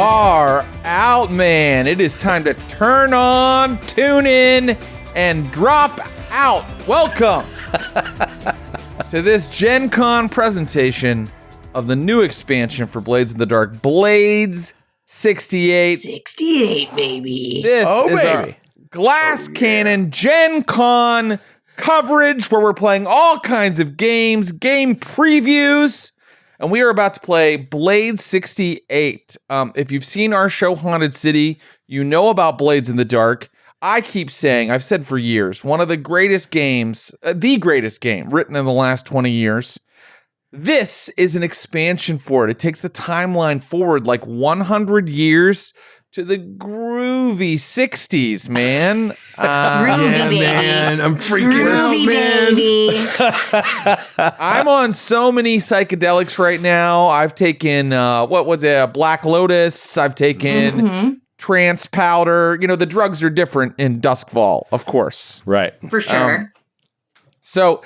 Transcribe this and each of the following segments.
are out, man. It is time to turn on, tune in, and drop out. Welcome to this Gen Con presentation of the new expansion for Blades in the Dark, Blades 68. 68, baby. This is our Glass Cannon Gen Con coverage where we're playing all kinds of games, game previews, and we are about to play Blades 68. If you've seen our show Haunted City, you know about Blades in the Dark. I keep saying, I've said for years, one of the greatest games, the greatest game written in the last 20 years. This is an expansion for it. It takes the timeline forward like 100 years to the groovy 60s, man. Groovy, baby. Man, I'm freaking Groovy, out, man. baby. I'm on so many psychedelics right now. I've taken, what was it, Black Lotus. I've taken trance powder. You know, the drugs are different in Duskfall, of course. Right. For sure. So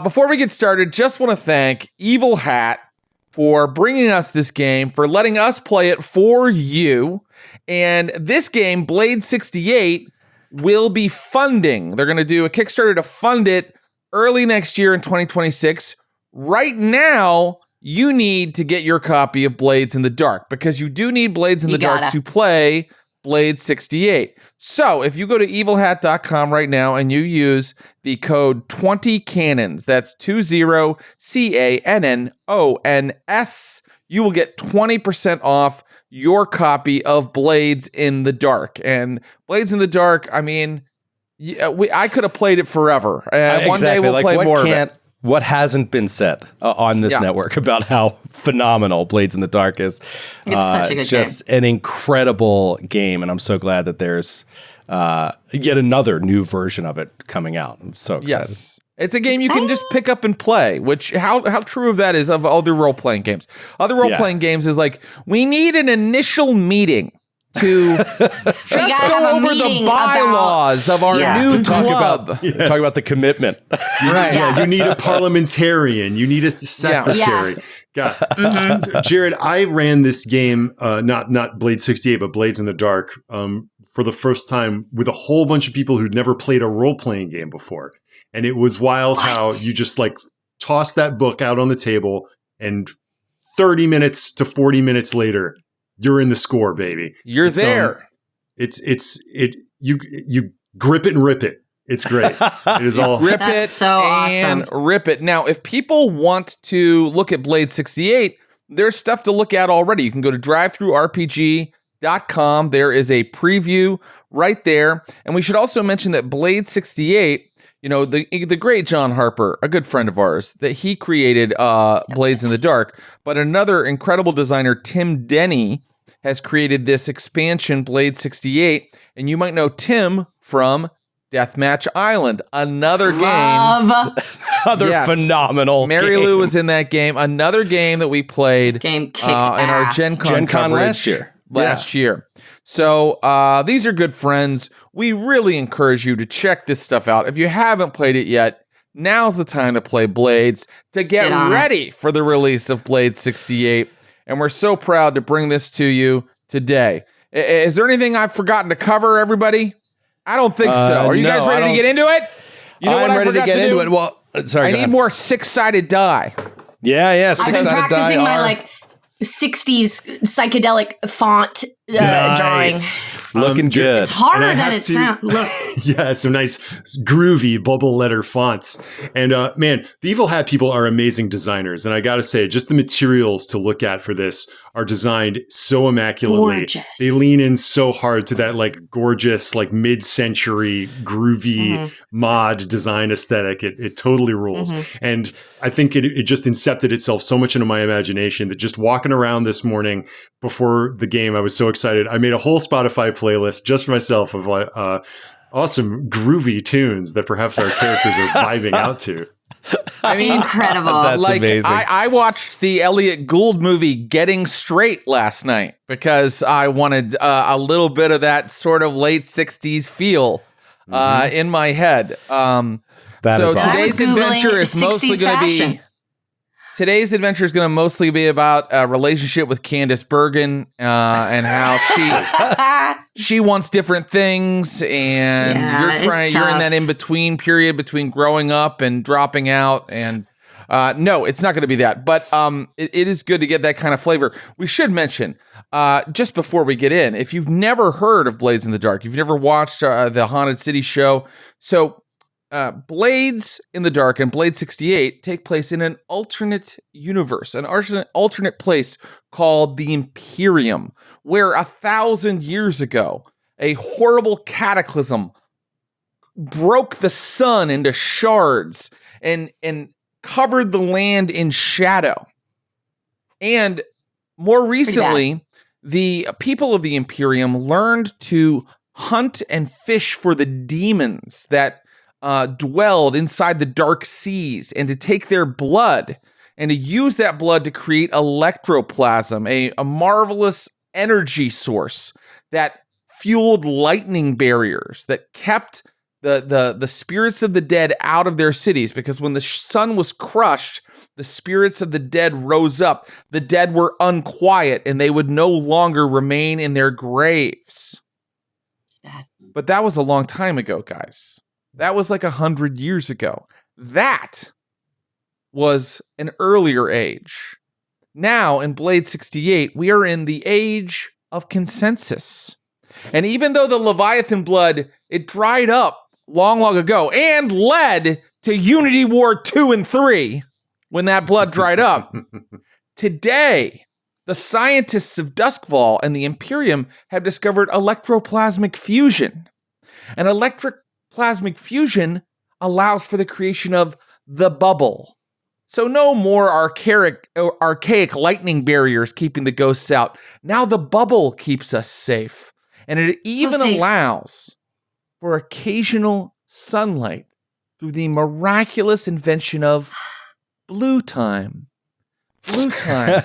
before we get started, just want to thank Evil Hat for bringing us this game, for letting us play it for you. And this game, Blade 68, will be funding. They're going to do a Kickstarter to fund it early next year in 2026. Right now, you need to get your copy of Blades in the Dark because you do need Blades in the Dark to play Blade 68. So if you go to evilhat.com right now and you use the code 20cannons, that's 20cannons, you will get 20% off your copy of Blades in the Dark. And Blades in the Dark, I mean, I could have played it forever. One day we'll play more of it. What hasn't been said on this network about how phenomenal Blades in the Dark is. It's such a good just an incredible game, and I'm so glad that there's yet another new version of it coming out. I'm so excited. Yes. It's a game you can just pick up and play, which how true of that is of other role-playing games. Other role-playing games is like, we need an initial meeting to just go over the bylaws of our new club. Talk about the commitment. Right. Yeah, you need a parliamentarian. You need a secretary. God. Jared, I ran this game, not Blade 68, but Blades in the Dark, for the first time with a whole bunch of people who'd never played a role-playing game before. And it was wild how you just like toss that book out on the table and 30 minutes to 40 minutes later, you're in the score, baby. You're there. You grip it and rip it. It's great. It is all grip That's it so and awesome. rip it. Now, if people want to look at Blade 68, there's stuff to look at already. You can go to drivethroughrpg.com. There is a preview right there. And we should also mention that Blade 68, you know, the great John Harper, a good friend of ours, that he created Blades in the Dark. But another incredible designer, Tim Denny, has created this expansion, Blade 68. And you might know Tim from Deathmatch Island, another game. Phenomenal Mary Lou was in that game. Another game that we played Game kicked in our Gen Con last year. So these are good friends. We really encourage you to check this stuff out. If you haven't played it yet, now's the time to play Blades, to get ready for the release of Blade 68. And we're so proud to bring this to you today. Is there anything I've forgotten to cover, everybody? I don't think so. Are you guys ready to get into it? You know what I forgot to get into it. Well, sorry, I need more six-sided die. Yeah, I've been six-sided die. practicing my 60s psychedelic font drawing. Looking good. It's harder than it sounds. Look. Yeah, some nice groovy bubble letter fonts. And man, the Evil Hat people are amazing designers. And I got to say, just the materials to look at for this are designed so immaculately. Gorgeous. They lean in so hard to that like gorgeous, like mid-century groovy mod design aesthetic. It totally rules. And I think it just incepted itself so much into my imagination that just walking around this morning before the game, I was so excited. I made a whole Spotify playlist just for myself of awesome groovy tunes that perhaps our characters are vibing out to. I mean, incredible. That's amazing. I watched the Elliot Gould movie Getting Straight last night because I wanted a little bit of that sort of late 60s feel in my head. That is awesome. Today's adventure is mostly going to be... Today's adventure is going to mostly be about a relationship with Candace Bergen and how she wants different things, and you're in that in between period between growing up and dropping out. And no, it's not going to be that, but it is good to get that kind of flavor. We should mention just before we get in, if you've never heard of Blades in the Dark, you've never watched the Haunted City show, so. Blades in the Dark and Blade 68 take place in an alternate universe, an alternate place called the Imperium, where 1,000 years ago, a horrible cataclysm broke the sun into shards and covered the land in shadow. And more recently, the people of the Imperium learned to hunt and fish for the demons that dwelled inside the dark seas, and to take their blood and to use that blood to create electroplasm, a marvelous energy source that fueled lightning barriers that kept the spirits of the dead out of their cities, because when the sun was crushed, the spirits of the dead rose up. The dead were unquiet, and they would no longer remain in their graves. But that was a long time ago, guys. That was like 100 years ago. That was an earlier age. Now, in Blade 68, we are in the age of consensus. And even though the Leviathan blood, it dried up long ago and led to Unity War 2 and 3 when that blood dried up, today, the scientists of Duskfall and the Imperium have discovered electroplasmic fusion. An electroplasmic fusion allows for the creation of the bubble. So no more archaic lightning barriers keeping the ghosts out. Now the bubble keeps us safe. And it even allows for occasional sunlight through the miraculous invention of blue time. Blue time.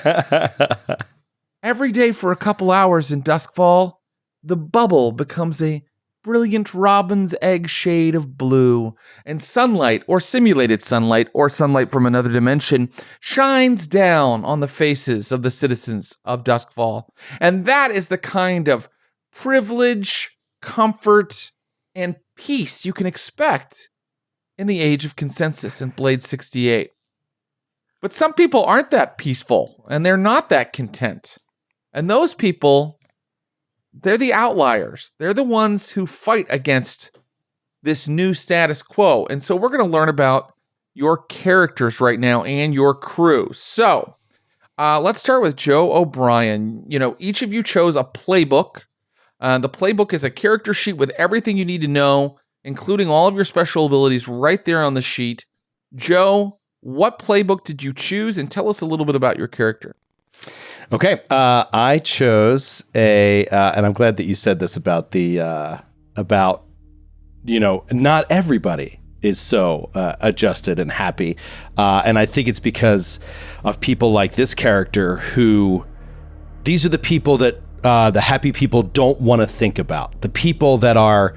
Every day for a couple hours in Duskfall, the bubble becomes a brilliant robin's egg shade of blue, and sunlight, or simulated sunlight, or sunlight from another dimension, shines down on the faces of the citizens of Duskfall. And that is the kind of privilege, comfort, and peace you can expect in the age of consensus in Blade 68. But some people aren't that peaceful, and they're not that content. And those people, they're the outliers. They're the ones who fight against this new status quo. And so we're going to learn about your characters right now and your crew. So let's start with Joe O'Brien. You know, each of you chose a playbook. The playbook is a character sheet with everything you need to know, including all of your special abilities right there on the sheet. Joe, what playbook did you choose? And tell us a little bit about your character. Okay, I chose and I'm glad that you said this about not everybody is so adjusted and happy, and I think it's because of people like this character who, these are the people that the happy people don't want to think about, the people that are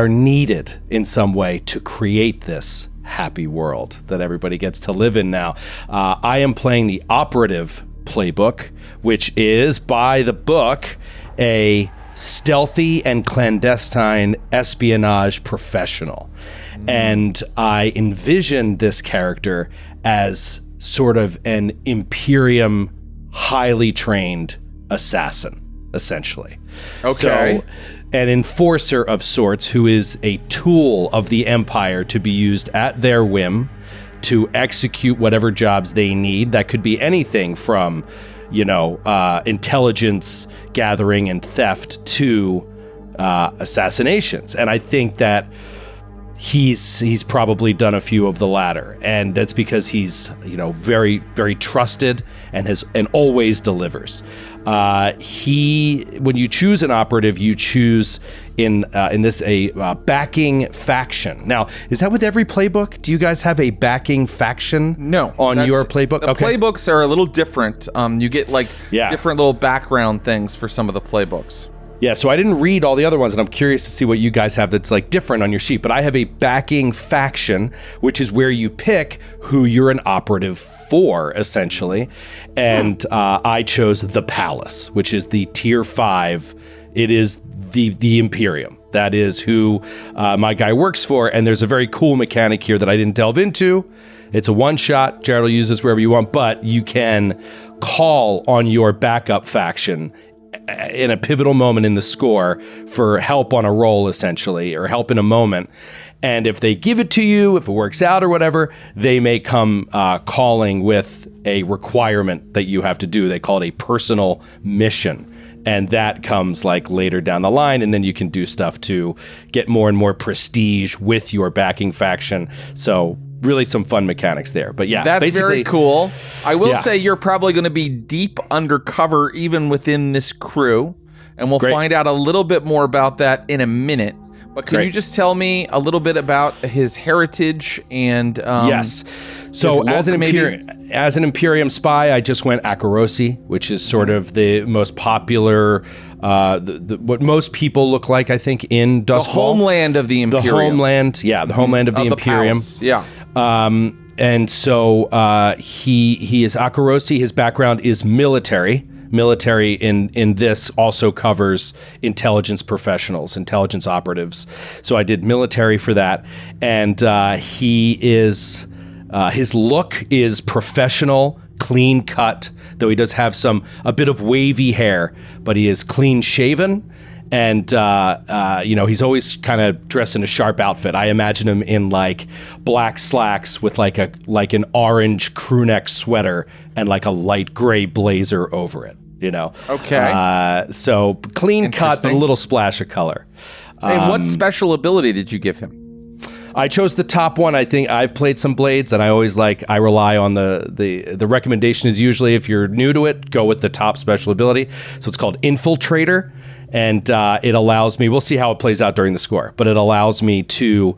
needed in some way to create this happy world that everybody gets to live in now. I am playing the operative playbook, which is, by the book, a stealthy and clandestine espionage professional. And I envision this character as sort of an Imperium highly trained assassin, essentially. Okay. So, an enforcer of sorts who is a tool of the Empire to be used at their whim to execute whatever jobs they need. That could be anything from, intelligence gathering and theft to assassinations. And I think that he's probably done a few of the latter, and that's because he's very, very trusted and always delivers. When you choose an operative, you choose in this a backing faction. Now, is that with every playbook? Do you guys have a backing faction? No, on your playbook. The playbooks are a little different. You get different little background things for some of the playbooks. Yeah, so I didn't read all the other ones, and I'm curious to see what you guys have that's like different on your sheet. But I have a backing faction, which is where you pick who you're an operative for, essentially. And I chose the Palace, which is the tier 5. It is the Imperium. That is who my guy works for. And there's a very cool mechanic here that I didn't delve into. It's a one-shot. Jared will use this wherever you want, but you can call on your backup faction in a pivotal moment in the score for help on a roll, essentially, or help in a moment. And if they give it to you, if it works out or whatever, they may come calling with a requirement that you have to do. They call it a personal mission. And that comes like later down the line, and then you can do stuff to get more and more prestige with your backing faction. So really some fun mechanics there. But yeah, that's very cool. I will say you're probably going to be deep undercover even within this crew, and we'll find out a little bit more about that in a minute. But can you just tell me a little bit about his heritage and yes. So as an Imperium spy, I just went Akarosi, which is sort of the most popular, what most people look like, I think, in Dustfall. The homeland of the Imperium. The homeland of the Imperium. Palace. Yeah. And so he is Akarosi. His background is military. Military in this also covers intelligence professionals, intelligence operatives. So I did military for that. And he is, his look is professional, clean cut, though he does have a bit of wavy hair, but he is clean shaven. And, he's always kind of dressed in a sharp outfit. I imagine him in like black slacks with like an orange crew neck sweater and like a light gray blazer over it, Okay. So clean cut, but a little splash of color. And what special ability did you give him? I chose the top one. I think I've played some Blades, and I always I rely on the recommendation is usually if you're new to it, go with the top special ability. So it's called Infiltrator. And it allows me, we'll see how it plays out during the score, but it allows me to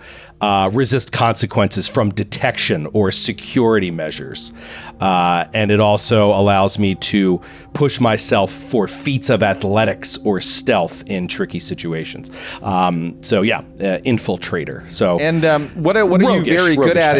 resist consequences from detection or security measures. And it also allows me to push myself for feats of athletics or stealth in tricky situations. Infiltrator. So, and what are you very good at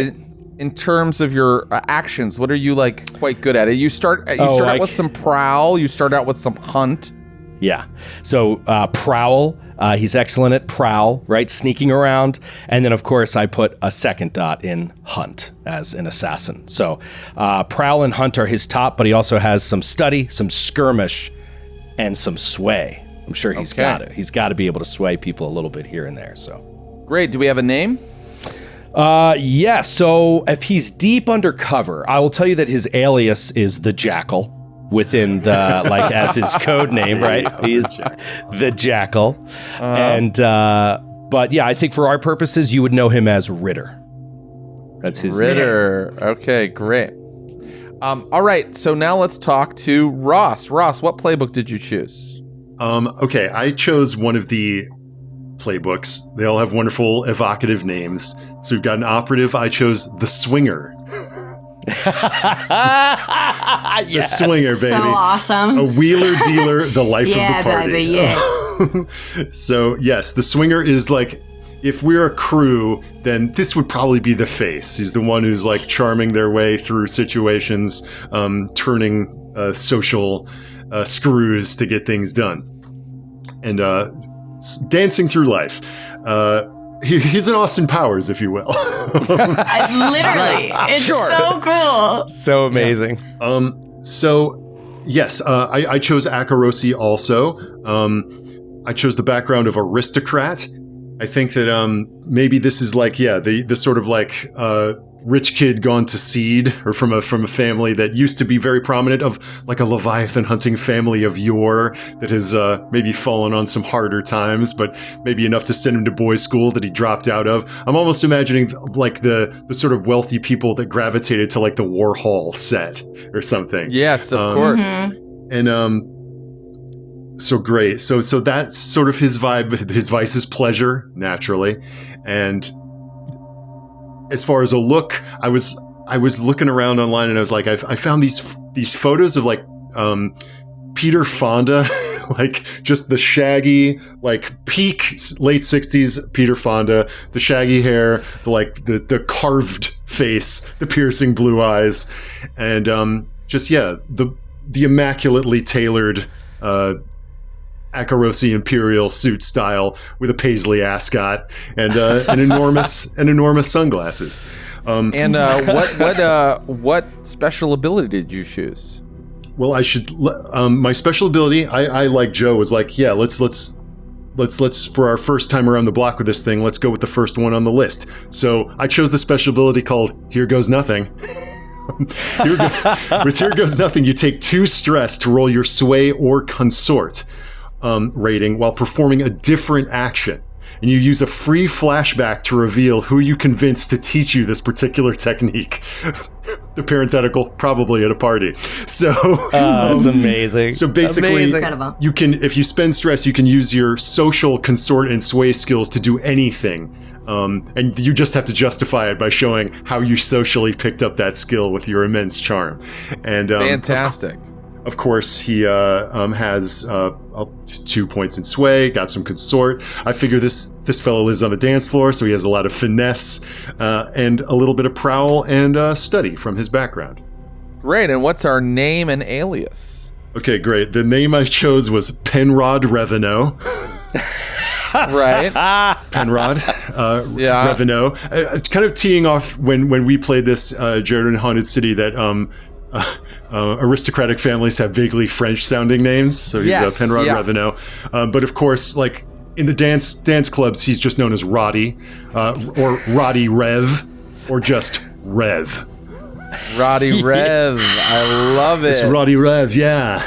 in terms of your actions? What are you quite good at? You start out with some prowl. You start out with some hunt. Yeah. So Prowl, he's excellent at Prowl, right? Sneaking around. And then, of course, I put a second dot in Hunt as an assassin. So Prowl and Hunt are his top, but he also has some study, some skirmish, and some sway. I'm sure he's got it. He's got to be able to sway people a little bit here and there. So great. Do we have a name? Yeah. So if he's deep undercover, I will tell you that his alias is the Jackal. Within the as his code name, right? He's the Jackal, but yeah, I think for our purposes, you would know him as Ritter. That's his Ritter. Name. Okay, great. All right, so now let's talk to Ross. Ross, what playbook did you choose? Okay, I chose one of the playbooks. They all have wonderful evocative names. So we've got an operative. I chose the Swinger. The Swinger, baby. So awesome. A wheeler dealer, the life of the party. Baby, yeah. So, yes, the Swinger is if we're a crew, then this would probably be the face. He's the one who's charming their way through situations, turning social screws to get things done, and dancing through life. He's an Austin Powers, if you will. Literally. It's so cool. So amazing. Yeah. Yes, I chose Akarosi also. I chose the background of aristocrat. I think that maybe this is the sort of rich kid gone to seed, or from a family that used to be very prominent, of a Leviathan hunting family of yore that has maybe fallen on some harder times, but maybe enough to send him to boys' school that he dropped out of. I'm almost imagining the sort of wealthy people that gravitated to the Warhol set or something. Yes, of course. And so great. So that's sort of his vibe. His vice is pleasure, naturally, and as far as a look, I was looking around online, and I was I found these photos of Peter Fonda like just the shaggy, like peak late 60s Peter Fonda, the shaggy hair, the carved face, the piercing blue eyes, and the immaculately tailored Akarosi Imperial suit style with a paisley ascot and enormous sunglasses. What special ability did you choose? Well, my special ability, I like Joe, was like, yeah, let's for our first time around the block with this thing, let's go with the first one on the list. So I chose the special ability called Here Goes Nothing. With Here Goes Nothing, you take 2 stress to roll your sway or consort rating while performing a different action. And you use a free flashback to reveal who you convinced to teach you this particular technique. The parenthetical, probably at a party. So that's amazing. So basically, Incredible. you can, if you spend stress, you can use your social, consort, and sway skills to do anything. And you just have to justify it by showing how you socially picked up that skill with your immense charm. And fantastic. Of course, he has 2 points in sway, got some consort. I figure this fellow lives on the dance floor, so he has a lot of finesse and a little bit of prowl and study from his background. Great, and what's our name and alias? Okay, great. The name I chose was Penrod Revenue. Right. Penrod Revenue. Kind of teeing off when we played this, Jared in Haunted City, that aristocratic families have vaguely French-sounding names, so he's Penrod Revenue. But of course, like in the dance clubs, he's just known as Roddy, or Rody Rev, or just Rev. Rody Rev, I love it. It's Rody Rev, yeah.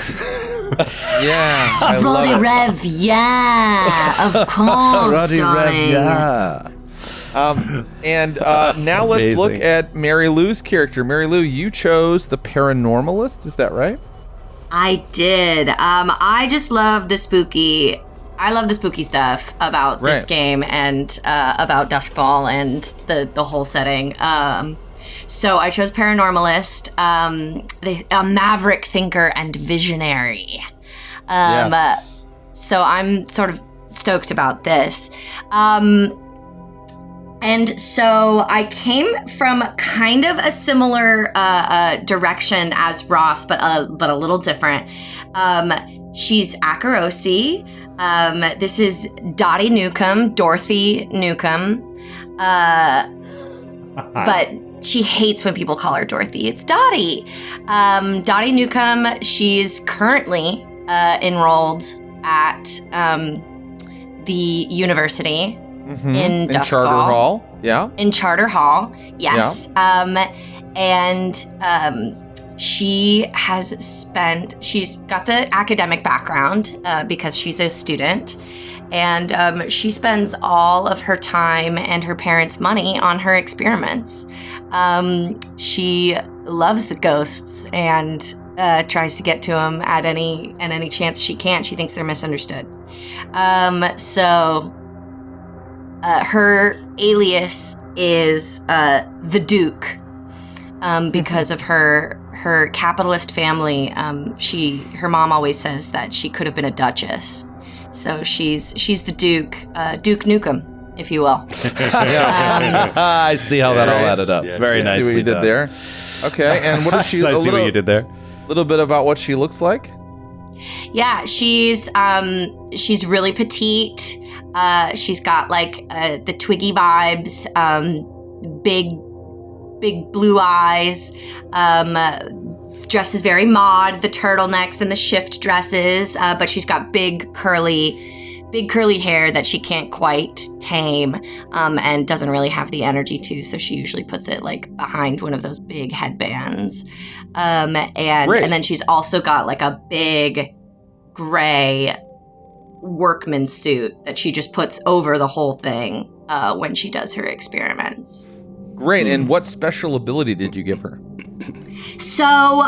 Yeah, I love Rody it. Rev, yeah, of course, Rody darling. Rev, yeah. Now let's Amazing. look at Mary Lou's character. Mary Lou, you chose the paranormalist, is that right? I did. I just love the spooky. I love the spooky stuff about this game and about Duskfall and the whole setting. So I chose paranormalist, a maverick thinker and visionary. Yes. So I'm sort of stoked about this. And so I came from kind of a similar direction as Ross, but a little different. She's Akarosi. This is Dottie Nukem, Dorothy Nukem. But she hates when people call her Dorothy. It's Dottie. Dottie Nukem, she's currently enrolled at the university. Mm-hmm. In Duskfall. Charter Hall, yeah. In Charter Hall, yes. Yeah. She's got the academic background because she's a student, and she spends all of her time and her parents' money on her experiments. She loves the ghosts and tries to get to them at any chance she can. She thinks they're misunderstood. Her alias is the Duke because of her capitalist family. Her mom always says that she could have been a duchess, so she's the Duke, Duke Nukem, if you will. I see how that all added up. Yes, Very yes. nicely See what you did done. there. Okay, and what is she? I see what you did there. A little bit about what she looks like. Yeah, she's really petite. She's got like the Twiggy vibes, big blue eyes, dresses very mod, the turtlenecks and the shift dresses, but she's got big curly hair that she can't quite tame, and doesn't really have the energy to, so she usually puts it like behind one of those big headbands. And then she's also got like a big gray workman suit that she just puts over the whole thing when she does her experiments. Great. And what special ability did you give her? So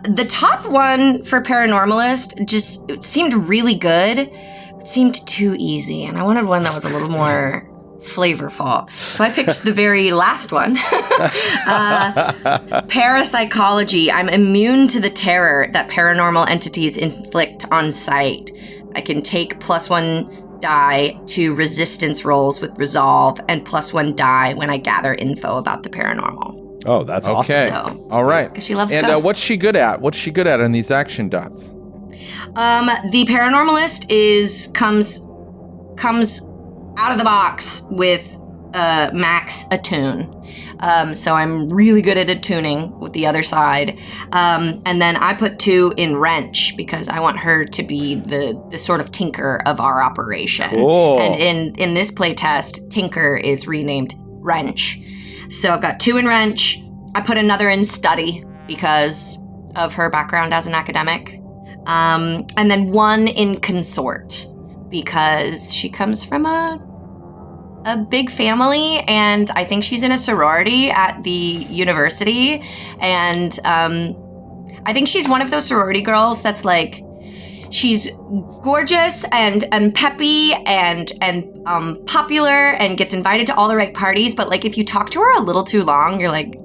the top one for paranormalist just seemed really good. It seemed too easy, and I wanted one that was a little more flavorful. So I picked the very last one. Parapsychology. I'm immune to the terror that paranormal entities inflict on sight. I can take +1 die to resistance rolls with resolve and +1 die when I gather info about the paranormal. Oh, that's awesome. Okay. So, all right. Because she loves and ghosts. what's she good at? What's she good at in these action dots? The paranormalist comes out of the box with max attune. So I'm really good at attuning with the other side. And then I put 2 in wrench because I want her to be the sort of tinker of our operation. Cool. And in this playtest, tinker is renamed wrench. So I've got 2 in wrench. I put another in study because of her background as an academic. And then 1 in consort because she comes from a big family, and I think she's in a sorority at the university. And I think she's one of those sorority girls that's like, she's gorgeous and peppy and popular and gets invited to all the right parties. But like, if you talk to her a little too long, you're like,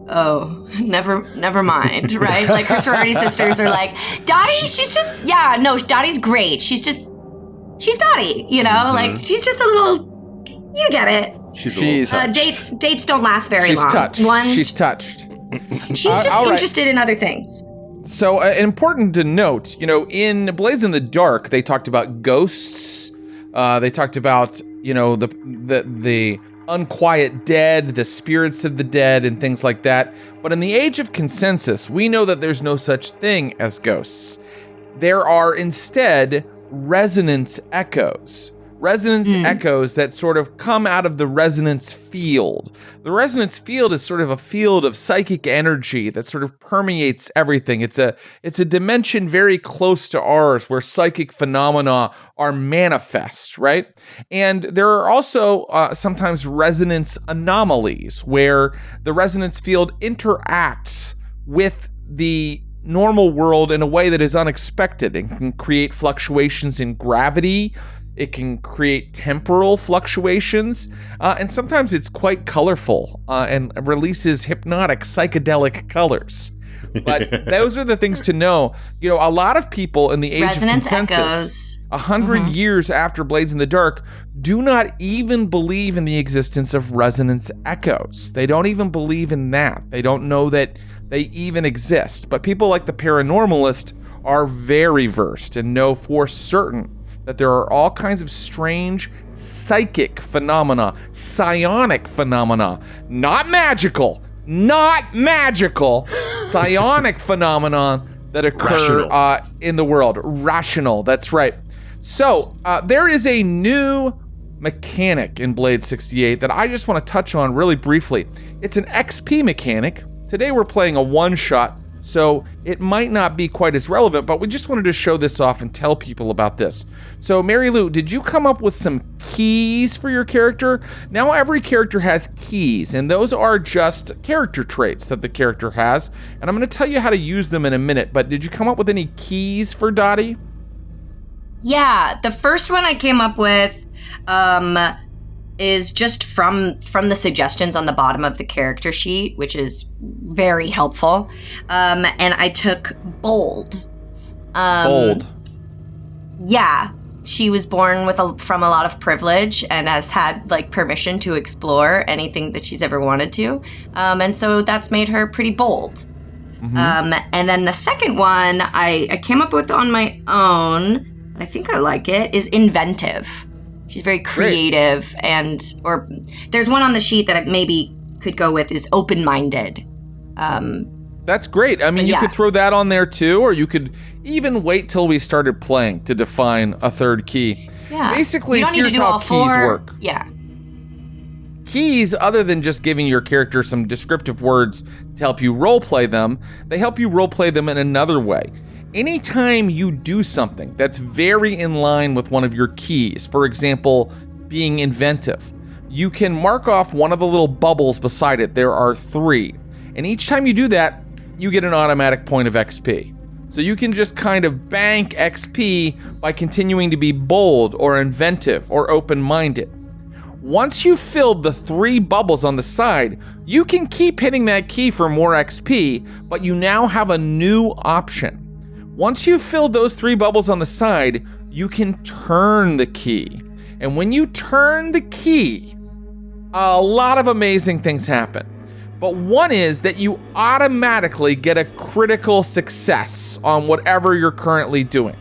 oh, never mind, right? Like her sorority sisters are like, Dottie, she's just, yeah, no, Dottie's great. She's Dottie, you know, like she's just a little, you get it. She's a little touched. Dates don't last very She's long. touched. She's touched. She's just interested in other things. So important to note, you know, in Blades in the Dark, they talked about ghosts. They talked about, you know, the unquiet dead, the spirits of the dead, and things like that. But in the age of consensus, we know that there's no such thing as ghosts. There are instead resonance echoes. Resonance echoes that sort of come out of the resonance field. The resonance field is sort of a field of psychic energy that sort of permeates everything. It's a dimension very close to ours where psychic phenomena are manifest, right? And there are also sometimes resonance anomalies where the resonance field interacts with the normal world in a way that is unexpected and can create fluctuations in gravity. It can create temporal fluctuations, and sometimes it's quite colorful and releases hypnotic psychedelic colors. But those are the things to know. You know, a lot of people in the age Resonance of consensus, 100 years after Blades in the Dark, do not even believe in the existence of resonance echoes. They don't even believe in that. They don't know that they even exist. But people like the paranormalist are very versed and know for certain that there are all kinds of strange psychic phenomena, psionic phenomena, not magical, psionic phenomena that occur in the world. Rational, that's right. So there is a new mechanic in Blade 68 that I just want to touch on really briefly. It's an XP mechanic. Today we're playing a one-shot, so it might not be quite as relevant, but we just wanted to show this off and tell people about this. So Mary Lou, did you come up with some keys for your character? Now every character has keys, and those are just character traits that the character has, and I'm going to tell you how to use them in a minute, but did you come up with any keys for Dottie? Yeah, the first one I came up with is just from the suggestions on the bottom of the character sheet, which is very helpful. And I took bold. Bold. Yeah, she was born from a lot of privilege and has had like permission to explore anything that she's ever wanted to. And so that's made her pretty bold. And then the second one I came up with on my own, I think I like it, is inventive. She's very creative, or there's one on the sheet that I maybe could go with is open-minded. That's great. I mean, you could throw that on there too, or you could even wait till we started playing to define a third key. Yeah. Basically, you don't need here's to do how all keys four. work. Yeah. Keys, other than just giving your character some descriptive words to help you roleplay them, they help you roleplay them in another way. Anytime you do something that's very in line with one of your keys, for example, being inventive, you can mark off one of the little bubbles beside it. There are 3. And each time you do that, you get an automatic point of XP. So you can just kind of bank XP by continuing to be bold or inventive or open-minded. Once you've filled the 3 bubbles on the side, you can keep hitting that key for more XP, but you now have a new option. Once you've filled those 3 bubbles on the side, you can turn the key. And when you turn the key, a lot of amazing things happen. But one is that you automatically get a critical success on whatever you're currently doing.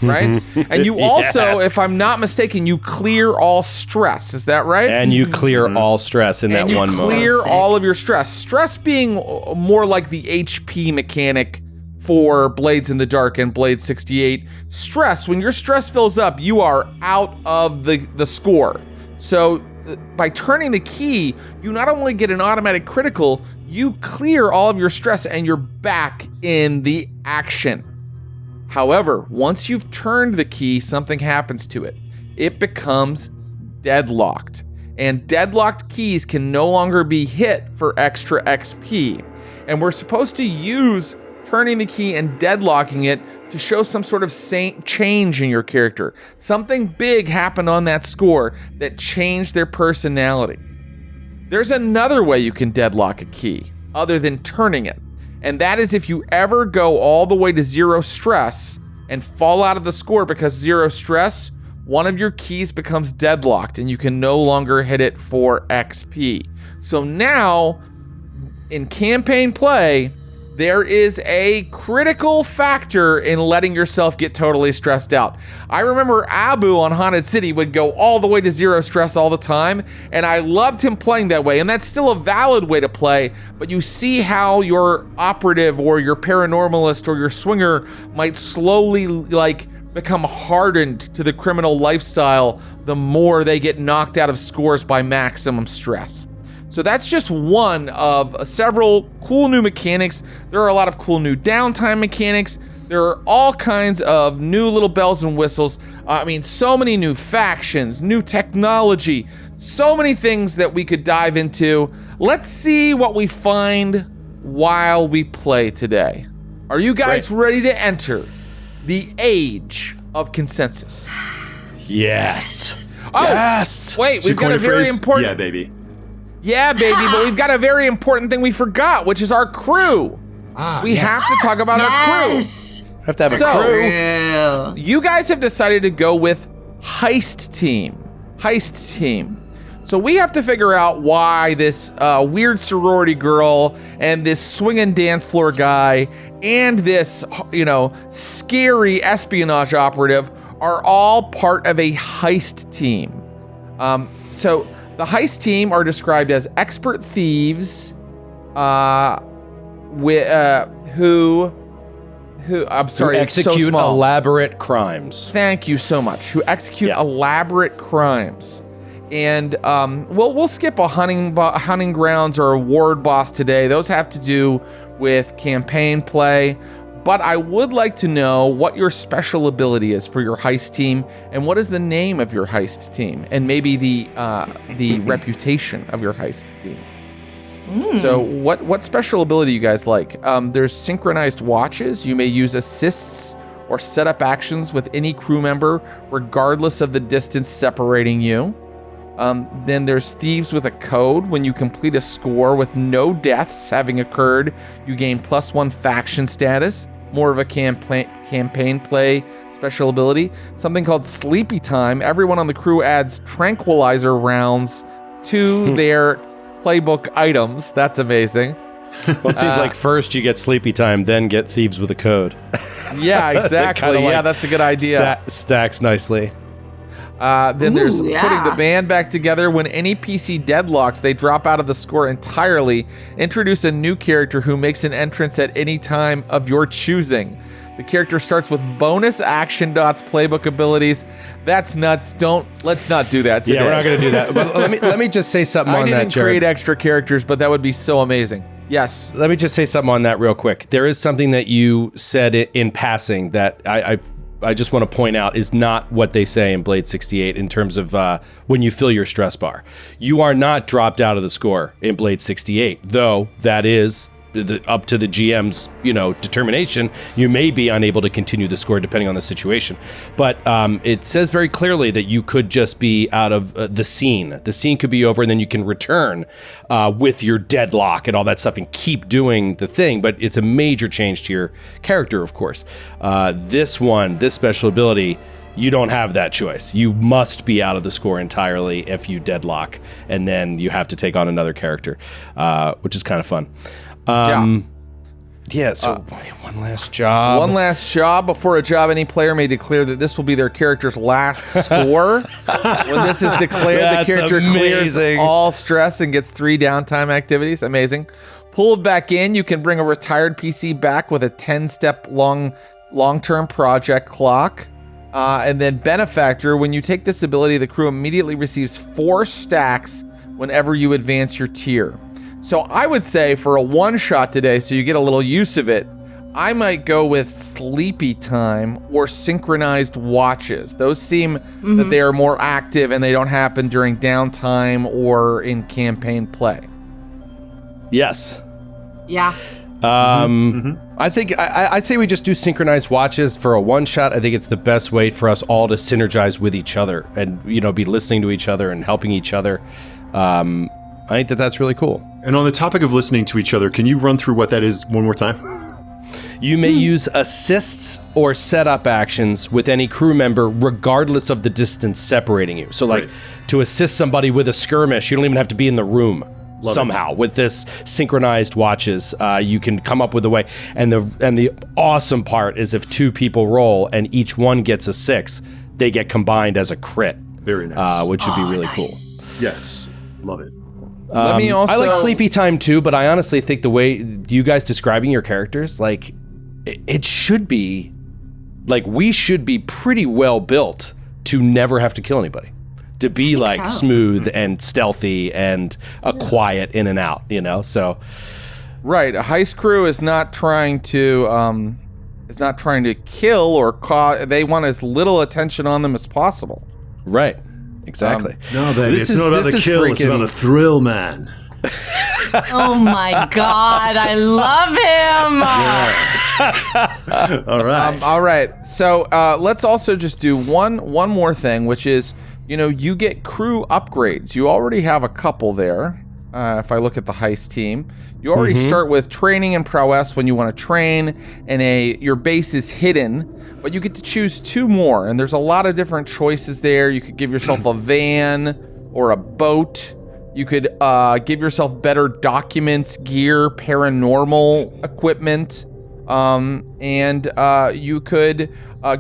Right? And you also, Yes. if I'm not mistaken, you clear all stress. Is that right? And you clear all stress in that And you one moment. clear So all of your stress. Stress being more like the HP mechanic for Blades in the Dark and Blade 68. Stress, when your stress fills up, you are out of the score. So by turning the key, you not only get an automatic critical, you clear all of your stress and you're back in the action. However, once you've turned the key, something happens to it. It becomes deadlocked. And deadlocked keys can no longer be hit for extra XP. And we're supposed to use turning the key and deadlocking it to show some sort of change in your character. Something big happened on that score that changed their personality. There's another way you can deadlock a key other than turning it. And that is if you ever go all the way to 0 stress and fall out of the score because 0 stress, one of your keys becomes deadlocked and you can no longer hit it for XP. So now, in campaign play, there is a critical factor in letting yourself get totally stressed out. I remember Abu on Haunted City would go all the way to 0 stress all the time, and I loved him playing that way, and that's still a valid way to play, but you see how your operative or your paranormalist or your swinger might slowly become hardened to the criminal lifestyle the more they get knocked out of scores by maximum stress. So that's just one of several cool new mechanics. There are a lot of cool new downtime mechanics. There are all kinds of new little bells and whistles. So many new factions, new technology, so many things that we could dive into. Let's see what we find while we play today. Are you guys ready to enter the age of consensus? Yes. Oh, yes. Wait, we've got a very important... Yeah, baby. Yeah, baby, but we've got a very important thing we forgot, which is our crew. We have to talk about our crew. I have to have a crew. You guys have decided to go with Heist team. So we have to figure out why this weird sorority girl and this swinging dance floor guy and this, scary espionage operative are all part of a heist team. So the heist team are described as expert thieves, who execute elaborate crimes. Thank you so much. Who execute elaborate crimes. And we'll skip a hunting grounds or a ward boss today. Those have to do with campaign play. But I would like to know what your special ability is for your heist team, and what is the name of your heist team, and maybe the reputation of your heist team. So what special ability you guys like? There's synchronized watches. You may use assists or set up actions with any crew member, regardless of the distance separating you. Then there's Thieves with a Code. When you complete a score with no deaths having occurred, you gain +1 faction status. More of a campaign play special ability. Something called Sleepy Time. Everyone on the crew adds tranquilizer rounds to their playbook items. That's amazing. Well, it seems like first you get Sleepy Time, then get Thieves with a Code. Yeah, exactly. Yeah, that's a good idea. Stacks nicely. Then there's putting the band back together. When any PC deadlocks, they drop out of the score entirely. Introduce a new character who makes an entrance at any time of your choosing. The character starts with bonus action dots, playbook abilities. That's nuts. Let's not do that today. Yeah, we're not going to do that. But let me just say something on that, Jared. I didn't create extra characters, but that would be so amazing. Yes. Let me just say something on that real quick. There is something that you said in passing that I just want to point out is not what they say in Blade 68 in terms of when you fill your stress bar. You are not dropped out of the score in Blade 68, though that is up to the GM's, determination, you may be unable to continue the score depending on the situation. But it says very clearly that you could just be out of the scene. The scene could be over, and then you can return with your deadlock and all that stuff and keep doing the thing. But it's a major change to your character, of course. This special ability, you don't have that choice. You must be out of the score entirely if you deadlock, and then you have to take on another character, which is kind of fun. So one last job. One last job. Before a job, any player may declare that this will be their character's last score. When this is declared, the character clears all stress and gets 3 downtime activities. Amazing. Pulled back in, you can bring a retired PC back with a 10-step long-term project clock. And then Benefactor, when you take this ability, the crew immediately receives 4 stacks whenever you advance your tier. So I would say for a one-shot today, so you get a little use of it, I might go with Sleepy Time or Synchronized Watches. Those seem that they are more active and they don't happen during downtime or in campaign play. Yes. Yeah. I think I'd say we just do Synchronized Watches for a one-shot. I think it's the best way for us all to synergize with each other and, be listening to each other and helping each other. I think that's really cool. And on the topic of listening to each other, can you run through what that is one more time? You may use assists or setup actions with any crew member regardless of the distance separating you. So to assist somebody with a skirmish, you don't even have to be in the room. Somehow with this Synchronized Watches, you can come up with a way. And the awesome part is if 2 people roll and each one gets a 6, they get combined as a crit. Very nice. Which would be really cool. Yes, love it. Let me also... I like Sleepy Time too, but I honestly think the way you guys describing your characters, it should be, we should be pretty well built to never have to kill anybody. To be smooth and stealthy and quiet in and out, so. Right. A heist crew is not trying to kill or cause. They want as little attention on them as possible. Right. Exactly. It's not about the kill, it's about the thrill, man. Oh my God, I love him. All right. All right. So let's also just do one more thing, which is, you get crew upgrades. You already have a couple there. If I look at the heist team, you already start with training and prowess when you want to train, and your base is hidden. But you get to choose 2 more, and there's a lot of different choices there. You could give yourself a van or a boat. You could give yourself better documents, gear, paranormal equipment, and you could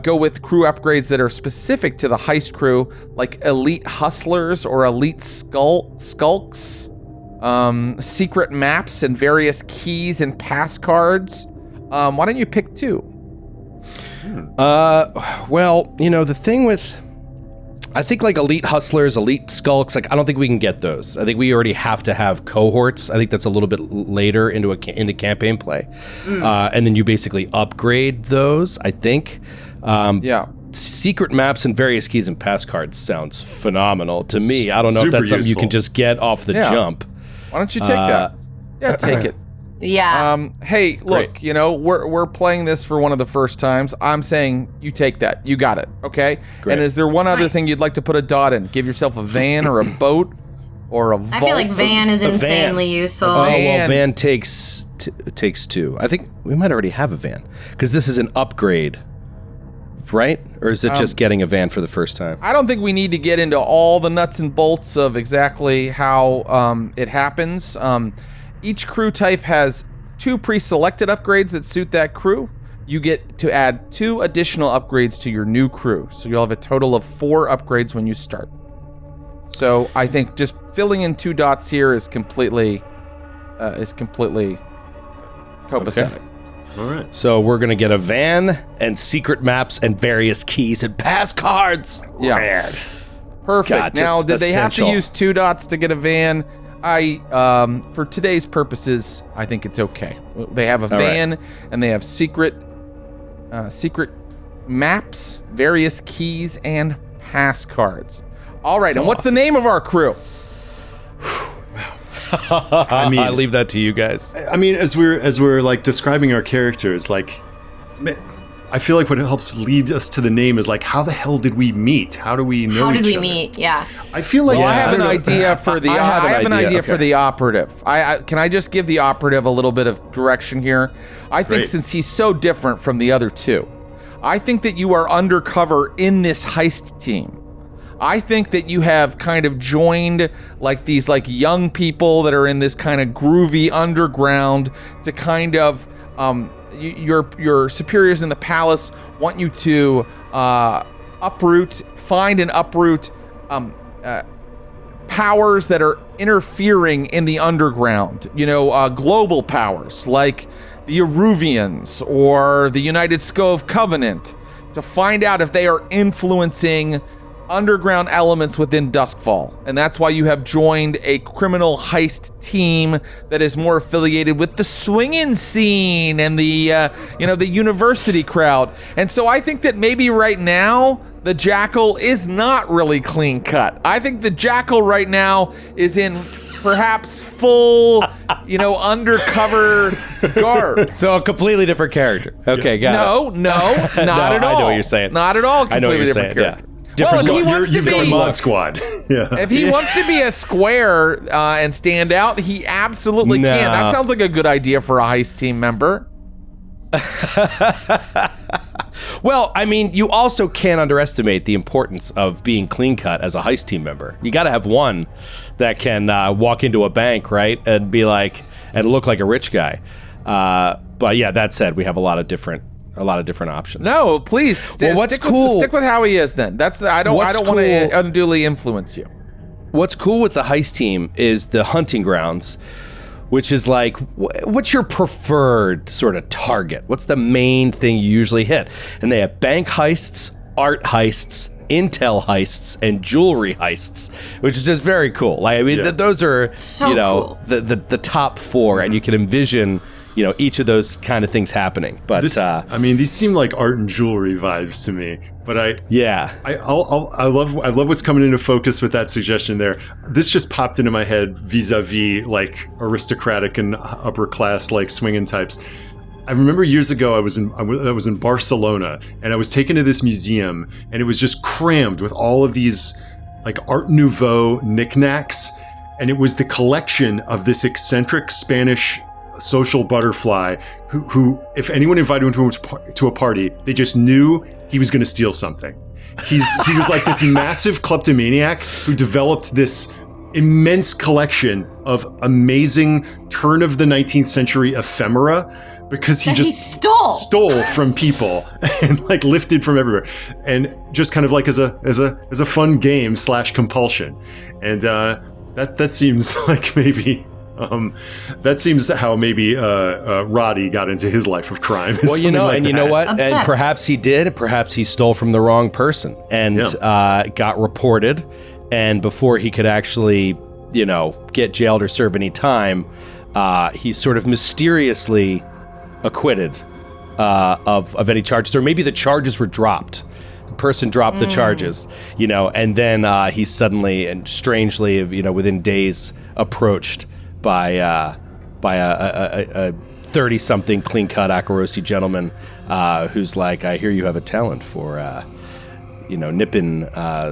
go with crew upgrades that are specific to the heist crew, like elite hustlers or elite skulks, secret maps and various keys and pass cards. Why don't you pick 2? Well, the thing with, I think elite hustlers, elite skulks, I don't think we can get those. I think we already have to have cohorts. I think that's a little bit later into campaign play. And then you basically upgrade those, I think. Secret maps and various keys and pass cards sounds phenomenal to me. I don't know if that's something you can just get off the jump. Why don't you take that? Yeah, take it. Yeah. Hey, look, Great. we're playing this for one of the first times. I'm saying you take that. You got it. Okay. Great. And is there one other thing you'd like to put a dot in? Give yourself a van or a boat or a vault. I feel like van is insanely useful. Oh, well, van takes 2. I think we might already have a van because this is an upgrade, right? Or is it just getting a van for the first time? I don't think we need to get into all the nuts and bolts of exactly how it happens. Each crew type has 2 pre-selected upgrades that suit that crew. You get to add 2 additional upgrades to your new crew. So you'll have a total of 4 upgrades when you start. So I think just filling in 2 dots here is completely copacetic. Okay. All right. So we're going to get a van and secret maps and various keys and pass cards. Yeah. Rad. Perfect. God, now, did they have to essential. use 2 dots to get a van? For today's purposes, I think it's okay. They have a van and they have secret maps, various keys, and pass cards. All right, and what's the name of our crew? I mean, I leave that to you guys. I mean, as we're like describing our characters, like, I feel like what helps lead us to the name is like, how the hell did we meet? How do we know? How did each we other? meet? Yeah. I feel like I have an idea for the. I have an idea for the operative. Can I just give the operative a little bit of direction here? I think since he's so different from the other two, I think that you are undercover in this heist team. I think that you have kind of joined like these like young people that are in this kind of groovy underground to kind of your superiors in the palace want you to find and uproot powers that are interfering in the underground. Global powers like the Eruvians or the United Scove Covenant, to find out if they are influencing underground elements within Duskfall. And that's why you have joined a criminal heist team that is more affiliated with the swinging scene and the the university crowd. And so I think that maybe right now the Jackal is not really clean cut. I think the Jackal right now is in perhaps full undercover garb. So a completely different character. Okay, got it. No, not at all. I know what you're saying. Not at all. I know what you're saying. Character. Yeah. Well, if he wants you've to got be Mod Squad. Yeah. If he wants to be a square and stand out, he absolutely can. That sounds like a good idea for a heist team member. Well, I mean, you also can't underestimate the importance of being clean cut as a heist team member. You got to have one that can walk into a bank, right, and be like, and look like a rich guy. But yeah, that said, we have a lot of different options. No, please. Stick with how he is. Then I don't want to unduly influence you. What's cool with the heist team is the hunting grounds, which is like, what's your preferred sort of target? What's the main thing you usually hit? And they have bank heists, art heists, intel heists, and jewelry heists, which is just very cool. Like, I mean, those are cool. the top four, and you can envision each of those kind of things happening. But these seem like art and jewelry vibes to me. But I love what's coming into focus with that suggestion there. This just popped into my head vis-a-vis like aristocratic and upper class like swinging types. I remember years ago I was in Barcelona, and I was taken to this museum, and it was just crammed with all of these like Art Nouveau knickknacks, and it was the collection of this eccentric Spanish social butterfly who if anyone invited him to a party, they just knew he was going to steal something. He was like this massive kleptomaniac who developed this immense collection of amazing turn of the 19th century ephemera because he stole from people and like lifted from everywhere, and just kind of like as a fun game / compulsion. And that seems like maybe that seems how maybe Roddy got into his life of crime. Well, you know what? Obsessed. And perhaps he did. Perhaps he stole from the wrong person and got reported. And before he could actually, get jailed or serve any time, he's sort of mysteriously acquitted of any charges, or maybe the charges were dropped. The person dropped the charges, and then he's suddenly and strangely, within days, approached by a 30-something clean-cut Akarosi gentleman who's like, I hear you have a talent for, nipping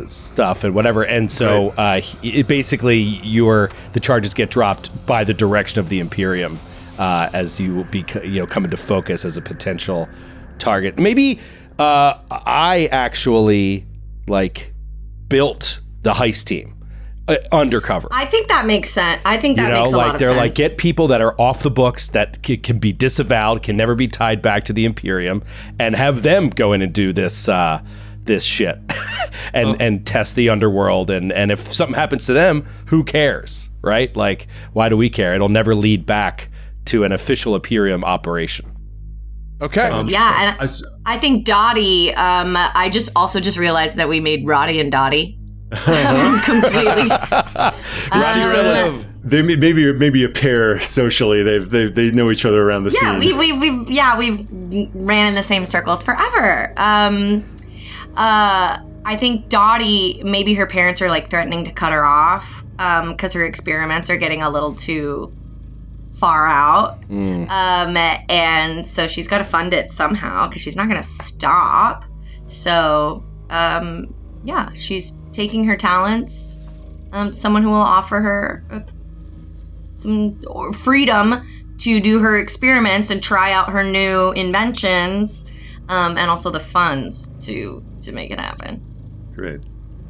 stuff and whatever. And so the charges get dropped by the direction of the Imperium as you come into focus as a potential target. Maybe I actually built the heist team. Undercover. I think that makes sense. I think that makes a lot of they're sense. like, get people that are off the books, that can be disavowed, can never be tied back to the Imperium, and have them go in and do this shit and test the underworld. And if something happens to them, who cares, right? Like, why do we care? It'll never lead back to an official Imperium operation. Okay. And I think Dottie. I just realized that we made Roddy and Dottie. Completely. They maybe a pair socially. They know each other around the scene. We've ran in the same circles forever. I think Dottie, maybe her parents are like threatening to cut her off because her experiments are getting a little too far out. And so she's got to fund it somehow because she's not going to stop. So, yeah, she's taking her talents. Someone who will offer her some freedom to do her experiments and try out her new inventions, and also the funds to make it happen.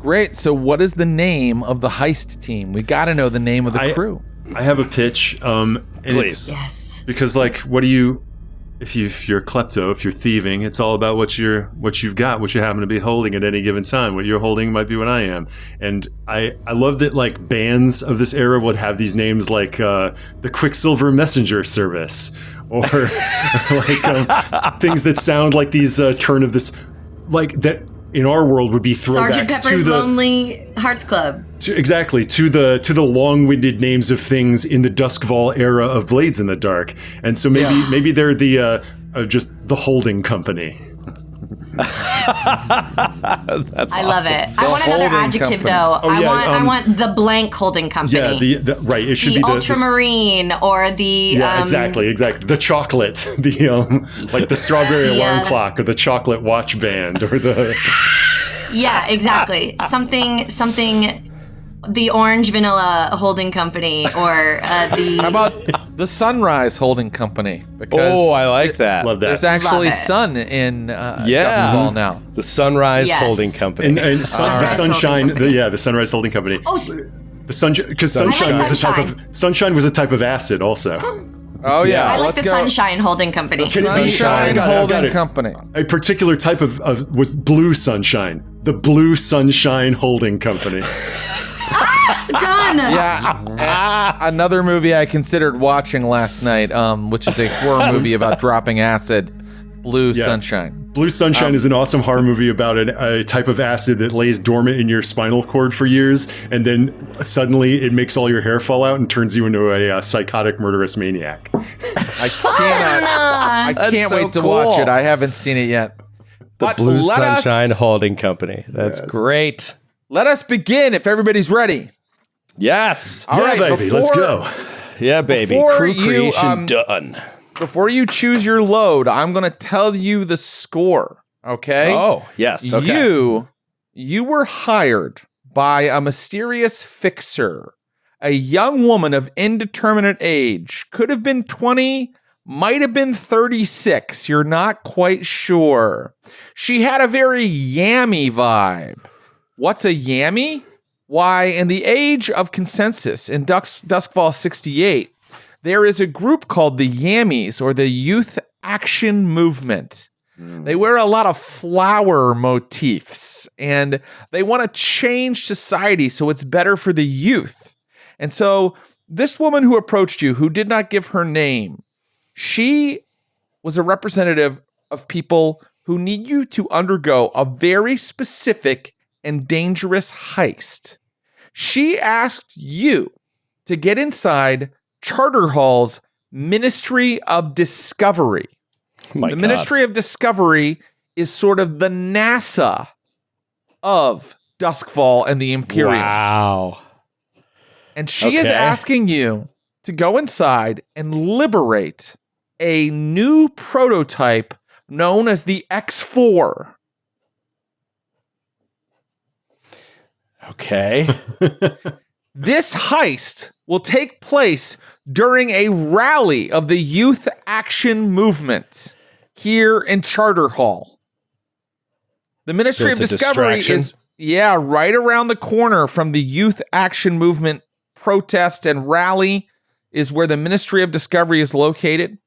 Great. So what is the name of the heist team? We got to know the name of the crew. I have a pitch. Please. Yes. Because what do you, if you're a klepto, if you're thieving, it's all about what you've got, what you happen to be holding at any given time. What you're holding might be what I am. And I love that like bands of this era would have these names like the Quicksilver Messenger Service or like things that sound like these turn of this, like that in our world would be throwbacks Sergeant Pepper's to the Lonely Hearts Club. to the long-winded names of things in the Duskfall era of Blades in the Dark, and so maybe they're the just the holding company. That's I love awesome. it. I want another adjective company. though. Oh, yeah, I want the blank holding company. Yeah, the right. It should the be ultramarine or the exactly the chocolate, like the strawberry alarm clock or the chocolate watch band or the yeah, exactly. Something the orange vanilla holding company or the How about the Sunrise Holding Company? Because I like that. love that. there's actually Love it. sun in Duskfall now. The Sunrise Yes. Holding Company. and the Sunrise sunshine, Holding Company. the Sunrise Holding Company. oh The sunshine, because Sunshine. sunshine was a type of acid also. Oh yeah, I like let's the go. sunshine holding company. Can it be- Sunshine I've got Holding it. Company. A particular type of was blue sunshine. The Blue Sunshine Holding Company. Done. Yeah, another movie I considered watching last night, which is a horror movie about dropping acid. Blue Sunshine. Blue Sunshine is an awesome horror movie about a type of acid that lays dormant in your spinal cord for years, and then suddenly it makes all your hair fall out and turns you into a psychotic, murderous maniac. I can't so wait to cool. watch it. I haven't seen it yet. The But Blue let us- Sunshine Holding Company. That's great. Let us begin if everybody's ready. Yes. All right, baby, let's go. Yeah, baby. Before Crew you, creation done. Before you choose your load, I'm going to tell you the score, okay? Oh, yes. Okay. You were hired by a mysterious fixer, a young woman of indeterminate age. Could have been 20, might have been 36. You're not quite sure. She had a very yammy vibe. What's a yammy? Why, in the age of consensus in Duskfall 68, there is a group called the Yammies, or the Youth Action Movement. They wear a lot of flower motifs, and they want to change society so it's better for the youth. And so this woman who approached you, who did not give her name, she was a representative of people who need you to undergo a very specific and dangerous heist. She asked you to get inside Charter Hall's Ministry of Discovery. My The God. Ministry of Discovery is sort of the NASA of Duskfall and the Imperium. Wow. And she is Okay. asking you to go inside and liberate a new prototype known as the X4. Okay. This heist will take place during a rally of the Youth Action Movement here in Charter Hall. The Ministry of it's a Discovery distraction? is, right around the corner from the Youth Action Movement protest and rally is where the Ministry of Discovery is located.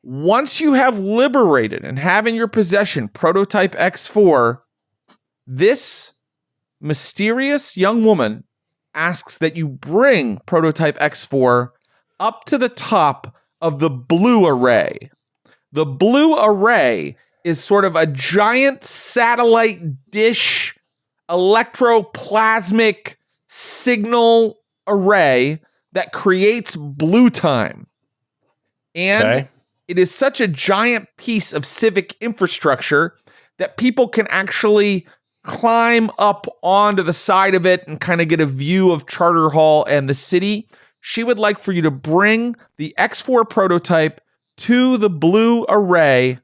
Once you have liberated and have in your possession Prototype X4, this mysterious young woman asks that you bring Prototype X4 up to the top of the Blue Array. The Blue Array is sort of a giant satellite dish electroplasmic signal array that creates blue time. And Okay. it is such a giant piece of civic infrastructure that people can actually climb up onto the side of it and kind of get a view of Charter Hall and the city, she would like for you to bring the X4 prototype to the blue array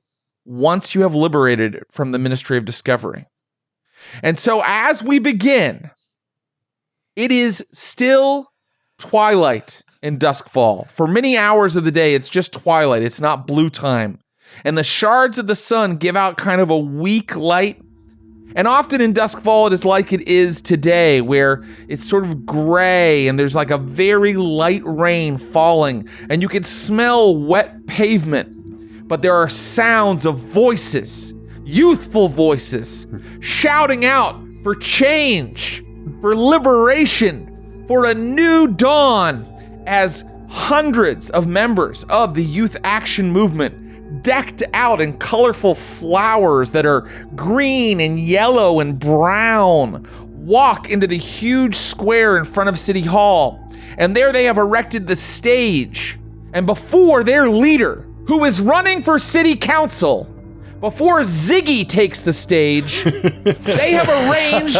once you have liberated it from the Ministry of Discovery. And so as we begin, it is still twilight in Duskfall. For many hours of the day, it's just twilight. It's not blue time. And the shards of the sun give out kind of a weak light. And often in Duskfall, it is like it is today, where it's sort of gray and there's like a very light rain falling, and you can smell wet pavement. But there are sounds of voices, youthful voices, shouting out for change, for liberation, for a new dawn, as hundreds of members of the Youth Action Movement, decked out in colorful flowers that are green and yellow and brown, walk into the huge square in front of City Hall. And there they have erected the stage. And before their leader, who is running for city council, before Ziggy takes the stage, they have arranged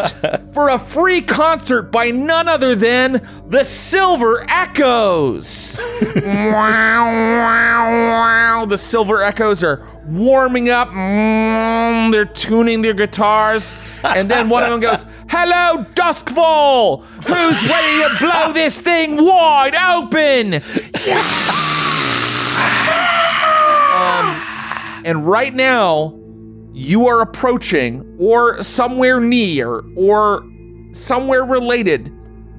for a free concert by none other than the Silver Echoes. Wow, wow, wow. The Silver Echoes are warming up. They're tuning their guitars. And then one of them goes, "Hello, Duskfall! Who's ready to blow this thing wide open?" And right now, you are approaching, or somewhere near, or somewhere related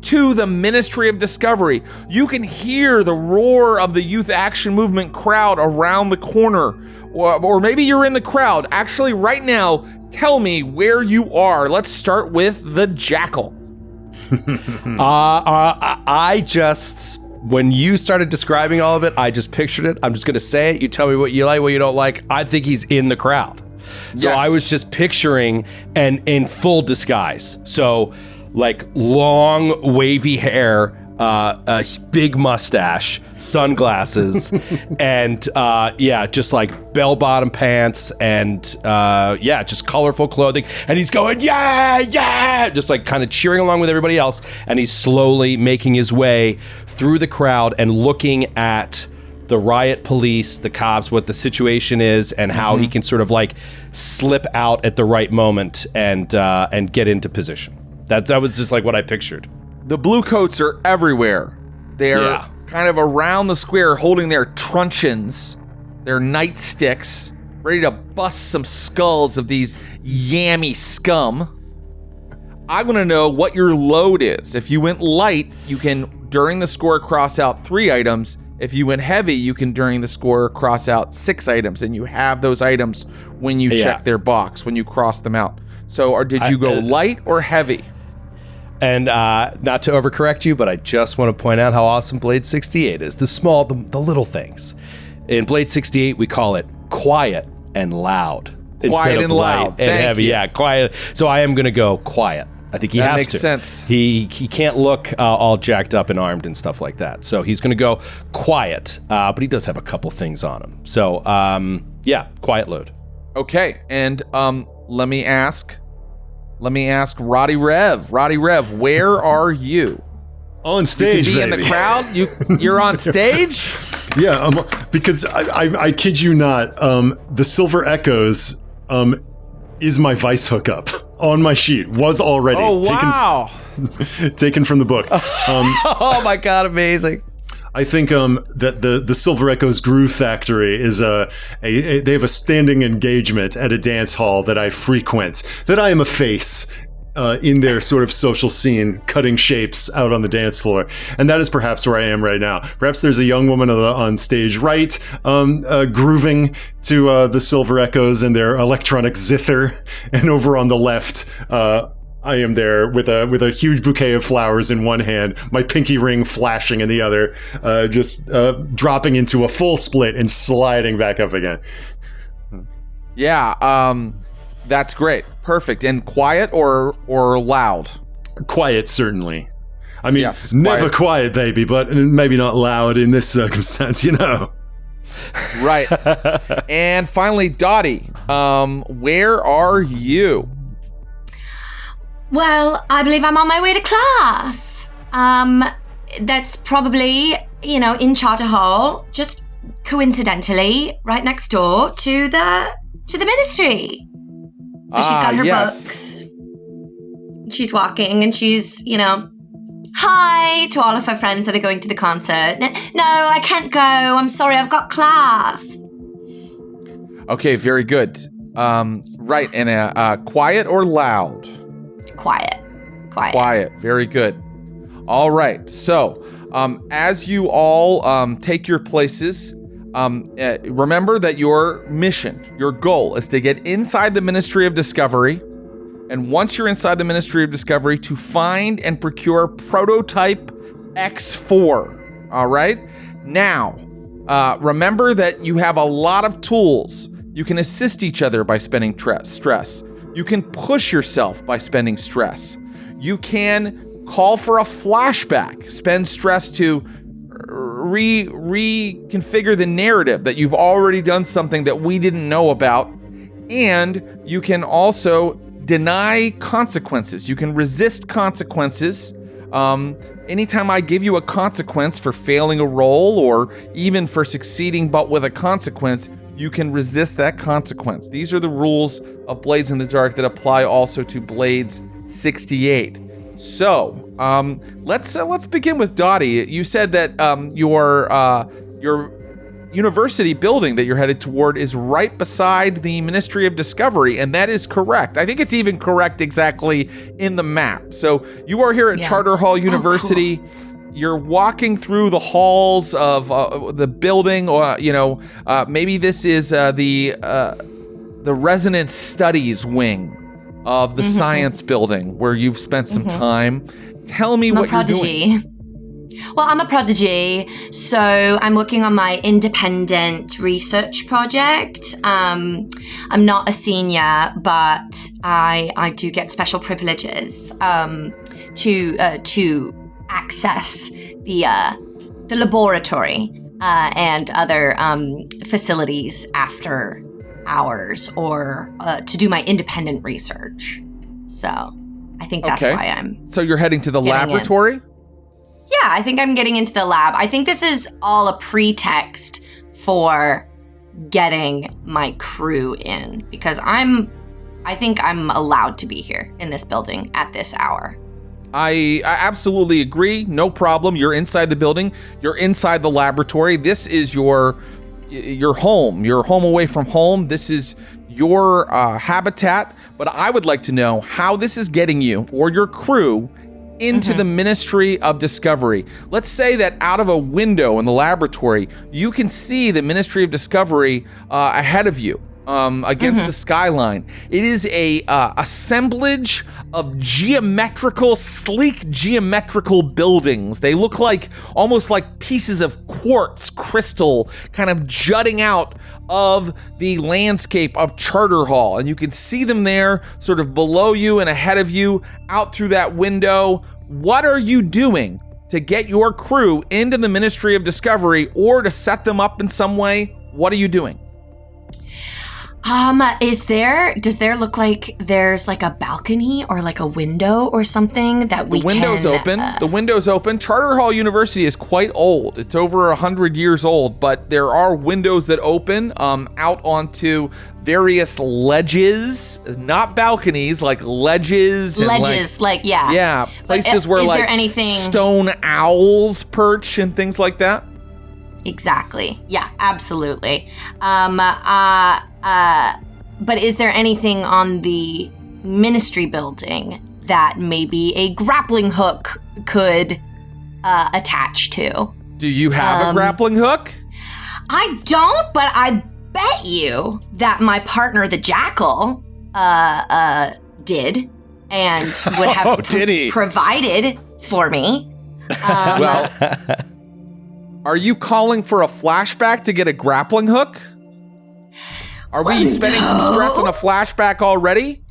to the Ministry of Discovery. You can hear the roar of the Youth Action Movement crowd around the corner. Or maybe you're in the crowd. Actually, right now, tell me where you are. Let's start with the Jackal. When you started describing all of it, I just pictured it. I'm just going to say it. You tell me what you like, what you don't like. I think he's in the crowd. So Yes. I was just picturing and in full disguise. So like long wavy hair, a big mustache, sunglasses, and just like bell-bottom pants and just colorful clothing. And he's going, yeah, just like kind of cheering along with everybody else. And he's slowly making his way through the crowd and looking at the riot police, the cops, what the situation is, and how he can sort of like slip out at the right moment and get into position. That was just like what I pictured. The blue coats are everywhere. They're kind of around the square holding their truncheons, their nightsticks, ready to bust some skulls of these yammy scum. I want to know what your load is. If you went light, you can, during the score, cross out 3 items. If you went heavy, you can, during the score, cross out 6 items. And you have those items when you check their box, when you cross them out. So did you go light or heavy? And not to overcorrect you, but I just want to point out how awesome Blade 68 is. The little things. In Blade 68, we call it quiet and loud. Quiet and loud. And heavy. You. Yeah, quiet. So I am going to go quiet. I think he has to. That makes sense. He can't look all jacked up and armed and stuff like that. So he's going to go quiet, but he does have a couple things on him. So, quiet load. Okay, and let me ask Rody Rev. Rody Rev, where are you? On stage, you can be baby. in the crowd? You're on stage? Yeah, because I kid you not, the Silver Echoes is my Vice hookup on my sheet. Was already taken from the book. Oh my god, amazing. I think that the Silver Echoes Groove Factory is they have a standing engagement at a dance hall that I frequent. That I am a face in their sort of social scene, cutting shapes out on the dance floor, and that is perhaps where I am right now. Perhaps there's a young woman on stage right, grooving to the Silver Echoes and their electronic zither, and over on the left. I am there with a huge bouquet of flowers in one hand, my pinky ring flashing in the other, just dropping into a full split and sliding back up again. Yeah, that's great. Perfect. And quiet or loud? Quiet, certainly. I mean, yes, never quiet, baby, but maybe not loud in this circumstance, you know. Right. And finally, Dottie, where are you? Well, I believe I'm on my way to class. That's probably, in Charter Hall, just coincidentally right next door to the ministry. So she's got her books. She's walking and she's, hi to all of her friends that are going to the concert. No, I can't go. I'm sorry, I've got class. Okay, very good. Right, and quiet or loud? Quiet. Quiet, very good. All right, so as you all take your places, remember that your mission, your goal is to get inside the Ministry of Discovery. And once you're inside the Ministry of Discovery, to find and procure prototype X4. All right? Now, remember that you have a lot of tools. You can assist each other by spending stress. You can push yourself by spending stress. You can call for a flashback, spend stress to reconfigure the narrative that you've already done something that we didn't know about. And you can also deny consequences. You can resist consequences. Anytime I give you a consequence for failing a roll or even for succeeding but with a consequence, you can resist that consequence. These are the rules of Blades in the Dark that apply also to Blades 68. So, let's begin with Dottie. You said that your university building that you're headed toward is right beside the Ministry of Discovery, and that is correct. I think it's even correct exactly in the map. So you are here at Charter Hall University. Oh, cool. You're walking through the halls of the building, or maybe this is the Resonance Studies wing of the science building where you've spent some time. Tell me what you're doing. Well, I'm a prodigy, so I'm working on my independent research project. I'm not a senior, but I do get special privileges to access the laboratory and other facilities after hours, or to do my independent research. So I think that's why I'm. So you're heading to the laboratory? Yeah, I think I'm getting into the lab. I think this is all a pretext for getting my crew in, because I think I'm allowed to be here in this building at this hour. I absolutely agree. No problem. You're inside the building. You're inside the laboratory. This is your home. Your home away from home. This is your habitat. But I would like to know how this is getting you or your crew into the Ministry of Discovery. Let's say that out of a window in the laboratory, you can see the Ministry of Discovery ahead of you against the skyline. It is a assemblage of sleek geometrical buildings. They look like almost like pieces of quartz crystal kind of jutting out of the landscape of Charter Hall. And you can see them there sort of below you and ahead of you out through that window. What are you doing to get your crew into the Ministry of Discovery or to set them up in some way? What are you doing? Does there look like there's like a balcony or like a window or something that we can... The window's open. Charter Hall University is quite old. It's over 100 years old, but there are windows that open out onto various ledges, not balconies, like ledges. Yeah, places where like stone owls perch and things like that. Exactly. Yeah, absolutely. But is there anything on the ministry building that maybe a grappling hook could attach to? Do you have a grappling hook? I don't, but I bet you that my partner, the Jackal, did and would have provided for me. Well, are you calling for a flashback to get a grappling hook? Are we spending some stress on a flashback already?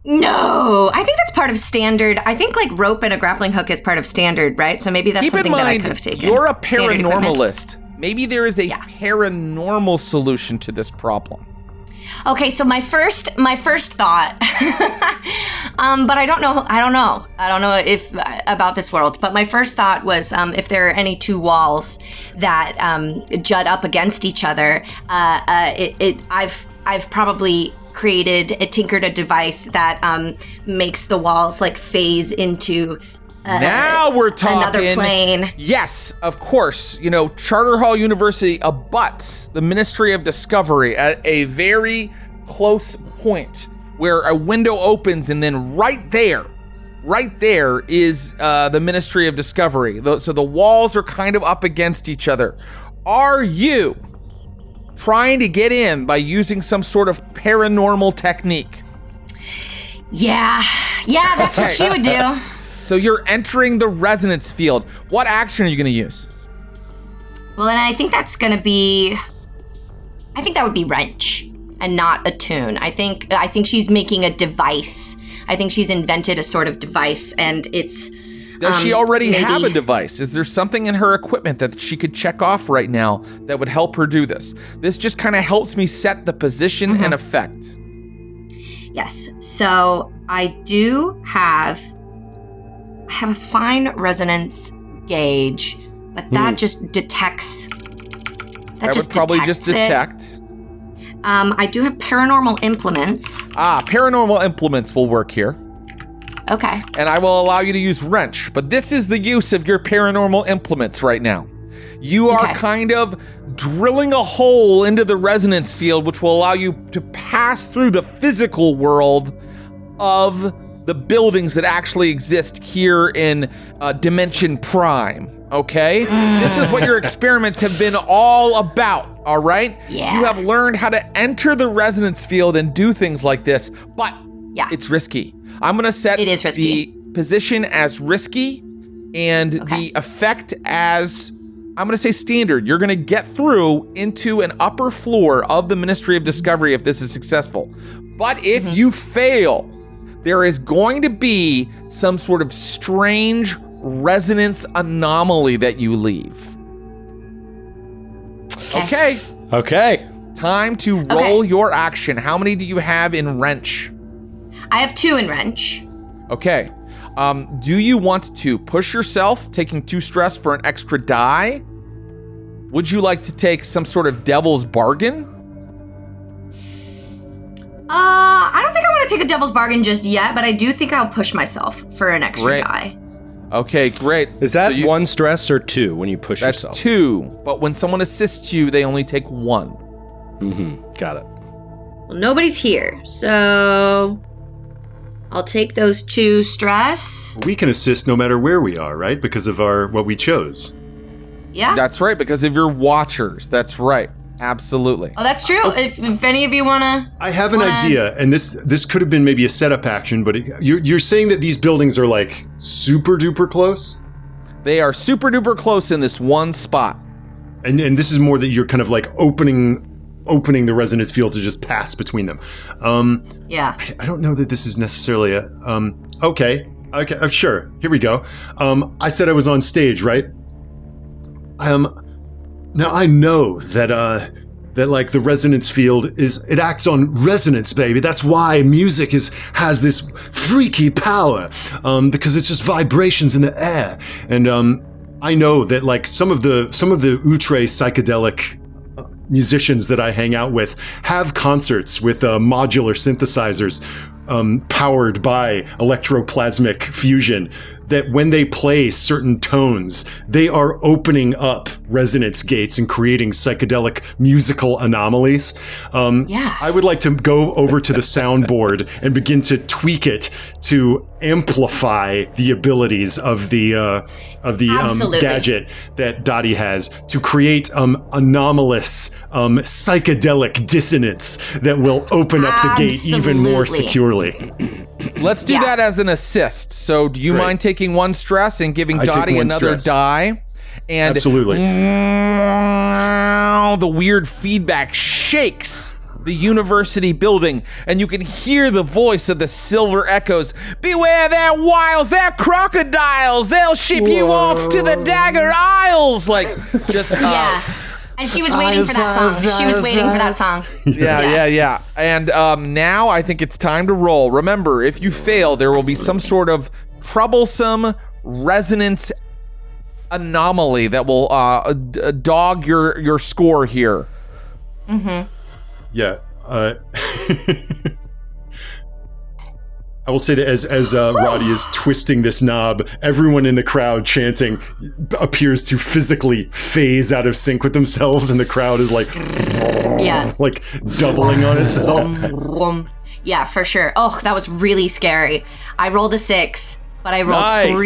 No, I think that's part of standard. I think like rope and a grappling hook is part of standard, right? So maybe that's something that I could have taken. You're a paranormalist. Maybe there is a paranormal solution to this problem. Okay, so my first thought But I don't know if about this world. But my first thought was if there are any two walls that jut up against each other, I've probably tinkered a device that makes the walls like phase into now we're talking another plane. Yes, of course. You know, Charter Hall University abuts the Ministry of Discovery at a very close point where a window opens, and then right there is the Ministry of Discovery. So the walls are kind of up against each other. Are you trying to get in by using some sort of paranormal technique? Yeah, that's what she would do. So you're entering the resonance field. What action are you going to use? Well, then I think that would be wrench and not attune. I think she's making a device. I think she's invented a sort of device, and it's... Does she already have a device? Is there something in her equipment that she could check off right now that would help her do this? This just kind of helps me set the position and effect. Yes. So I do have a fine resonance gauge, but that just detects. That would probably just detect. I do have paranormal implements. Paranormal implements will work here. Okay. And I will allow you to use wrench, but this is the use of your paranormal implements right now. You are kind of drilling a hole into the resonance field, which will allow you to pass through the physical world of the buildings that actually exist here in Dimension Prime. Okay? This is what your experiments have been all about, all right? Yeah. You have learned how to enter the resonance field and do things like this, but it's risky. I'm going to set the position as risky and the effect as, I'm going to say standard. You're going to get through into an upper floor of the Ministry of Discovery if this is successful. But if you fail, there is going to be some sort of strange resonance anomaly that you leave. Okay. Time to roll your action. How many do you have in wrench? I have 2 in wrench. Okay. Do you want to push yourself, taking 2 stress for an extra die? Would you like to take some sort of devil's bargain? I don't think I want to take a devil's bargain just yet, but I do think I'll push myself for an extra die. Okay, great. Is that 1 stress or 2 when you push yourself? That's 2, but when someone assists you, they only take 1. Got it. Well, nobody's here, so I'll take those 2 stress. We can assist no matter where we are, right? Because of what we chose. Yeah. That's right, because of your watchers. That's right. Absolutely. Oh, that's true. If any of you want to... I have an idea, and this could have been maybe a setup action, but you're saying that these buildings are like super duper close? They are super duper close in this one spot. And this is more that you're kind of like opening the resonance field to just pass between them. Yeah. I don't know that this is necessarily a... Okay, sure. Here we go. I said I was on stage, right? Now I know that like the resonance field it acts on resonance, baby. That's why music has this freaky power, because it's just vibrations in the air. And I know that like some of the outre psychedelic musicians that I hang out with have concerts with modular synthesizers powered by electroplasmic fusion, that when they play certain tones, they are opening up resonance gates and creating psychedelic musical anomalies. I would like to go over to the soundboard and begin to tweak it to amplify the abilities of the gadget that Dottie has to create anomalous psychedelic dissonance that will open up the gate even more securely. Let's do that as an assist. So do you mind taking 1 stress and giving Dottie another die? And absolutely. The weird feedback shakes the university building, and you can hear the voice of the silver echoes. Beware their wiles, they're crocodiles. They'll ship you off to the Dagger Isles. Like, just And she was waiting for that song. She was waiting for that song. Yeah. And now I think it's time to roll. Remember, if you fail, there will be some sort of troublesome resonance anomaly that will dog your score here. Mm-hmm. Yeah. I will say that as Roddy is twisting this knob, everyone in the crowd chanting appears to physically phase out of sync with themselves, and the crowd is like doubling on itself. Yeah, for sure. Oh, that was really scary. I rolled a 6, but I rolled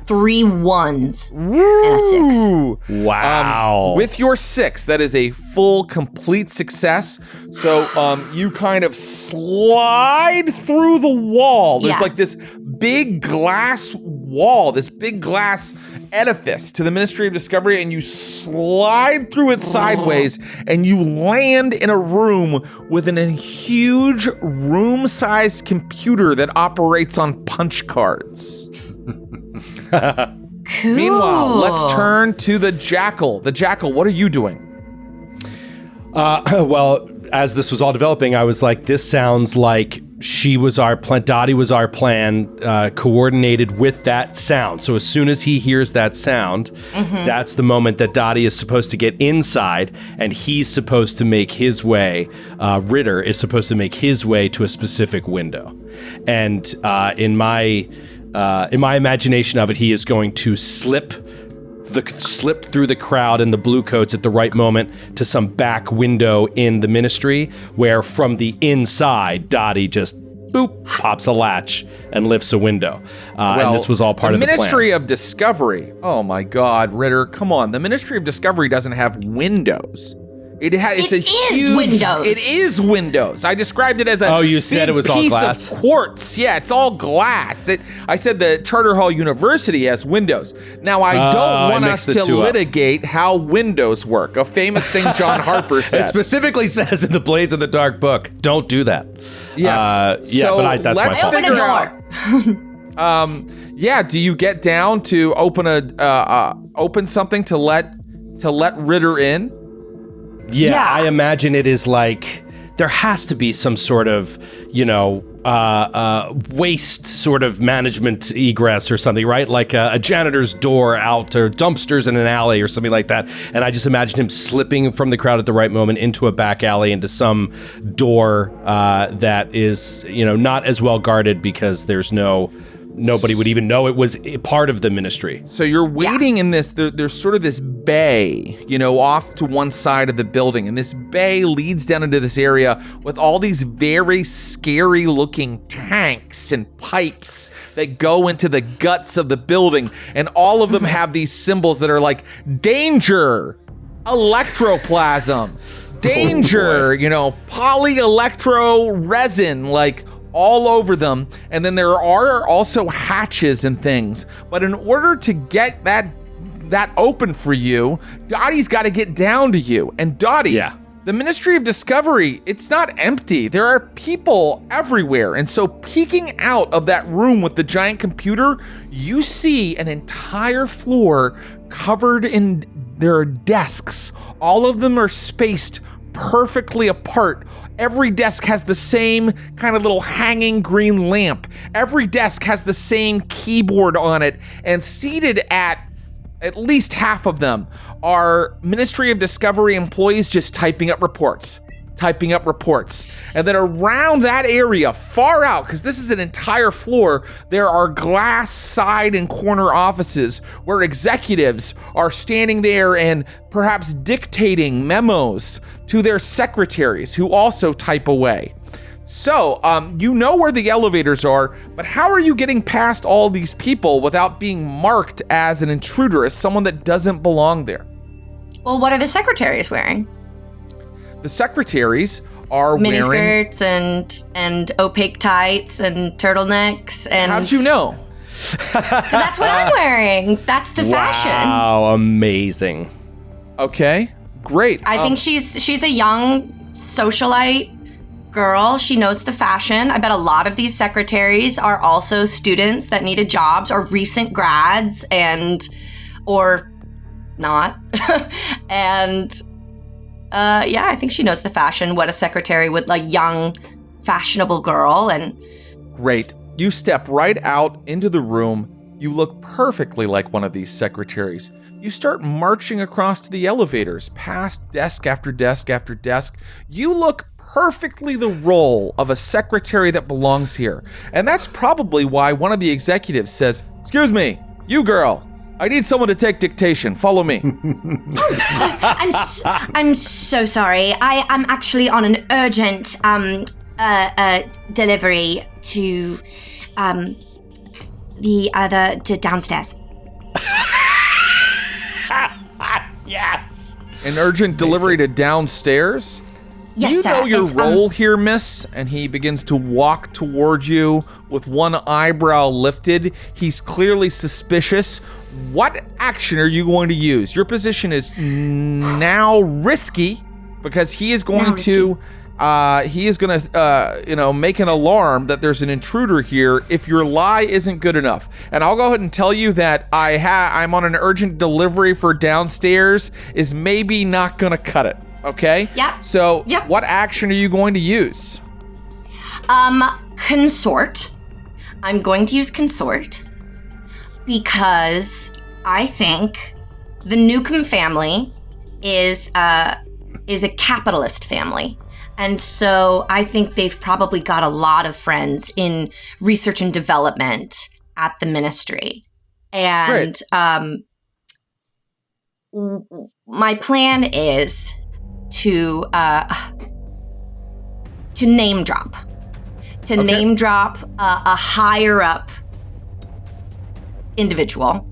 three ones and a 6. Wow. With your 6, that is a full, complete success. So you kind of slide through the wall. There's like this big glass wall, this big glass edifice to the Ministry of Discovery, and you slide through it sideways, and you land in a room with a huge room-sized computer that operates on punch cards. Cool. Meanwhile, let's turn to the Jackal. The Jackal, what are you doing? Well, as this was all developing, I was like, this sounds like she was our plan. Dottie was our plan, coordinated with that sound. So as soon as he hears that sound, that's the moment that Dottie is supposed to get inside, and he's supposed to make his way. Ritter is supposed to make his way to a specific window. And in my imagination of it, he is going to slip through the crowd in the blue coats at the right moment to some back window in the Ministry, where from the inside, Dottie just pops a latch and lifts a window. And this was all part of the plan. The Ministry of Discovery. Oh my God, Ritter, come on. The Ministry of Discovery doesn't have windows. It's a huge Windows. It is Windows. I described it as a you said it was all glass? Piece of quartz. Yeah, it's all glass. I said the Charter Hall University has windows. Now I don't want us to litigate how windows work. A famous thing John Harper said. It specifically says in the Blades in the Dark book, don't do that. Yes. But that's my fault. Open a door. Do you get down to open something to let Ritter in? Yeah, I imagine it is like there has to be some sort of, waste sort of management egress or something, right? Like a janitor's door out, or dumpsters in an alley or something like that. And I just imagine him slipping from the crowd at the right moment into a back alley, into some door that is, not as well guarded because nobody would even know it was part of the Ministry. So you're waiting in this, there's sort of this bay, off to one side of the building. And this bay leads down into this area with all these very scary looking tanks and pipes that go into the guts of the building. And all of them have these symbols that are like danger, electroplasm, danger, polyelectro resin, like all over them. And then there are also hatches and things. But in order to get that open for you, Dottie's got to get down to you. And Dottie, the Ministry of Discovery, it's not empty. There are people everywhere. And so peeking out of that room with the giant computer, you see an entire floor covered in, there are desks. All of them are spaced perfectly apart. Every desk has the same kind of little hanging green lamp. Every desk has the same keyboard on it. And seated at least half of them are Ministry of Discovery employees just typing up reports. And then around that area, far out, because this is an entire floor, there are glass side and corner offices where executives are standing there and perhaps dictating memos to their secretaries who also type away. So, you know where the elevators are, but how are you getting past all these people without being marked as an intruder, as someone that doesn't belong there? Well, what are the secretaries wearing? The secretaries are wearing miniskirts and opaque tights and turtlenecks. And how'd you know? 'Cause that's what I'm wearing. That's the fashion. Wow, amazing. Okay, great. I think she's a young socialite girl. She knows the fashion. I bet a lot of these secretaries are also students that needed jobs or recent grads or not. And Yeah, I think she knows the fashion, what a secretary would like, young, fashionable girl, and... Great. You step right out into the room. You look perfectly like one of these secretaries. You start marching across to the elevators, past desk after desk after desk. You look perfectly the role of a secretary that belongs here. And that's probably why one of the executives says, "Excuse me, you girl, I need someone to take dictation. Follow me." I'm so sorry. I'm actually on an urgent delivery to to downstairs. Yes. An urgent delivery to downstairs? Yes, you sir. know your It's, role here, miss? And he begins to walk towards you with one eyebrow lifted. He's clearly suspicious. What action are you going to use? Your position is now risky because he is going to make an alarm that there's an intruder here if your lie isn't good enough. And I'll go ahead and tell you that I'm on an urgent delivery for downstairs is maybe not going to cut it. Okay? Yeah. So yeah. What action are you going to use? Consort. I'm going to use consort because I think the Nukem family is a capitalist family. And so I think they've probably got a lot of friends in research and development at the ministry. And my plan is to name drop. Name drop a higher up individual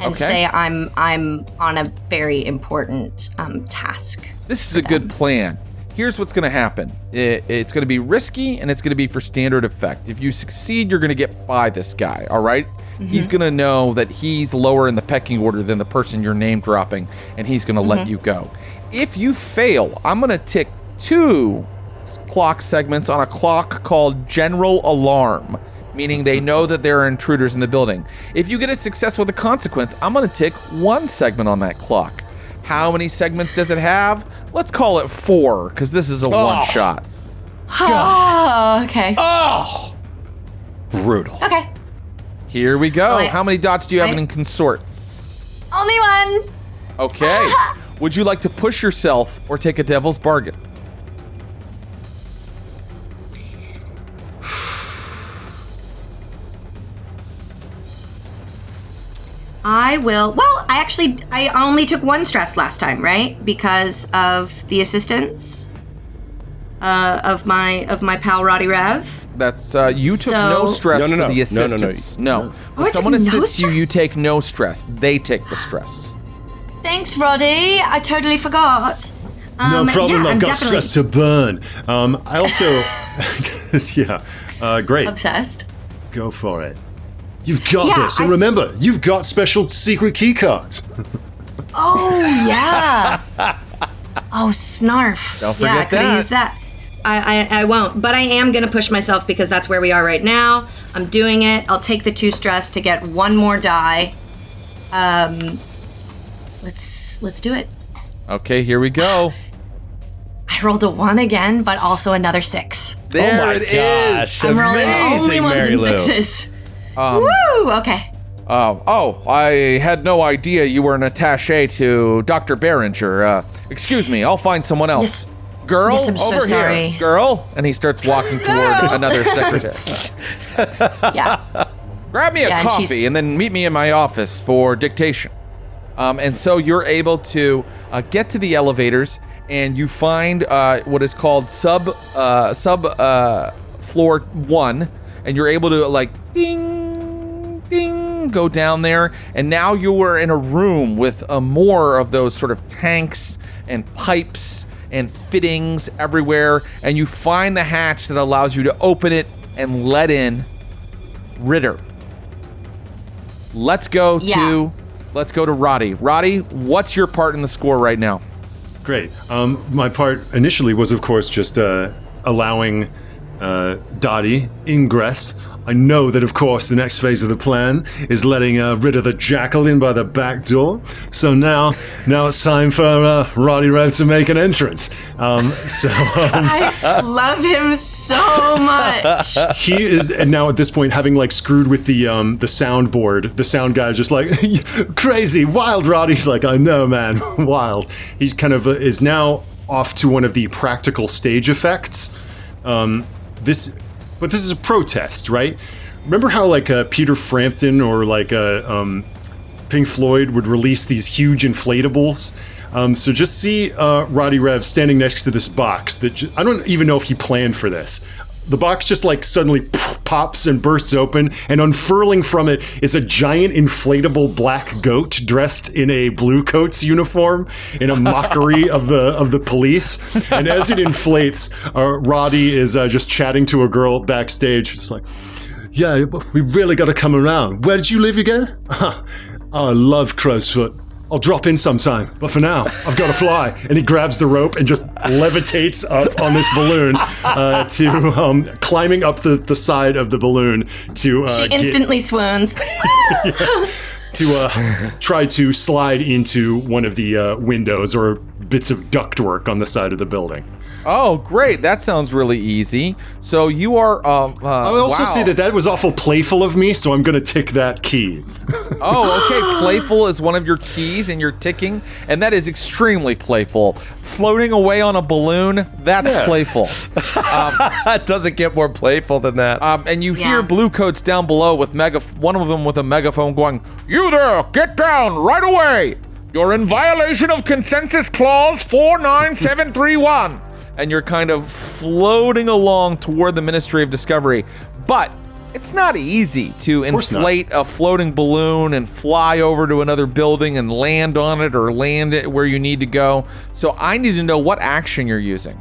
and say I'm on a very important task. This is a good plan. Here's what's going to happen. It's going to be risky, and it's going to be for standard effect. If you succeed, you're going to get by this guy, all right? Mm-hmm. He's going to know that he's lower in the pecking order than the person you're name dropping, and he's going to let you go. If you fail, I'm going to tick 2 clock segments on a clock called General Alarm, meaning they know that there are intruders in the building. If you get a success with a consequence, I'm going to tick 1 segment on that clock. How many segments does it have? Let's call it 4, because this is a one-shot. Oh, okay. Oh! Brutal. Okay. Here we go. How many dots do you have in consort? Only 1. Okay. Would you like to push yourself or take a devil's bargain? I will. Well, I only took 1 stress last time, right? Because of the assistance of my pal Rody Rev. That's you took no stress for the assistance. No. When someone assists you, you take no stress. They take the stress. Thanks, Roddy. I totally forgot. No problem. I've got stress to burn. I also, great. Obsessed. Go for it. You've got this. And remember, you've got special secret key cards. Oh, yeah. Oh, snarf. Don't forget I could have used that. I won't. But I am going to push myself because that's where we are right now. I'm doing it. I'll take the 2 stress to get 1 more die. Let's do it. Okay, here we go. I rolled a 1 again, but also another 6. There it is. I'm rolling only 1s and 6s. Woo! Okay. I had no idea you were an attaché to Dr. Behringer. Excuse me, I'll find someone else. Yes. Girl, yes, I'm over so sorry. here. Girl. And he starts walking toward another secretary. Yeah. Grab me a coffee and then meet me in my office for dictation. And so you're able to get to the elevators, and you find what is called sub floor 1, and you're able to ding, ding, go down there, and now you are in a room with more of those sort of tanks and pipes and fittings everywhere, and you find the hatch that allows you to open it and let in Ritter. Let's go to Roddy. Roddy, what's your part in the score right now? Great. My part initially was, of course, just allowing Dottie ingress I know that, of course, the next phase of the plan is letting Ritter the Jackal in by the back door. So now it's time for Rody Rev to make an entrance. I love him so much. He is now at this point having like screwed with the soundboard. The sound guy is just like, crazy, wild, Roddy. He's like, I know, man, wild. He kind of is now off to one of the practical stage effects. This is a protest, right? Remember how like Peter Frampton or like Pink Floyd would release these huge inflatables? So just see Rody Rev standing next to this box that I don't even know if he planned for this. The box just like suddenly pops and bursts open, and unfurling from it is a giant inflatable black goat dressed in a Blue Coats uniform in a mockery of the police. And as it inflates, Roddy is just chatting to a girl backstage. It's like, yeah, we really got to come around. Where did you live again? Oh, I love Crowsfoot. I'll drop in sometime, but for now, I've got to fly. And he grabs the rope and just levitates up on this balloon to climbing up the side of the balloon to she instantly swoons. To try to slide into one of the windows or bits of ductwork on the side of the building. Oh, great. That sounds really easy. So you are... I'll also say that was awful playful of me, so I'm going to tick that key. Oh, okay. Playful is one of your keys, and you're ticking, and that is extremely playful. Floating away on a balloon, that's playful. It doesn't get more playful than that. And you hear Blue Coats down below with one of them with a megaphone going, "You there, get down right away. You're in violation of Consensus Clause 49731. And you're kind of floating along toward the Ministry of Discovery. But it's not easy to inflate a floating balloon and fly over to another building and land on it or land it where you need to go. So I need to know what action you're using.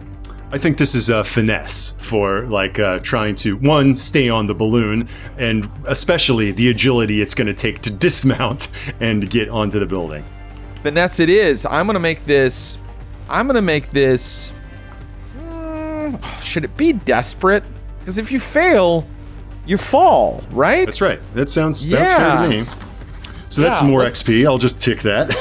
I think this is a finesse for like trying to, one, stay on the balloon, and especially the agility it's going to take to dismount and get onto the building. Finesse it is. I'm going to make this... should it be desperate? Because if you fail, you fall, right? That's right. That sounds fair to me. So that's more XP. I'll just tick that.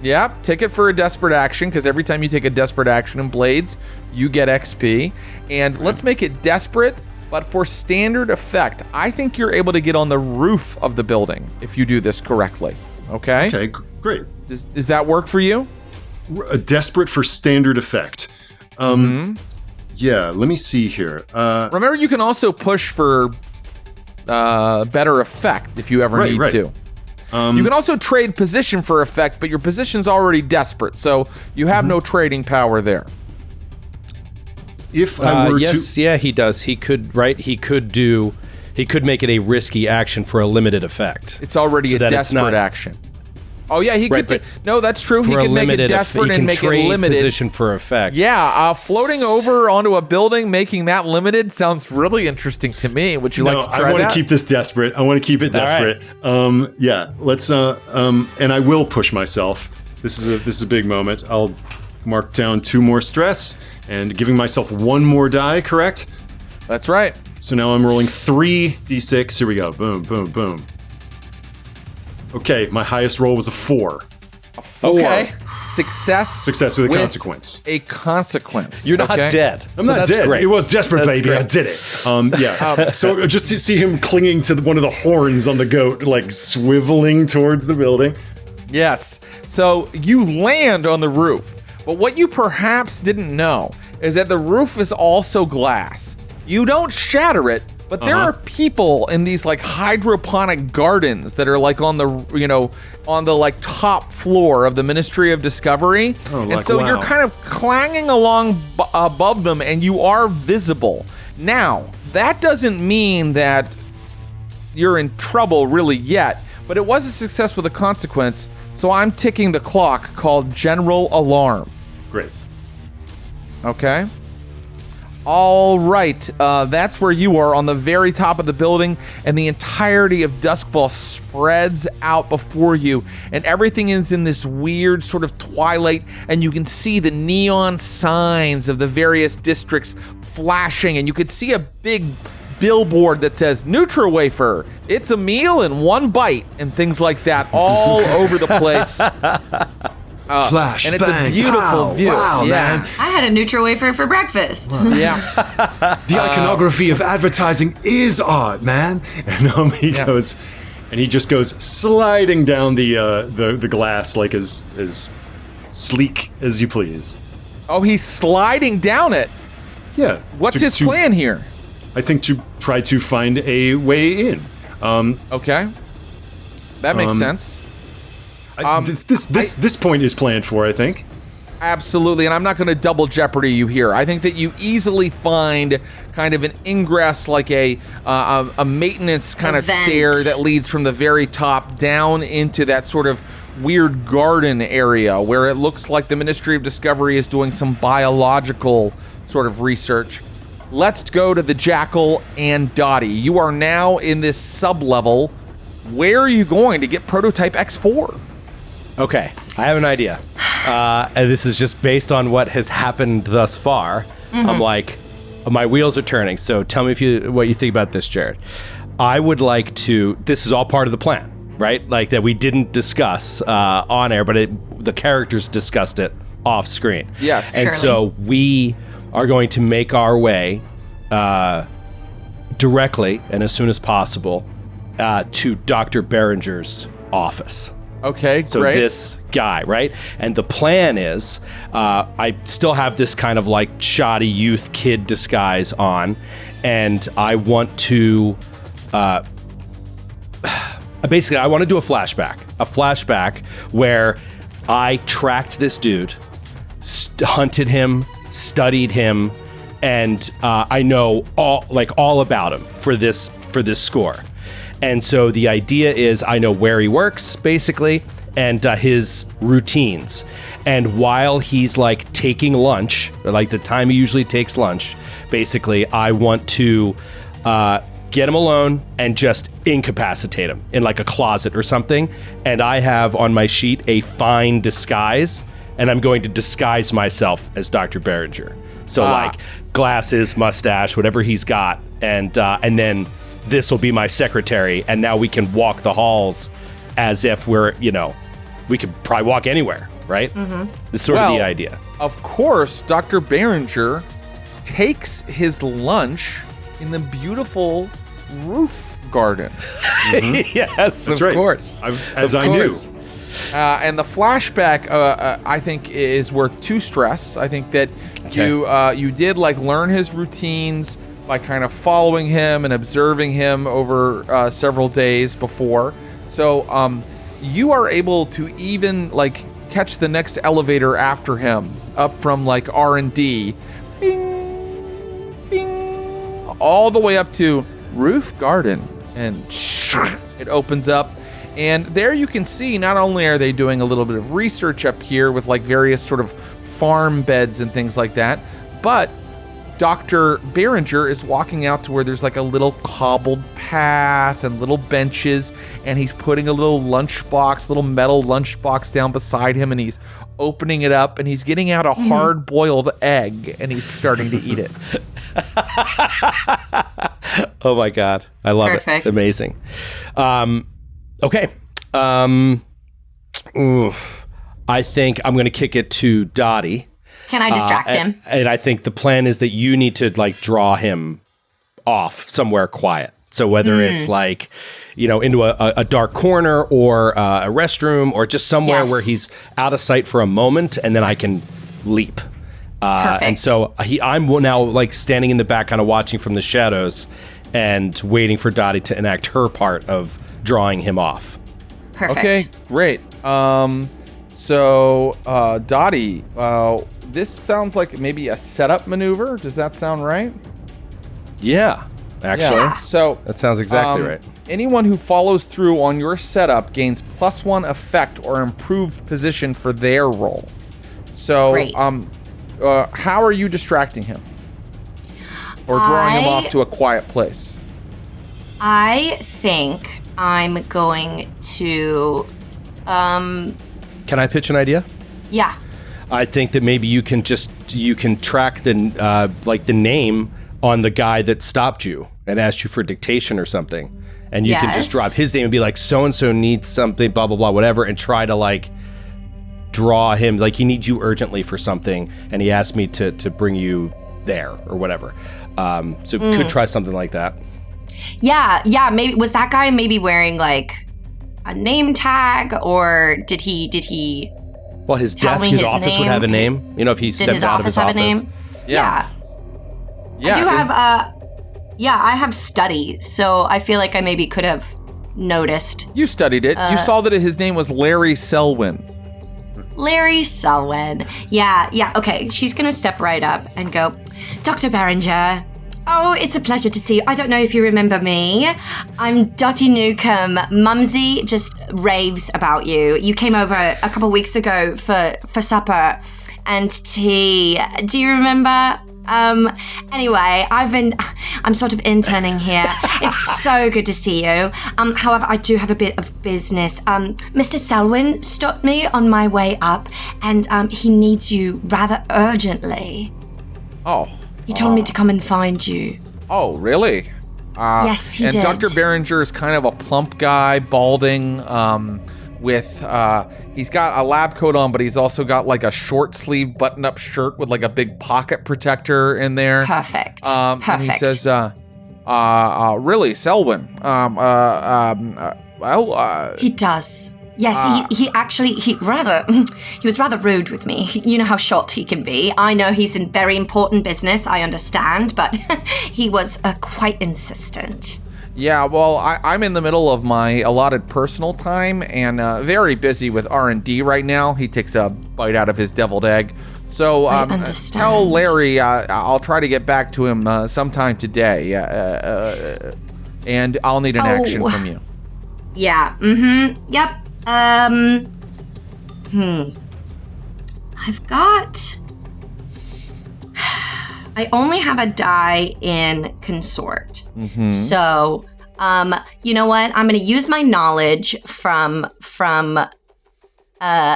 Yeah, tick it for a desperate action, because every time you take a desperate action in Blades, you get XP. And let's make it desperate, but for standard effect. I think you're able to get on the roof of the building if you do this correctly. Okay? Okay, great. Does that work for you? Desperate for standard effect. Yeah, let me see here. Remember, you can also push for better effect if you ever need to. You can also trade position for effect, but your position's already desperate, so you have no trading power there. If I were to... he does. He could, right? He could make it a risky action for a limited effect. It's already a desperate action. Oh yeah, he could. No, that's true. He could make it desperate and make it limited. Position for effect. Yeah, floating over onto a building, making that limited sounds really interesting to me. Would you like to try that? I want to keep this desperate. I want to keep it desperate. Right. Yeah, let's. And I will push myself. This is a big moment. I'll mark down 2 more stress and giving myself 1 more die. Correct. That's right. So now I'm rolling 3d6. Here we go. Boom, boom, boom. Okay, my highest roll was a 4. A 4. Okay. Success with a consequence. A consequence. You're not dead. I'm not dead. Great. It was desperate, baby. Great. I did it. So just to see him clinging to one of the horns on the goat, like swiveling towards the building. Yes. So you land on the roof. But what you perhaps didn't know is that the roof is also glass. You don't shatter it, but there are people in these like hydroponic gardens that are like on the, on the like top floor of the Ministry of Discovery. And so you're kind of clanging along above them and you are visible. Now, that doesn't mean that you're in trouble really yet, but it was a success with a consequence. So I'm ticking the clock called General Alarm. Great. Okay. All right, that's where you are on the very top of the building, and the entirety of Duskfall spreads out before you, and everything is in this weird sort of twilight, and you can see the neon signs of the various districts flashing, and you could see a big billboard that says Nutri-Wafer. It's a meal in one bite, and things like that all over the place. Flash, and it's bang, a beautiful pow, view. Wow, man. I had a Nutri-Wafer for breakfast. Yeah. The iconography of advertising is art, man. And he goes, and he just goes sliding down the glass like as sleek as you please. Oh, he's sliding down it. Yeah. What's his plan here? I think to try to find a way in. Okay. That makes sense. This point is planned for, I think. Absolutely, and I'm not going to double jeopardy you here. I think that you easily find kind of an ingress, like a maintenance kind of stair that leads from the very top down into that sort of weird garden area where it looks like the Ministry of Discovery is doing some biological sort of research. Let's go to the Jackal and Dottie. You are now in this sub-level. Where are you going to get Prototype X4? Okay, I have an idea. And this is just based on what has happened thus far. I'm like, my wheels are turning. So tell me what you think about this, Jared. I would like to, this is all part of the plan, right? Like that we didn't discuss on air, but the characters discussed it off screen. Yes. And so we are going to make our way directly and as soon as possible to Dr. Behringer's office. Okay, so great. This guy, right? And the plan is, I still have this kind of like shoddy youth kid disguise on, and I want to, basically, I want to do a flashback where I tracked this dude, hunted him, studied him, and I know all about him for this score. And so the idea is I know where he works, basically, and his routines. And while he's like taking lunch, like the time he usually takes lunch, basically, I want to get him alone and just incapacitate him in like a closet or something. And I have on my sheet a fine disguise, and I'm going to disguise myself as Dr. Behringer. So like glasses, mustache, whatever he's got, and then this will be my secretary, and now we can walk the halls as if we're, we could probably walk anywhere, right? Mm-hmm. This is sort of the idea. Of course, Dr. Behringer takes his lunch in the beautiful roof garden. Mm-hmm. Yes, that's of right. Course. I knew. And the flashback, I think, is worth 2 stress. I think that you did like learn his routines by kind of following him and observing him over several days before. So you are able to even like catch the next elevator after him up from like R&D, bing, bing, all the way up to roof garden, and it opens up. And there you can see not only are they doing a little bit of research up here with like various sort of farm beds and things like that, but Dr. Behringer is walking out to where there's like a little cobbled path and little benches, and he's putting a little metal lunchbox down beside him, and he's opening it up, and he's getting out a hard-boiled egg, and he's starting to eat it. Oh my God. I love it. Amazing. Okay. I think I'm going to kick it to Dottie. Can I distract him? And I think the plan is that you need to like draw him off somewhere quiet. So whether it's like, into a dark corner or a restroom or just somewhere where he's out of sight for a moment, and then I can leap. Perfect. And so I'm now like standing in the back, kind of watching from the shadows and waiting for Dottie to enact her part of drawing him off. Perfect. Okay, great. So Dottie, this sounds like maybe a setup maneuver. Does that sound right? Yeah, actually. Yeah. So that sounds exactly right. Anyone who follows through on your setup gains +1 effect or improved position for their roll. So, how are you distracting him? Or drawing him off to a quiet place? I think I'm going to... Can I pitch an idea? Yeah. I think that maybe you can track the name on the guy that stopped you and asked you for dictation or something. And you can just drop his name and be like, so-and-so needs something, blah, blah, blah, whatever, and try to like draw him, like he needs you urgently for something, and he asked me to bring you there or whatever. So could try something like that. Yeah, maybe, was that guy maybe wearing like a name tag, or did he well, his desk, his office would have a name. You know, if he stepped out of his office. Have a name? Yeah. I do have I have study, so I feel like I maybe could have noticed. You studied it. You saw that his name was Larry Selwyn. Larry Selwyn. Yeah, okay. She's gonna step right up and go, Dr. Berenger. Oh, it's a pleasure to see you. I don't know if you remember me. I'm Dottie Nukem. Mumsy just raves about you. You came over a couple weeks ago for supper and tea. Do you remember? Anyway, I'm sort of interning here. It's so good to see you. However, I do have a bit of business. Mr. Selwyn stopped me on my way up, and he needs you rather urgently. Oh. He told me to come and find you. Oh, really? Yes, he did. And Dr. Berenger is kind of a plump guy, balding, with he's got a lab coat on, but he's also got like a short sleeve button up shirt with like a big pocket protector in there. Perfect. And he says, really, Selwyn? He does. Yes, he was rather rude with me. You know how short he can be. I know he's in very important business, I understand, but he was quite insistent. Yeah, well, I'm in the middle of my allotted personal time and very busy with R&D right now. He takes a bite out of his deviled egg. So tell Larry I'll try to get back to him sometime today. And I'll need an action from you. Yeah, yep. I only have a die in consort. So, you know what? I'm going to use my knowledge from him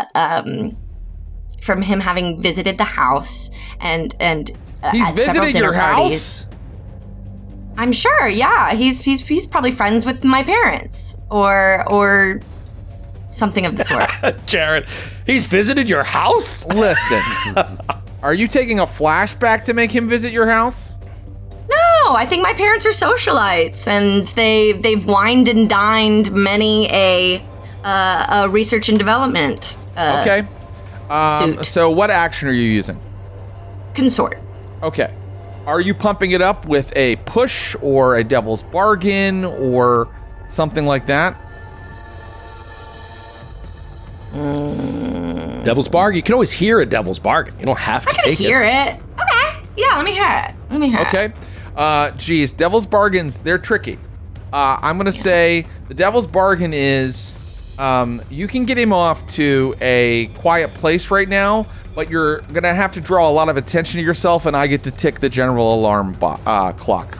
having visited the house and he's at several visited dinner your parties. House? I'm sure. Yeah, he's probably friends with my parents or something of the sort. Jared, he's visited your house? Listen, are you taking a flashback to make him visit your house? No, I think my parents are socialites, and they've wined and dined many a research and development. Okay. Suit. So what action are you using? Consort. Okay. Are you pumping it up with a push or a devil's bargain or something like that? Devil's bargain. You can always hear a devil's bargain. You don't have to take it. I can hear it. Okay. Yeah, let me hear it. Okay. Geez, devil's bargains, they're tricky. I'm going to say the devil's bargain is you can get him off to a quiet place right now, but you're going to have to draw a lot of attention to yourself, and I get to tick the general alarm clock.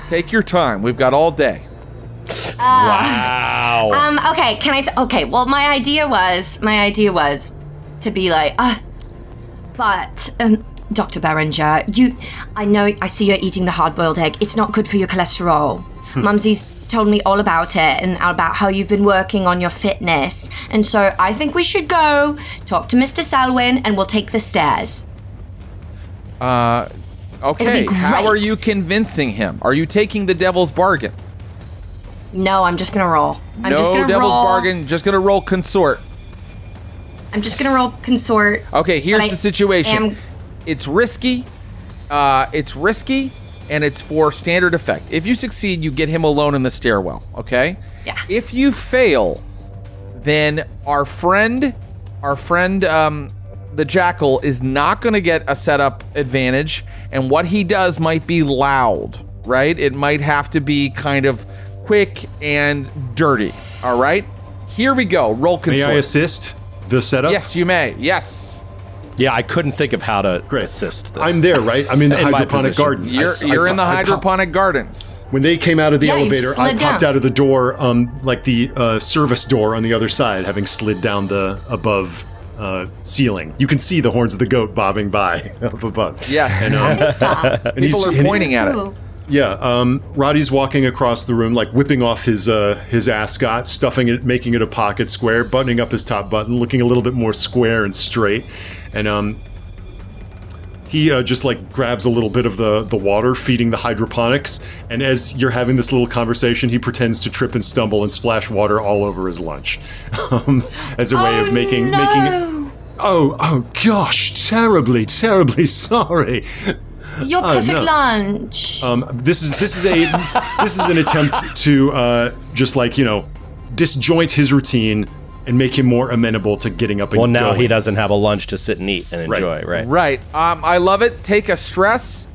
Take your time. We've got all day. Wow. Okay, okay, well, my idea was to be like, Dr. Berenger, I see you're eating the hard-boiled egg. It's not good for your cholesterol. Mumsy's told me all about it and about how you've been working on your fitness. And so I think we should go talk to Mr. Selwyn and we'll take the stairs. Okay, how are you convincing him? Are you taking the devil's bargain? No, I'm just gonna roll. No devil's bargain, just gonna roll consort. I'm just gonna roll consort. Okay, here's the situation. It's risky, and it's for standard effect. If you succeed, you get him alone in the stairwell, okay? Yeah. If you fail, then our friend, the Jackal, is not gonna get a setup advantage, and what he does might be loud, right? It might have to be kind of quick and dirty, all right? Here we go, roll consort. May I assist the setup? Yes, you may, yes. Yeah, I couldn't think of how to assist this. I'm there, right? I'm in the hydroponic garden. You're in the hydroponic gardens. When they came out of the elevator, I popped down. out of the door, like the service door on the other side, having slid down the above ceiling. You can see the horns of the goat bobbing by up above. Yeah. And People are pointing at it. Yeah, Roddy's walking across the room, like whipping off his ascot, stuffing it, making it a pocket square, buttoning up his top button, looking a little bit more square and straight. And he just like grabs a little bit of the water, feeding the hydroponics. And as you're having this little conversation, he pretends to trip and stumble and splash water all over his lunch, as a way of making. Oh gosh, terribly sorry. Your perfect lunch. This is an attempt to just like, disjoint his routine and make him more amenable to getting up and going. Well, now he doesn't have a lunch to sit and eat and enjoy, right? Right. I love it. Take a stress.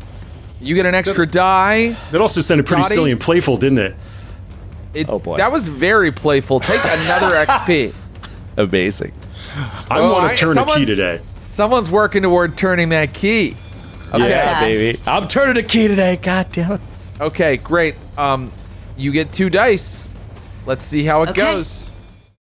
You get an extra die. That also sounded pretty silly and playful, didn't it? Oh boy. That was very playful. Take another XP. Amazing. I want to turn a key today. Someone's working toward turning that key. Okay. Yeah, baby. I'm turning a key today. God damn it. Okay, great. You get 2 dice. Let's see how it goes.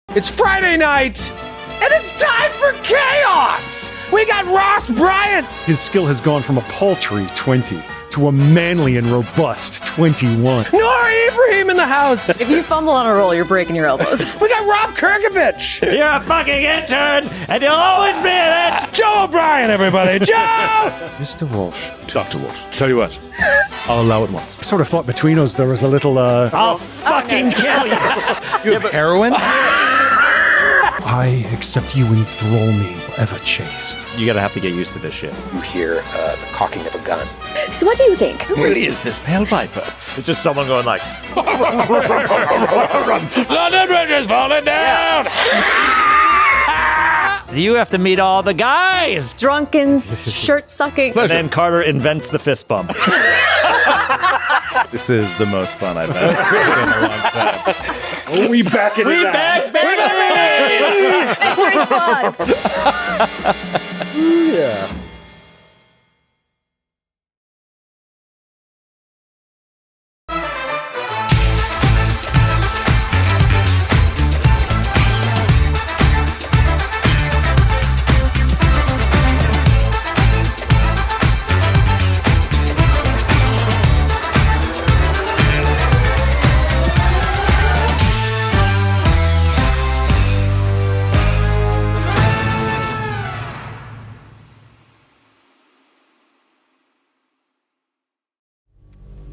It's Friday night, and it's time for chaos. We got Ross Bryant. His skill has gone from a paltry 20 to a manly and robust 21. Nora Ibrahim in the house. If you fumble on a roll, you're breaking your elbows. We got Rob Kirkovich. You're a fucking intern, and you'll always be in it. Joe O'Brien, everybody. Joe! Mr. Walsh. Dr. Walsh, tell you what, I'll allow it once. I sort of thought between us there was a little, I'll fucking kill you. You have heroin? I accept you enthrall me, ever chaste. You gotta have to get used to this shit. You hear the cocking of a gun. So what do you think? Who really is this pale viper? It's just someone going like, London Bridge is falling down. You have to meet all the guys. Drunken, shirt sucking. and then Carter invents the fist bump. This is the most fun I've had in a long time. Oh, we back it We back, baby! Victory squad. Yeah.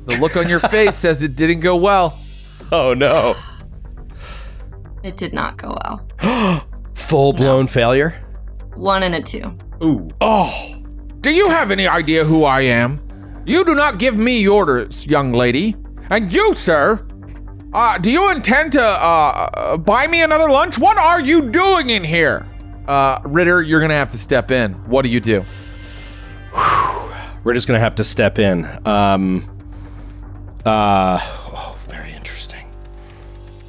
The look on your face says it didn't go well. Oh no. It did not go well. Full-blown failure? 1 and a 2. Ooh. Oh. Do you have any idea who I am? You do not give me orders, young lady. And you, sir, do you intend to buy me another lunch? What are you doing in here? Ritter, you're gonna have to step in. What do you do? We're just gonna have to step in. Very interesting.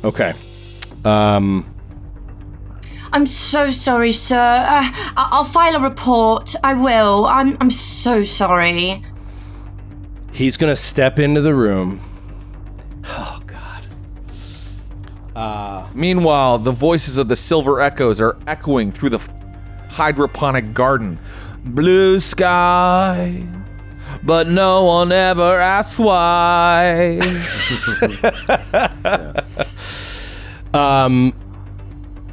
Okay. I'm so sorry, sir. I'll file a report. I will. I'm so sorry. He's gonna step into the room. Oh God. Meanwhile, the voices of the Silver Echoes are echoing through the hydroponic garden. Blue sky, but no one ever asks why.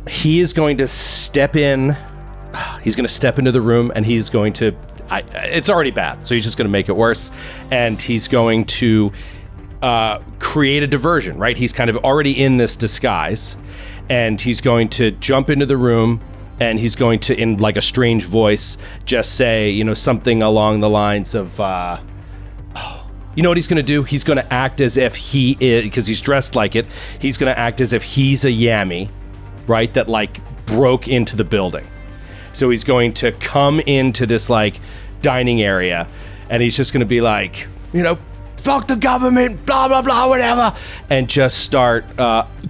He is going to step in. He's going to step into the room, and he's going to. It's already bad, so he's just going to make it worse. And he's going to create a diversion, right? He's kind of already in this disguise, and he's going to jump into the room, and he's going to, in like a strange voice, just say, something along the lines of, you know what he's going to do? He's going to act as if he is, because he's dressed like it, he's going to act as if he's a Yammy, right, that like broke into the building. So he's going to come into this like dining area, and he's just going to be like, fuck the government, blah, blah, blah, whatever, and just start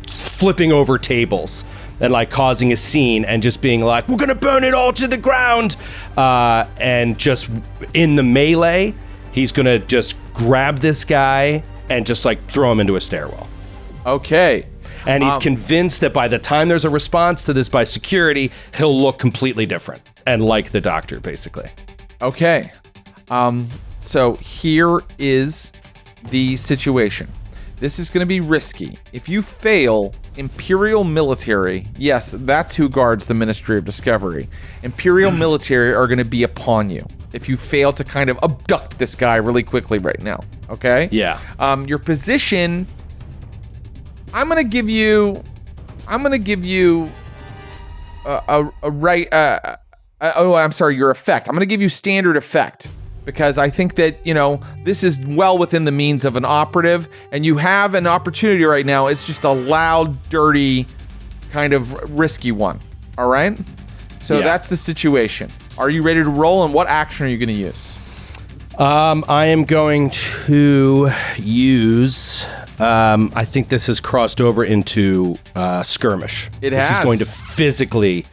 flipping over tables and like causing a scene and just being like, we're going to burn it all to the ground. And just in the melee, he's going to just grab this guy and just like throw him into a stairwell. Okay. And he's convinced that by the time there's a response to this by security, he'll look completely different and like the Doctor, basically. Okay. So here is the situation. This is going to be risky. If you fail, Imperial military, yes, that's who guards the Ministry of Discovery. Imperial military are going to be upon you if you fail to kind of abduct this guy really quickly right now. Okay? Yeah. Your position, I'm going to give you your effect. I'm going to give you standard effect. Because I think that, this is well within the means of an operative, and you have an opportunity right now. It's just a loud, dirty, kind of risky one. All right? So that's the situation. Are you ready to roll, and what action are you going to use? I am going to use... I think this has crossed over into skirmish. This is going to physically,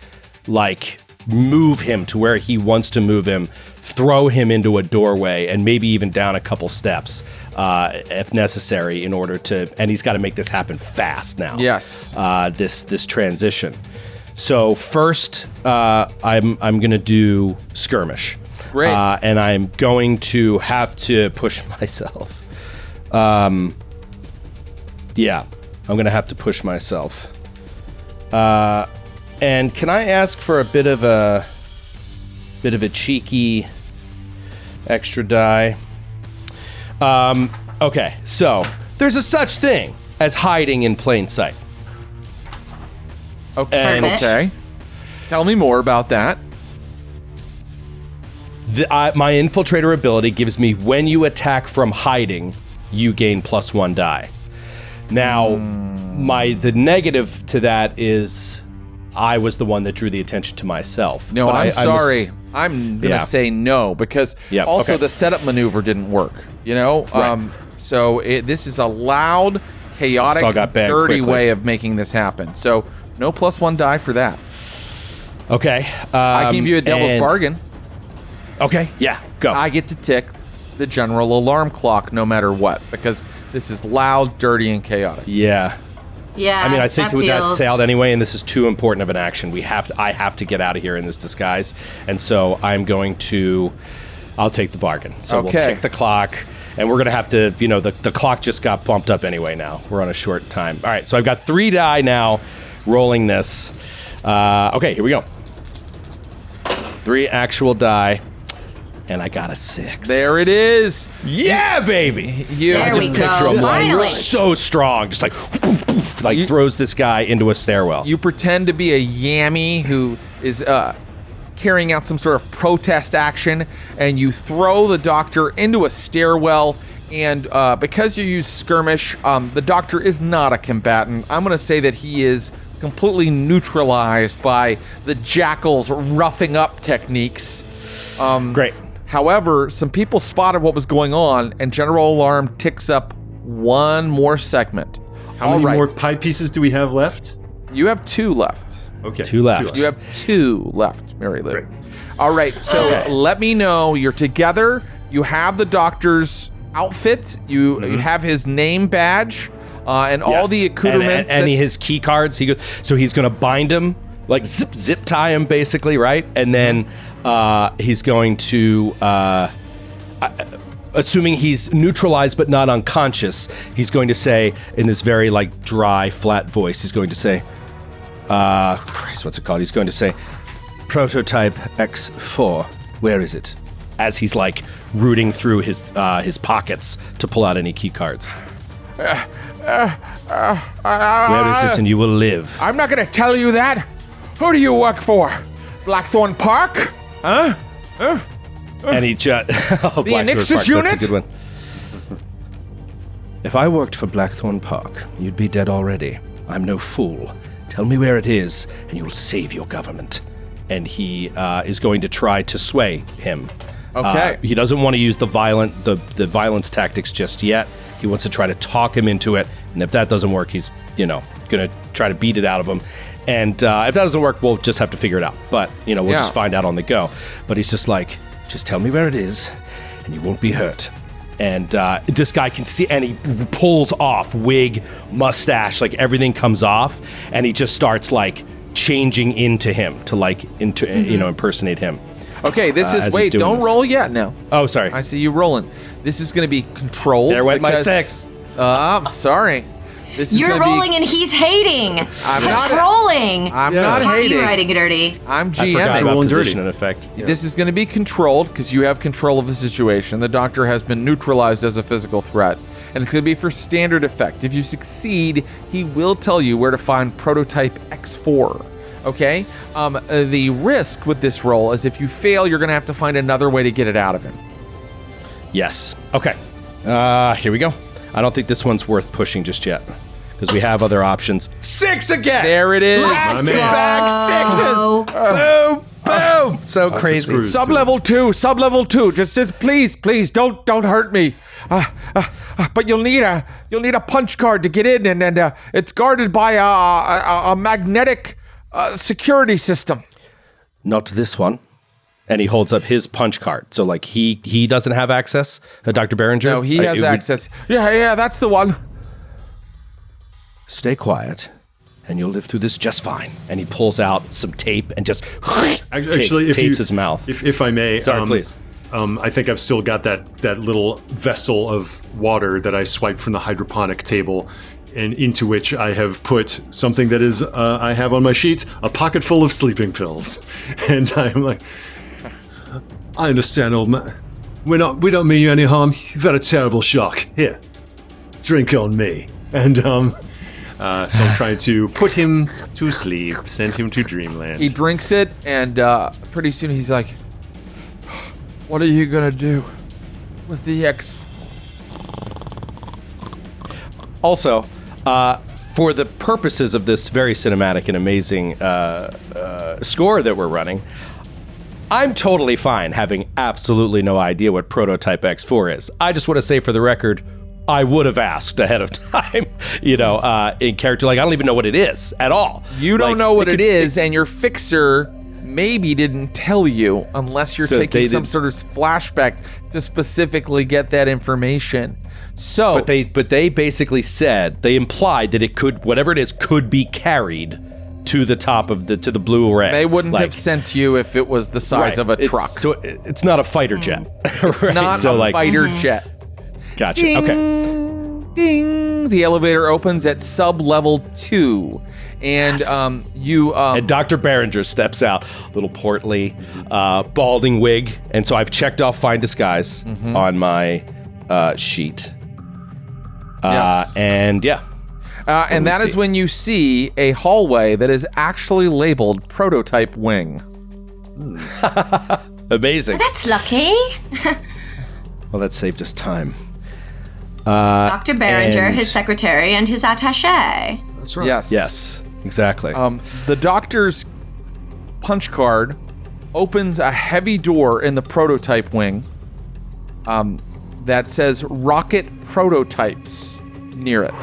move him to where he wants to move him, throw him into a doorway, and maybe even down a couple steps if necessary in order to... And he's got to make this happen fast now. Yes. This transition. So first, I'm going to do skirmish. Great. And I'm going to have to push myself. I'm going to have to push myself. And can I ask for a bit of a cheeky extra die? Okay, so there's a such thing as hiding in plain sight. Okay. Okay. Tell me more about that. My infiltrator ability gives me when you attack from hiding, you gain +1 die. Now, the negative to that is I was the one that drew the attention to myself. No, I'm sorry. I'm going to say no, because the setup maneuver didn't work, Right. So this is a loud, chaotic, dirty way of making this happen. So no +1 die for that. Okay. I give you a devil's bargain. Okay, yeah, go. I get to tick the general alarm clock no matter what, because this is loud, dirty, and chaotic. Yeah. Yeah. I mean, I think that's sailed anyway, and this is too important of an action. I have to get out of here in this disguise, and so I'll take the bargain. So we'll tick the clock, and we're gonna have to, the clock just got bumped up anyway now. We're on a short time. All right, so I've got 3 die now, rolling this. Okay, here we go. 3 actual die. And I got a 6. There it is. Yeah, baby. There we go. Him Finally. So strong, just throws this guy into a stairwell. You pretend to be a yammy who is carrying out some sort of protest action, and you throw the Doctor into a stairwell. And because you use skirmish, the Doctor is not a combatant. I'm going to say that he is completely neutralized by the Jackal's roughing up techniques. Great. However, some people spotted what was going on, and General Alarm ticks up 1 more segment. How many more pie pieces do we have left? You have 2 left. Okay. 2 left. You have 2 left, Mary Lou. All right, so let me know. You're together. You have the Doctor's outfit. You have his name badge, and all the accoutrements. And his key cards. He's going to bind him, zip tie him, basically, right? And then he's going to, assuming he's neutralized but not unconscious, he's going to say, in this very dry, flat voice, he's going to say, what's it called? He's going to say, Prototype X4, where is it? As he's rooting through his pockets to pull out any key cards. Where is it, and you will live? I'm not going to tell you that. Who do you work for? Blackthorn Park? Huh? And he just... the Anixis unit? That's a good one. If I worked for Blackthorn Park, you'd be dead already. I'm no fool. Tell me where it is, and you'll save your government. And he is going to try to sway him. Okay. He doesn't want to use the violence tactics just yet. He wants to try to talk him into it, and if that doesn't work, he's, going to try to beat it out of him. And if that doesn't work, we'll just have to figure it out. But, we'll just find out on the go. But he's just just tell me where it is, and you won't be hurt. And this guy can see, and he pulls off wig, mustache, like everything comes off, and he just starts like changing into him to impersonate him. Okay, this is wait. Don't roll yet. Now. Oh, sorry. I see you rolling. This is going to be controlled. There went my 6. I'm sorry. You're rolling and he's hating. Controlling. I'm not How hating. are you writing, Dirty? I'm I forgot GMing. about position and effect. This is going to be controlled because you have control of the situation. The doctor has been neutralized as a physical threat, and it's going to be for standard effect. If you succeed, he will tell you where to find prototype X4. Okay? The risk with this roll is if you fail, you're going to have to find another way to get it out of him. Yes. Okay. Here we go. I don't think this one's worth pushing just yet because we have other options. 6 again. There it is. Back-to-back 6s. Boom. Boom. So crazy. Sub-level 2. Just please don't hurt me. But you'll need a punch card to get in, and it's guarded by a magnetic security system. Not this one. And he holds up his punch card. So, like, he doesn't have access? Dr. Behringer? No, he has access. Yeah, that's the one. Stay quiet, and you'll live through this just fine. And he pulls out some tape and just tapes his mouth. If I may. Sorry, please. I think I've still got that little vessel of water that I swiped from the hydroponic table, and into which I have put something that is, I have on my sheet, a pocket full of sleeping pills. And I'm like... I understand, old man. We don't mean you any harm. You've had a terrible shock. Here, drink on me. And so I'm trying to put him to sleep, send him to dreamland. He drinks it, and pretty soon he's like, "What are you gonna do with the X?" Also, for the purposes of this very cinematic and amazing score that we're running, I'm totally fine having absolutely no idea what Prototype X4 is. I just want to say for the record, I would have asked ahead of time, in character. Like, I don't even know what it is at all. You don't know what it is, and your fixer maybe didn't tell you unless you're taking some sort of flashback to specifically get that information. So, but they basically said, they implied that it could, whatever it is, could be carried to the top of to the blue array. They wouldn't have sent you if it was the size of a truck. So it's not a fighter jet. It's not a fighter jet. Gotcha. Ding, okay. Ding. The elevator opens at sub-level 2. And and Dr. Behringer steps out, little portly, balding wig. And so I've checked off Find Disguise on my sheet. Yes. And yeah. And that is when you see a hallway that is actually labeled Prototype Wing. Amazing. That's lucky. Well, that saved us time. Dr. Behringer, his secretary, and his attaché. That's right. Yes, exactly. The doctor's punch card opens a heavy door in the Prototype Wing that says Rocket Prototypes near it.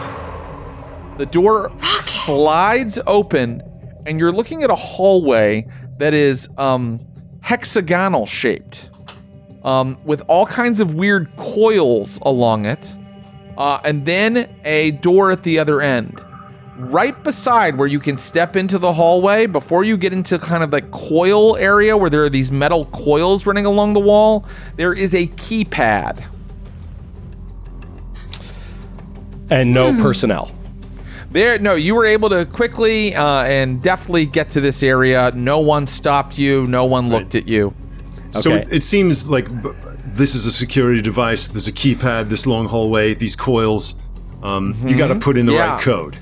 The door slides open, and you're looking at a hallway that is hexagonal shaped, with all kinds of weird coils along it, and then a door at the other end. Right beside where you can step into the hallway, before you get into kind of the coil area where there are these metal coils running along the wall, there is a keypad. And no personnel. No, you were able to quickly and deftly get to this area. No one stopped you. No one looked at you. So it seems like this is a security device. There's a keypad, this long hallway, these coils. You got to put in the right code.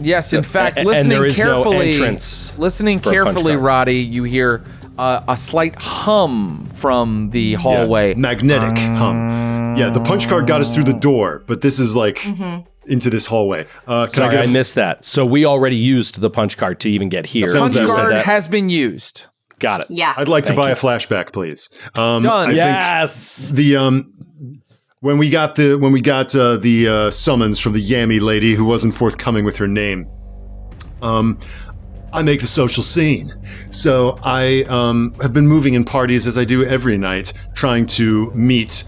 Yes, in fact, listening carefully, Roddy, you hear a slight hum from the hallway. Yeah, magnetic hum. Yeah, the punch card got us through the door, but this is like into this hallway. Sorry, I missed that. So we already used the punch card to even get here. The punch card has been used. Got it. Yeah. I'd like to buy a flashback, please. Done. I think the when we got the summons from the Yammy lady who wasn't forthcoming with her name, I make the social scene. So I have been moving in parties as I do every night, trying to meet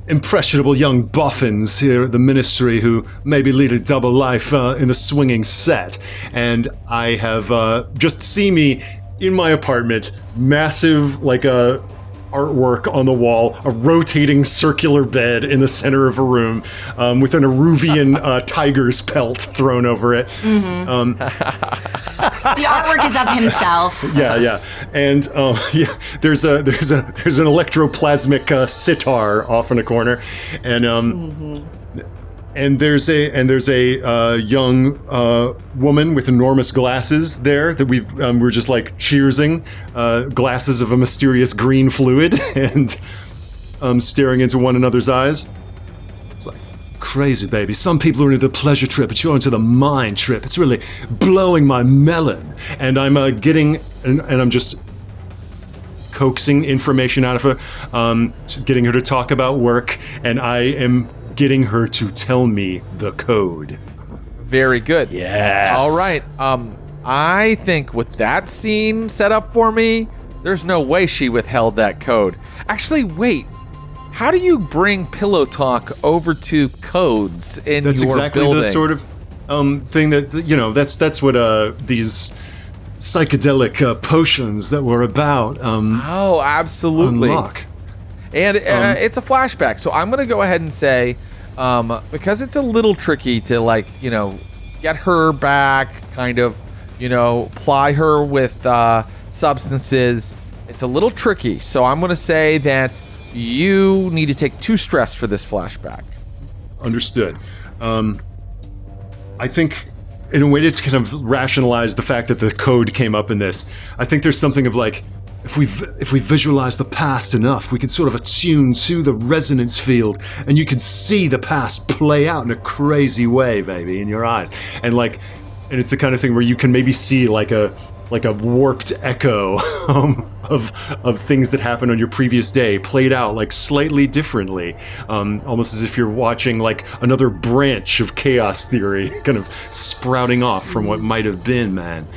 impressionable young boffins here at the ministry who maybe lead a double life in the swinging set. And I have just see me in my apartment, massive like a artwork on the wall, a rotating circular bed in the center of a room with an Eruvian tiger's pelt thrown over it. Mm-hmm. The artwork is of himself. Yeah, and there's an electroplasmic sitar off in a corner, and and there's a young woman with enormous glasses there that we're just like cheersing, glasses of a mysterious green fluid, and staring into one another's eyes. It's like, crazy, baby. Some people are into the pleasure trip, but you're into the mind trip. It's really blowing my melon. And I'm getting, and I'm just coaxing information out of her, getting her to talk about work, and I am getting her to tell me the code. Very good. Yes. All right. I think with that scene set up for me, there's no way she withheld that code. Actually, wait. How do you bring pillow talk over to codes in That's your exactly building? the sort of thing that, you know, that's what these psychedelic potions that we're about oh, absolutely. unlock. And it's a flashback, so I'm going to go ahead and say, because it's a little tricky to, like, you know, get her back, kind of, you know, ply her with substances, it's a little tricky. So I'm going to say that you need to take 2 stress for this flashback. Understood. I think, in a way to kind of rationalize the fact that the code came up in this, I think there's something of like, if we visualize the past enough, we can sort of attune to the resonance field, and you can see the past play out in a crazy way, baby, in your eyes. And it's the kind of thing where you can maybe see like a warped echo of things that happened on your previous day played out like slightly differently, almost as if you're watching like another branch of chaos theory kind of sprouting off from what might have been, man.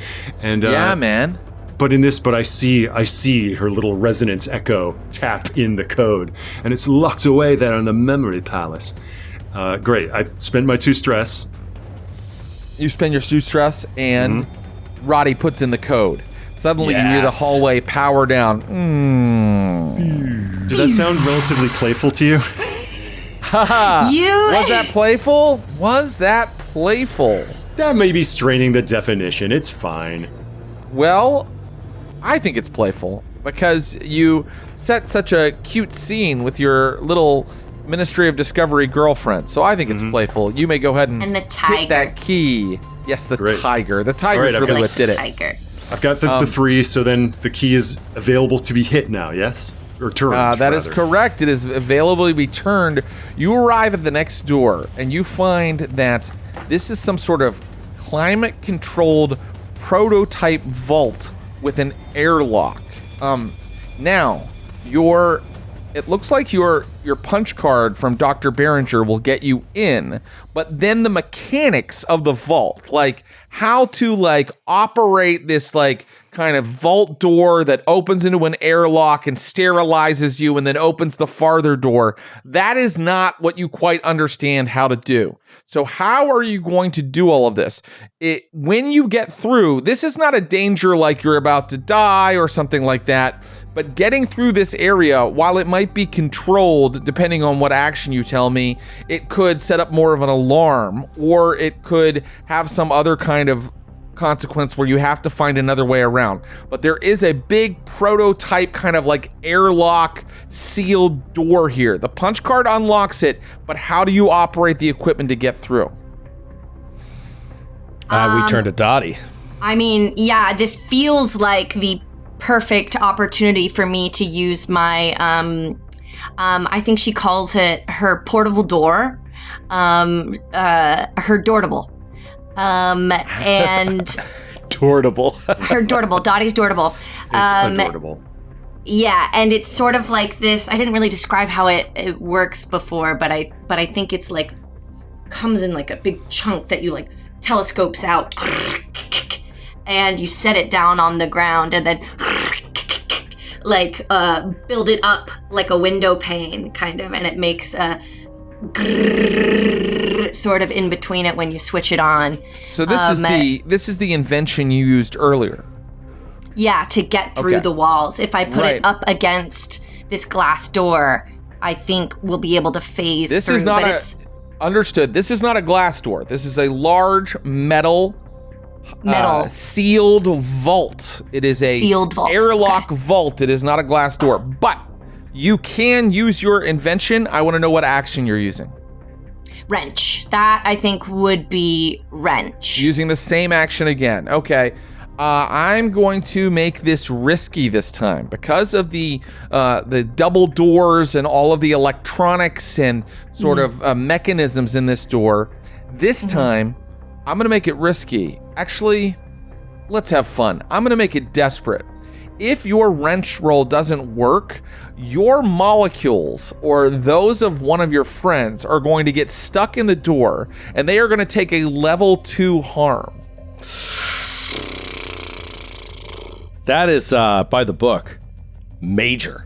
And yeah, man. But I see her little resonance echo tap in the code, and it's locked away there in the memory palace. Great. I spent my 2 stress. You spend your 2 stress, and Roddy puts in the code. Suddenly you hear the hallway power down. Did that sound relatively playful to you? Was that playful? Was that playful? That may be straining the definition. It's fine. Well, I think it's playful because you set such a cute scene with your little Ministry of Discovery girlfriend. So I think it's playful. You may go ahead and the tiger. hit that key. Yes, the Great. tiger. The tiger's All right, really what did it. Tiger. I've got the 3, so then the key is available to be hit now, yes? Or turned, That is rather. correct. It is available to be turned. You arrive at the next door, and you find that this is some sort of climate-controlled prototype vault with an airlock. Now, it looks like your punch card from Dr. Behringer will get you in, but then the mechanics of the vault, like how to like operate this like kind of vault door that opens into an airlock and sterilizes you and then opens the farther door, that is not what you quite understand how to do. So how are you going to do all of this? When you get through, this is not a danger like you're about to die or something like that, but getting through this area, while it might be controlled, depending on what action you tell me, it could set up more of an alarm, or it could have some other kind of consequence where you have to find another way around. But there is a big prototype kind of like airlock sealed door here. The punch card unlocks it, but how do you operate the equipment to get through? We turn to Dottie. I mean, yeah, this feels like the perfect opportunity for me to use my, I think she calls it her portable door, her doortable. And Dortable. her doortable, Dottie's doortable. It's adorable. Yeah, and it's sort of like this. I didn't really describe how it works before, but I think it's like comes in like a big chunk that you like telescopes out, and you set it down on the ground, and then build it up like a window pane, kind of, and it makes a grrrr sort of in between it when you switch it on. So this is the invention you used earlier. Yeah, to get through the walls. If I put Right. it up against this glass door, I think we'll be able to phase This through. is not but understood. This is not a glass door. This is a large metal sealed vault. It is a Sealed vault, airlock vault. It is not a glass door, but you can use your invention. I want to know what action you're using. wrench. That I think would be wrench. Using the same action again. Okay. I'm going to make this risky this time because of the double doors and all of the electronics and sort of mechanisms in this door. This time, I'm going to make it risky. Actually, let's have fun. I'm going to make it desperate. If your wrench roll doesn't work, your molecules or those of one of your friends are going to get stuck in the door and they are going to take a level 2 harm. That is, by the book, major.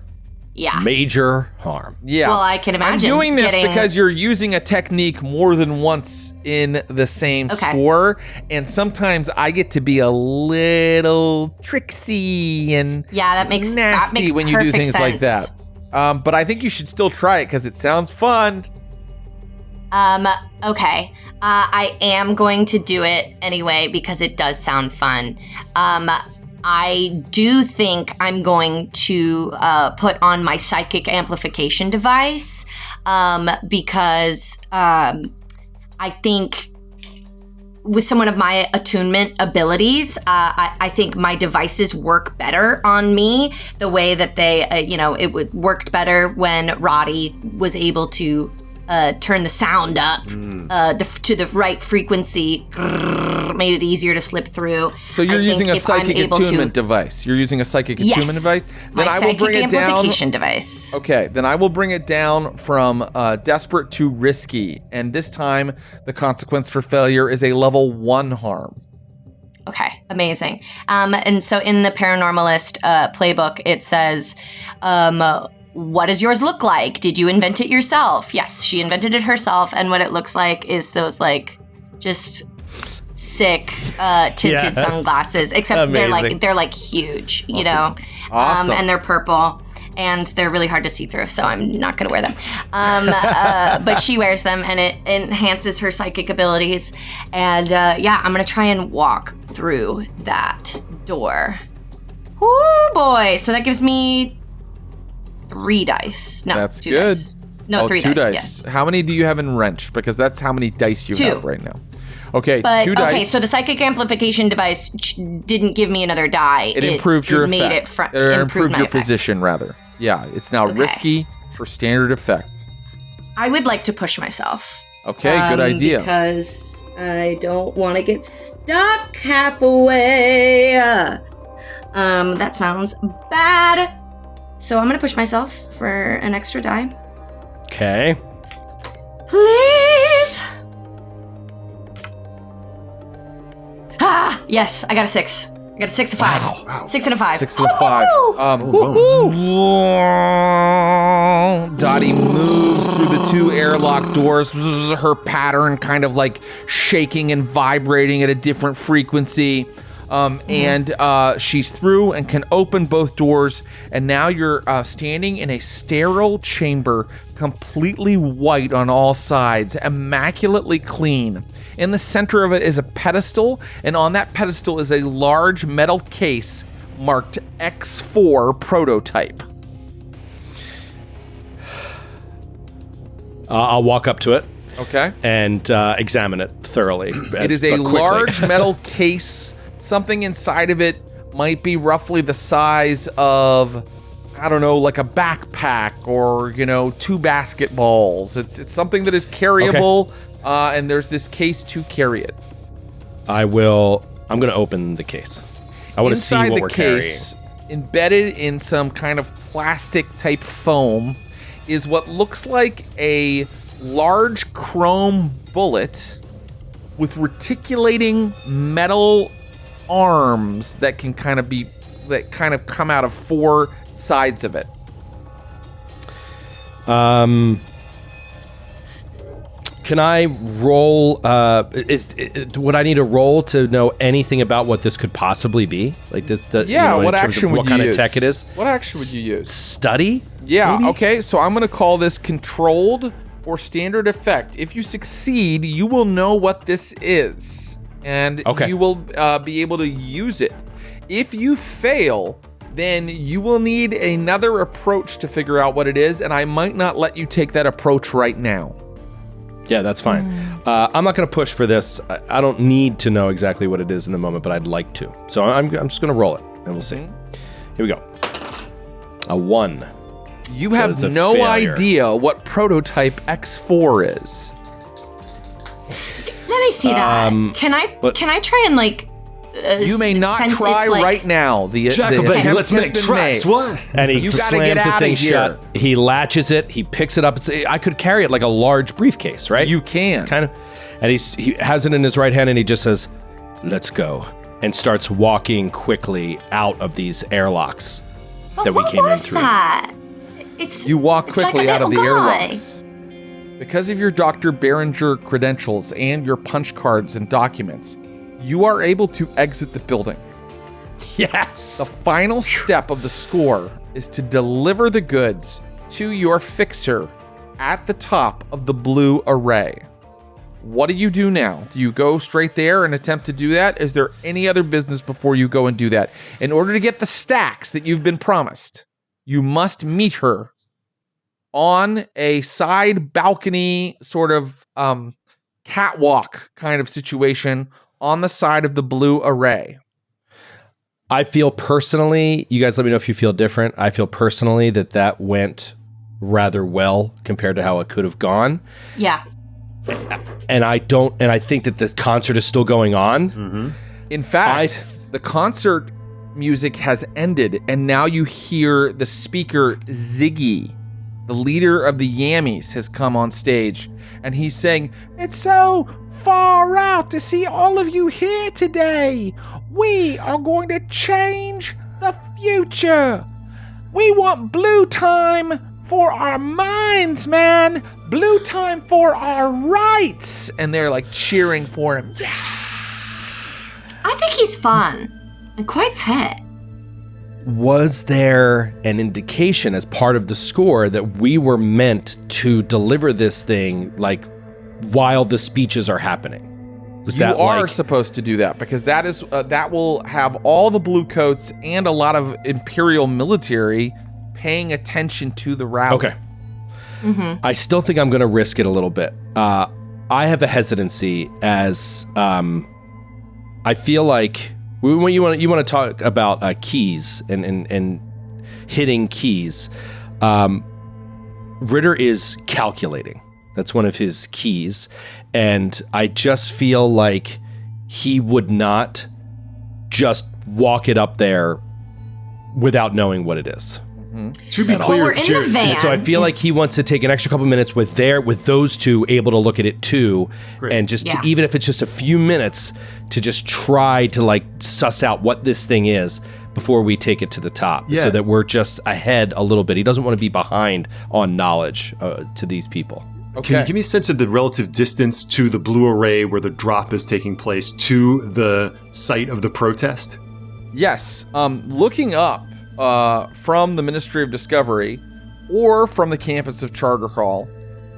Yeah. Major harm. Yeah. Well, I can imagine I'm doing this getting- because you're using a technique more than once in the same score, and sometimes I get to be a little tricksy and that makes nasty when you do perfect things like that. sense. But I think you should still try it because it sounds fun. Okay. I am going to do it anyway because it does sound fun. I do think I'm going to put on my psychic amplification device because I think with some of my attunement abilities, I think my devices work better on me the way that they, it worked better when Rody was able to turn the sound up to the right frequency, made it easier to slip through. So you're using a psychic attunement device. You're using a psychic attunement device? Then my I will bring psychic it amplification down. device. Okay, then I will bring it down from desperate to risky. And this time, the consequence for failure is a level 1 harm. Okay, amazing. And so in the Paranormalist playbook, it says, what does yours look like? Did you invent it yourself? Yes, she invented it herself. And what it looks like is those just sick tinted sunglasses, except Amazing. they're like huge, you Awesome. know, Awesome. and they're purple. And they're really hard to see through, so I'm not going to wear them. But she wears them, and it enhances her psychic abilities. And I'm going to try and walk through that door. Whoo, boy. So that gives me 3 dice. No, That's 2 good. dice. No, 3 2 dice. Yes. How many do you have in wrench? Because that's how many dice you 2. have right now. Okay, But 2 dice. okay, so the psychic amplification device didn't give me another die. It improved your made effect. it Or improved improved my your effect. position, rather. Yeah, it's now Okay. risky for standard effect. I would like to push myself. Okay, good idea. Because I don't want to get stuck halfway. That sounds bad. So I'm going to push myself for an extra die. Okay. Please. Yes, I got a 6. I got a 6 and 5. Wow. 6 and a 5. 6 and a 5. Dottie moves through the 2 airlock doors, her pattern kind of like shaking and vibrating at a different frequency. And she's through and can open both doors. And now you're standing in a sterile chamber, completely white on all sides, immaculately clean. In the center of it is a pedestal, and on that pedestal is a large metal case marked X4 prototype. I'll walk up to it Okay. and examine it thoroughly. It is a large metal case. Something inside of it might be roughly the size of, I don't know, like a backpack or, 2 basketballs. It's something that is carryable, and there's this case to carry it. I'm going to open the case. I want to see Inside what the we're case, embedded in some kind of plastic type foam, is what looks like a large chrome bullet with reticulating metal arms that can kind of come out of 4 sides of it. Can I roll? Would I need a roll to know anything about what this could possibly be? Like this? What action would you use? What kind of tech it is? What action would you use? Study? Yeah, maybe? okay, so I'm going to call this controlled or standard effect. If you succeed, you will know what this is, and you will be able to use it. If you fail, then you will need another approach to figure out what it is, and I might not let you take that approach right now. Yeah, that's fine. I'm not going to push for this. I don't need to know exactly what it is in the moment, but I'd like to. So I'm just going to roll it, and we'll see. Here we go. A 1. You have no idea what prototype X4 is. Let me see that. Can I try and like? You may not try right now. Jacobin, let's make tracks. What? And he you gotta slams get the out thing of here. shut. He latches it. He picks it up. I could carry it like a large briefcase, right? You can. Kind of. And he has it in his right hand, and he just says, "Let's go," and starts walking quickly out of these airlocks that we came in through. What was that? You walk quickly out of the little guy. airlocks. Because of your Dr. Behringer credentials and your punch cards and documents, you are able to exit the building. Yes. The final step of the score is to deliver the goods to your fixer at the top of the blue array. What do you do now? Do you go straight there and attempt to do that? Is there any other business before you go and do that? In order to get the stacks that you've been promised, you must meet her on a side balcony sort of catwalk kind of situation on the side of the blue array. I feel personally, you guys let me know if you feel different. I feel personally that went rather well compared to how it could have gone. Yeah. And I think that the concert is still going on. Mm-hmm. In fact, the concert music has ended, and now you hear the speaker Ziggy, the leader of the Yammies, has come on stage, and he's saying, "It's so far out to see all of you here today. We are going to change the future. We want blue time for our minds, man. Blue time for our rights." And they're like cheering for him. Yeah. I think he's fun and quite fit. Was there an indication as part of the score that we were meant to deliver this thing like while the speeches are happening? You are supposed to do that because that is that will have all the blue coats and a lot of Imperial military paying attention to the rally. Okay. Mm-hmm. I still think I'm going to risk it a little bit. I have a hesitancy as I feel like when you want to talk about keys and hitting keys. Ritter is calculating. That's one of his keys. And I just feel like he would not just walk it up there without knowing what it is. Mm-hmm. To be clear, we're in the van. So I feel like he wants to take an extra couple minutes with those two able to look at it too. Great. And just to, even if it's just a few minutes to just try to like suss out what this thing is before we take it to the top so that we're just ahead a little bit. He doesn't want to be behind on knowledge to these people. Okay. Can you give me a sense of the relative distance to the blue array where the drop is taking place to the site of the protest? Yes. Looking up from the Ministry of Discovery or from the campus of Charter Hall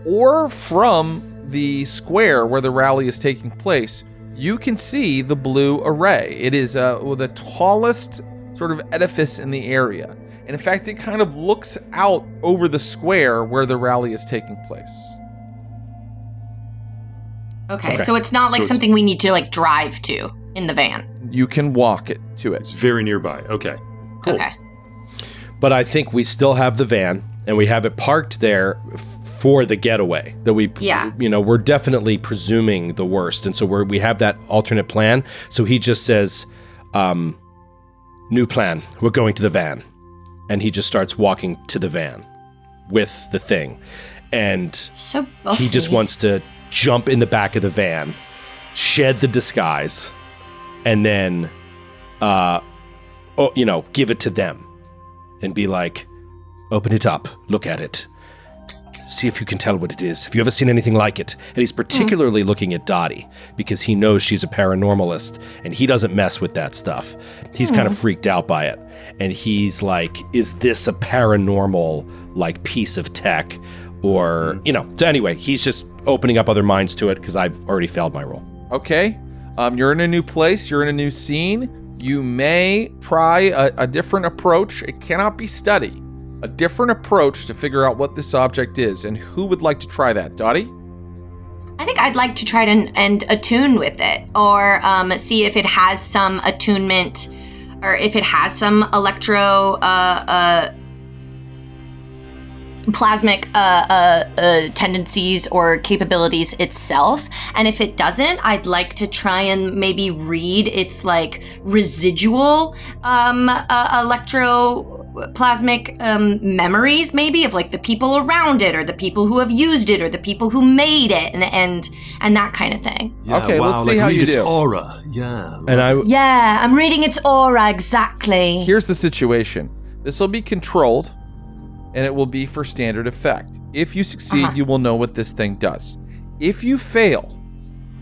or from the square where the rally is taking place, you can see the blue array. It is the tallest sort of edifice in the area. And in fact, it kind of looks out over the square where the rally is taking place. Okay, so it's not like something we need to like drive to in the van. You can walk it to it. It's very nearby. Okay. Cool. Okay. But I think we still have the van and we have it parked there for the getaway that we're definitely presuming the worst. And so we have that alternate plan. So he just says, new plan, we're going to the van. And he just starts walking to the van with the thing. And so bossy. He just wants to jump in the back of the van, shed the disguise, and then, give it to them. and be like, open it up, look at it. See if you can tell what it is. Have you ever seen anything like it? And he's particularly looking at Dottie because he knows she's a paranormalist and he doesn't mess with that stuff. He's kind of freaked out by it. And he's like, is this a paranormal like piece of tech? Or, so anyway, he's just opening up other minds to it because I've already failed my role. Okay. You're in a new place. You're in a new scene. You may try a different approach. It cannot be study. A different approach to figure out what this object is. And who would like to try that? Dottie? I think I'd like to try to and attune with it, or see if it has some attunement, or if it has some electro plasmic tendencies or capabilities itself. And if it doesn't, I'd like to try and maybe read its like residual electroplasmic memories, maybe of like the people around it, or the people who have used it, or the people who made it, and that kind of thing. Yeah, okay, let's see how you do. Aura, yeah. And I'm reading its aura exactly. Here's the situation. This will be controlled, and it will be for standard effect. If you succeed, you will know what this thing does. If you fail,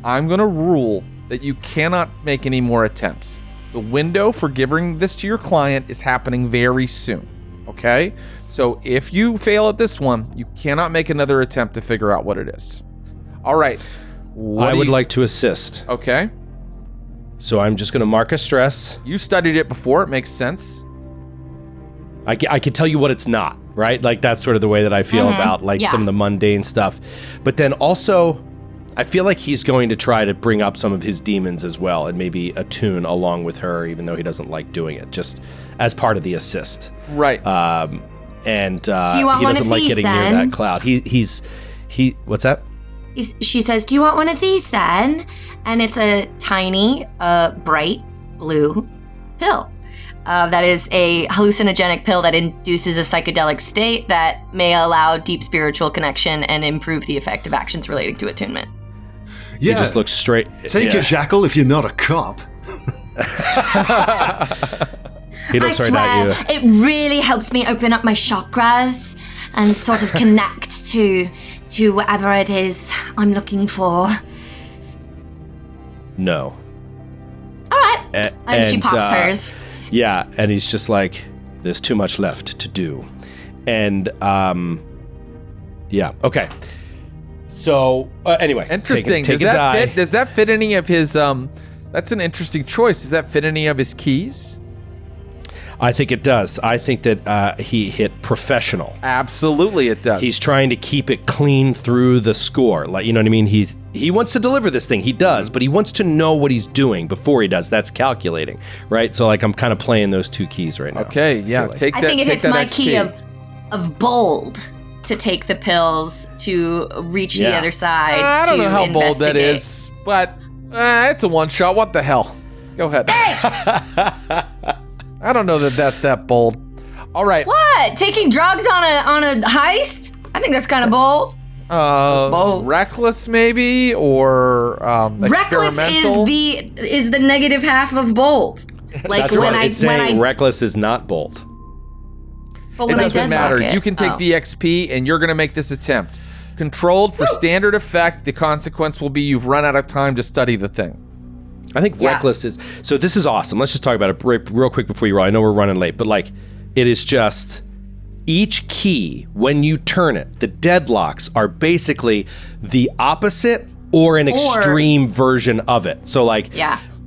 I'm going to rule that you cannot make any more attempts. The window for giving this to your client is happening very soon, okay? So if you fail at this one, you cannot make another attempt to figure out what it is. All right. I would like to assist. Okay. So I'm just going to mark a stress. You studied it before. It makes sense. I can tell you what it's not, right? Like that's sort of the way that I feel about like some of the mundane stuff. But then also, I feel like he's going to try to bring up some of his demons as well and maybe attune along with her, even though he doesn't like doing it, just as part of the assist. Right. And Do you want he one doesn't of like these, getting then? near that cloud. What's that? She says, do you want one of these then? And it's a tiny, bright blue pill. That is a hallucinogenic pill that induces a psychedelic state that may allow deep spiritual connection and improve the effect of actions relating to attunement. Yeah. He just looks straight. Take a jackal if you're not a cop. He looks I right swear, at you. it really helps me open up my chakras and sort of connect to whatever it is I'm looking for. No. All right. And she pops hers. Yeah, and he's just like, there's too much left to do. And, yeah, okay. So, anyway. Interesting. Take a die. Does that fit any of his, that's an interesting choice. Does that fit any of his keys? I think it does. I think that he hit professional. Absolutely it does. He's trying to keep it clean through the score. Like, you know what I mean? He wants to deliver this thing. He does, but he wants to know what he's doing before he does. That's calculating, right? So, like, I'm kind of playing those two keys right now. Okay, yeah. Like. I think it hits my key of bold to take the pills to reach the other side. I don't know how bold that investigate. is, but it's a one shot. What the hell? Go ahead. Thanks. I don't know that that's that bold. All right. What? Taking drugs on a heist? I think that's kind of bold. Bold. Reckless maybe, or Reckless experimental. is the negative half of bold. Like That's when right. It's saying reckless is not bold. But It when doesn't matter. it, You can take the XP, and you're going to make this attempt. Controlled for standard effect. The consequence will be you've run out of time to study the thing. I think reckless is... So this is awesome. Let's just talk about it real quick before you roll. I know we're running late, but like, it is just... Each key, when you turn it, the deadlocks are basically the opposite or an extreme version of it. So like,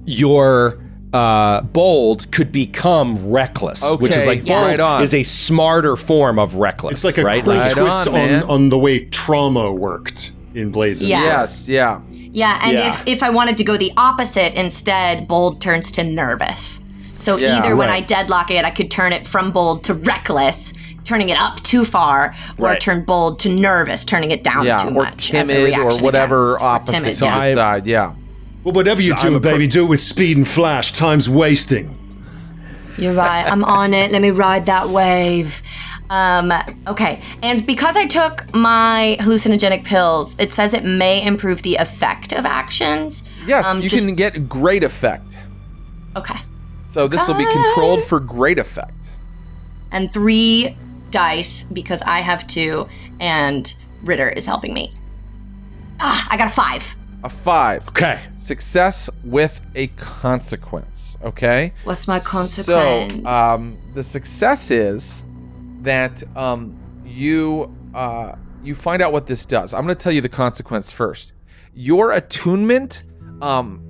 your bold could become reckless, which is like bold is a smarter form of reckless. It's like a cool twist on the way trauma worked in Blades. Yes, yeah. Yeah, and if I wanted to go the opposite instead, bold turns to nervous. So either when I deadlock it, I could turn it from bold to reckless, turning it up too far, or turn bold to nervous, turning it down too much. Or timid, or whatever opposite side, Well, whatever you do, baby, do it with speed and flash. Time's wasting. You're right. I'm on it. Let me ride that wave. Okay. And because I took my hallucinogenic pills, it says it may improve the effect of actions. Yes, you can get great effect. Okay. So this will be controlled for great effect. and 3 dice because I have 2, and Ritter is helping me. I got a 5. A 5. Okay. Success with a consequence. Okay. What's my consequence? So, the success is that you find out what this does. I'm going to tell you the consequence first. Your attunement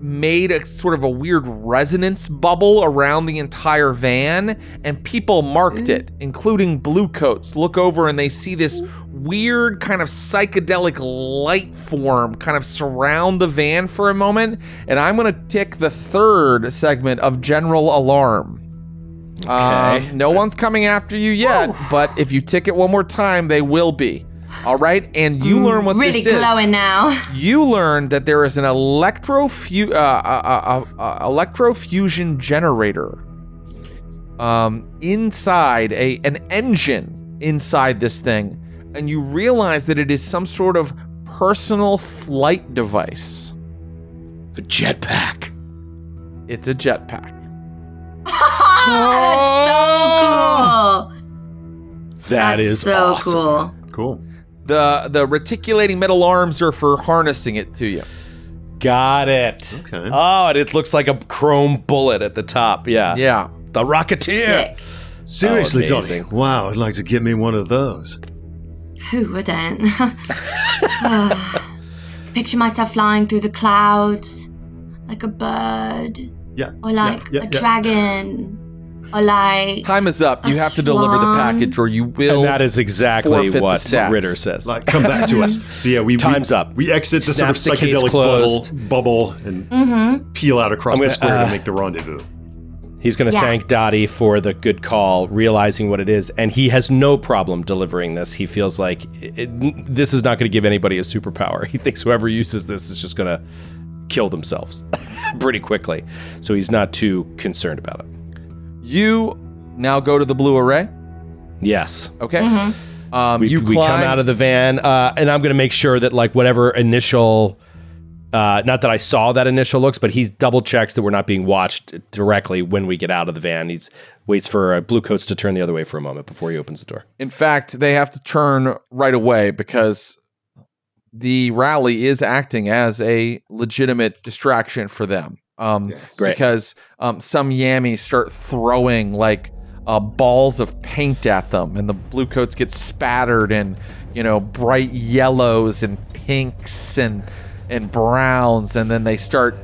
made a sort of a weird resonance bubble around the entire van, and people marked it, including bluecoats. Look over and they see this weird kind of psychedelic light form kind of surround the van for a moment, and I'm going to tick the 3rd segment of general alarm. Okay. No one's coming after you yet, but if you tick it one more time, they will be. All right, and you learn what really this is. Really glowing now. You learn that there is an electrofusion generator inside an engine inside this thing, and you realize that it is some sort of personal flight device. A jetpack. It's a jetpack. That's That is so awesome. cool. Cool. The reticulating metal arms are for harnessing it to you. Got it. Okay. Oh, and it looks like a chrome bullet at the top. Yeah. Yeah. The Rocketeer. Sick. Seriously, Donnie. amazing. Wow, I'd like to get me one of those. Who wouldn't? Picture myself flying through the clouds like a bird, Yeah. or like yeah, a dragon, or like Time is up. You A have to deliver the swan. package, or you will. And that is exactly forfeit the what stats. Ritter says. Like, come back to us. So yeah, Time's up. We exit the sort of Snaps the case psychedelic closed. bubble and peel out across I'm the gonna, square to make the rendezvous. He's going to Yeah. thank Dottie for the good call, realizing what it is, and he has no problem delivering this. He feels like this is not going to give anybody a superpower. He thinks whoever uses this is just going to kill themselves pretty quickly, so he's not too concerned about it. You now go to the blue array. Yes. Okay. We come out of the van, and I'm going to make sure that like whatever initial, not that I saw that initial looks, but he double checks that we're not being watched directly when we get out of the van. He waits for blue coats to turn the other way for a moment before he opens the door. In fact, they have to turn right away because the rally is acting as a legitimate distraction for them. Because some yammies start throwing like balls of paint at them, and the blue coats get spattered in, bright yellows and pinks and browns, and then they start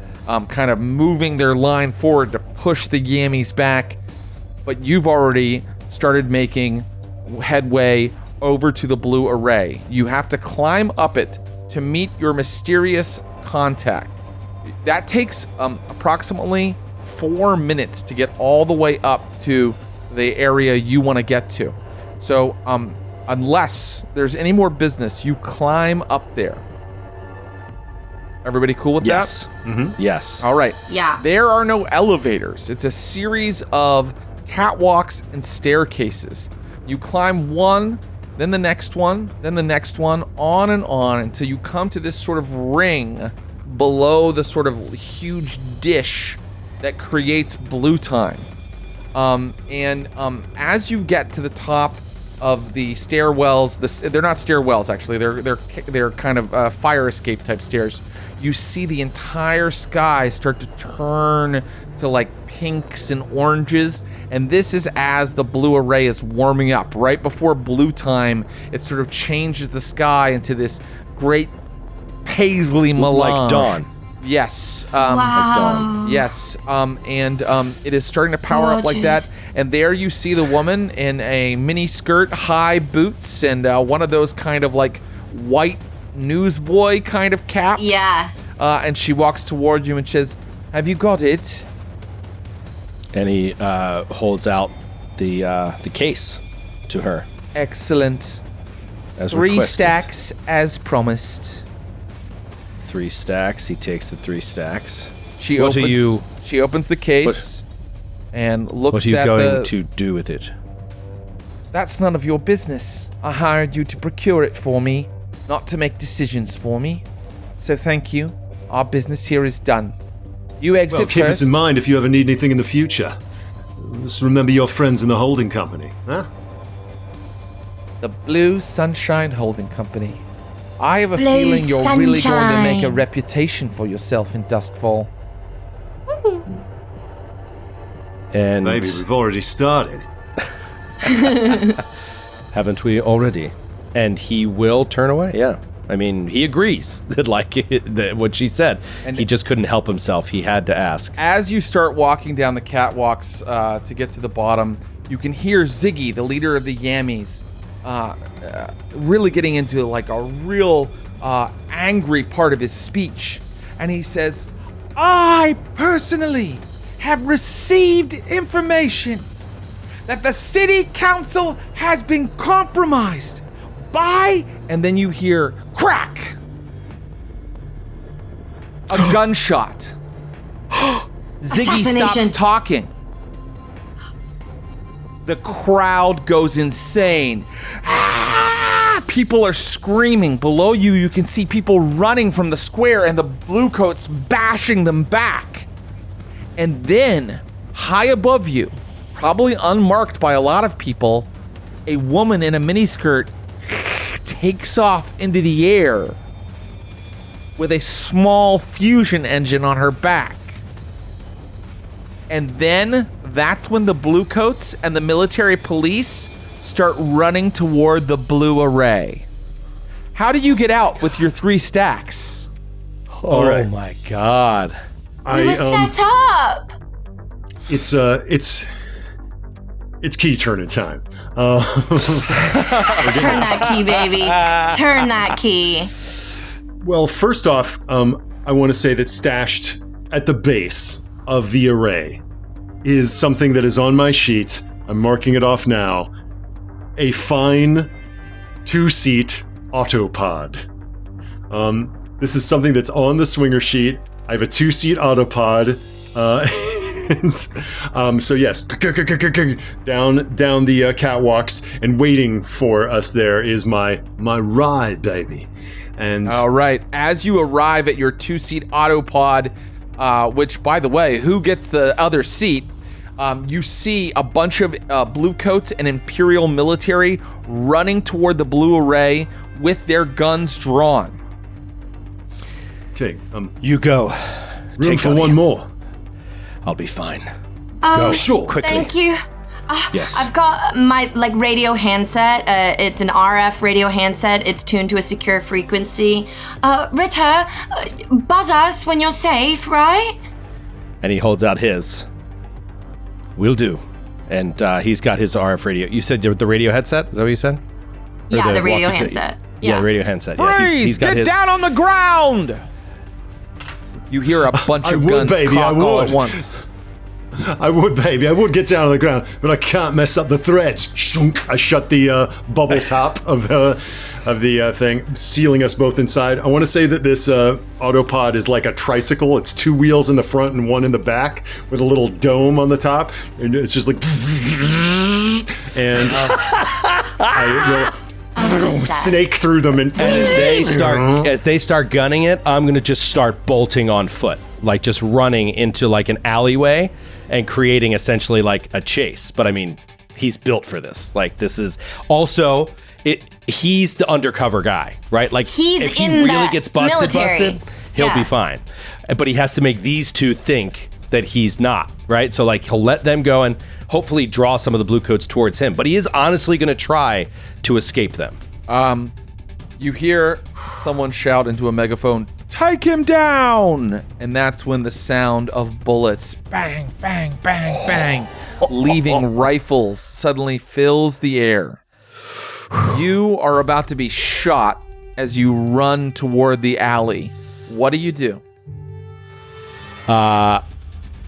kind of moving their line forward to push the yammies back. But you've already started making headway over to the blue array. You have to climb up it to meet your mysterious contact. That takes approximately 4 minutes to get all the way up to the area you want to get to. So unless there's any more business, you climb up there. Everybody cool with Yes. that? Mm-hmm. Yes. All right. Yeah. There are no elevators. It's a series of catwalks and staircases. You climb one, then the next one, then the next one, on and on until you come to this sort of ring below the sort of huge dish that creates blue time. As you get to the top of the stairwells, they're not stairwells actually. They're kind of fire escape type stairs. You see the entire sky start to turn to like pinks and oranges, and this is as the blue array is warming up. Right before blue time, it sort of changes the sky into this great paisley melange. Like dawn. Yes. Wow. Like dawn. Yes. It is starting to power up like that. And there you see the woman in a mini skirt, high boots, and one of those kind of like white newsboy kind of caps. Yeah. And she walks toward you and says, "Have you got it?" And he holds out the case to her. Excellent. As 3 requested. stacks as promised. 3 stacks. He takes the 3 stacks. She What opens, are you? She opens the case and looks What are you at going to do with it? That's none of your business. I hired you to procure it for me, not to make decisions for me. So thank you. Our business here is done. You exit Well, keep first. us in mind if you ever need anything in the future. Just remember your friends in the holding company, huh? The Blue Sunshine Holding Company. I have a Blue feeling you're really going to make a Sunshine. reputation for yourself in Duskfall. And Maybe we've already started. haven't we already? And he will turn away. Yeah. I mean, he agrees that what she said. And he just couldn't help himself. He had to ask. As you start walking down the catwalks to get to the bottom, you can hear Ziggy, the leader of the Yammies, really getting into like a real angry part of his speech. And he says, I personally have received information that the city council has been compromised by, and then you hear crack, a gunshot. Ziggy stops Assassination. talking. The crowd goes insane. Ah! People are screaming. Below you, you can see people running from the square and the bluecoats bashing them back. And then, high above you, probably unmarked by a lot of people, a woman in a miniskirt takes off into the air with a small fusion engine on her back. And then that's when the bluecoats and the military police start running toward the blue array. How do you get out with your 3 stacks? All right. My God. We were set up. It's key turning time. Turn that key, baby. Turn that key. Well, first off, I want to say that stashed at the base of the array is something that is on my sheet. I'm marking it off now. A fine 2-seat autopod. This is something that's on the swinger sheet. I have a 2-seat autopod. So yes, down the catwalks, and waiting for us there is my ride, baby. And All right, as you arrive at your 2-seat autopod, which, by the way, who gets the other seat? You see a bunch of bluecoats and Imperial military running toward the blue array with their guns drawn. okay, You go. room Take for Donnie. one more. I'll be fine. Oh, Sure. Quickly. thank you. Yes. I've got my radio handset. It's an RF radio handset. It's tuned to a secure frequency. Ritter, buzz us when you're safe, right? And he holds out his. Will do. And he's got his RF radio. You said the radio headset? Is that what you said? Or Yeah, the radio walkie-talkie? handset. Yeah, the radio handset. Freeze! Yeah, he's got Get his. down on the ground! You hear a bunch I of would, guns baby, I cock all at would. once. I would, baby. I would get down on the ground, but I can't mess up the threads. Shunk. I shut the bubble top of the thing, sealing us both inside. I want to say that this autopod is like a tricycle. It's 2 wheels in the front and 1 in the back, with a little dome on the top, and it's just like. And I will snake through them and As they start gunning it, I'm gonna just start bolting on foot, like just running into like an alleyway and creating essentially like a chase. But I mean, he's built for this. Like this is also he's the undercover guy, right? Like He's if he in really the gets busted, military. he'll Yeah. be fine. But he has to make these two think that he's not, right? So like he'll let them go and hopefully draw some of the bluecoats towards him. But he is honestly gonna try to escape them. You hear someone shout into a megaphone, "Take him down!" And that's when the sound of bullets, bang, bang, bang, bang, leaving rifles, suddenly fills the air. You are about to be shot as you run toward the alley. What do you do?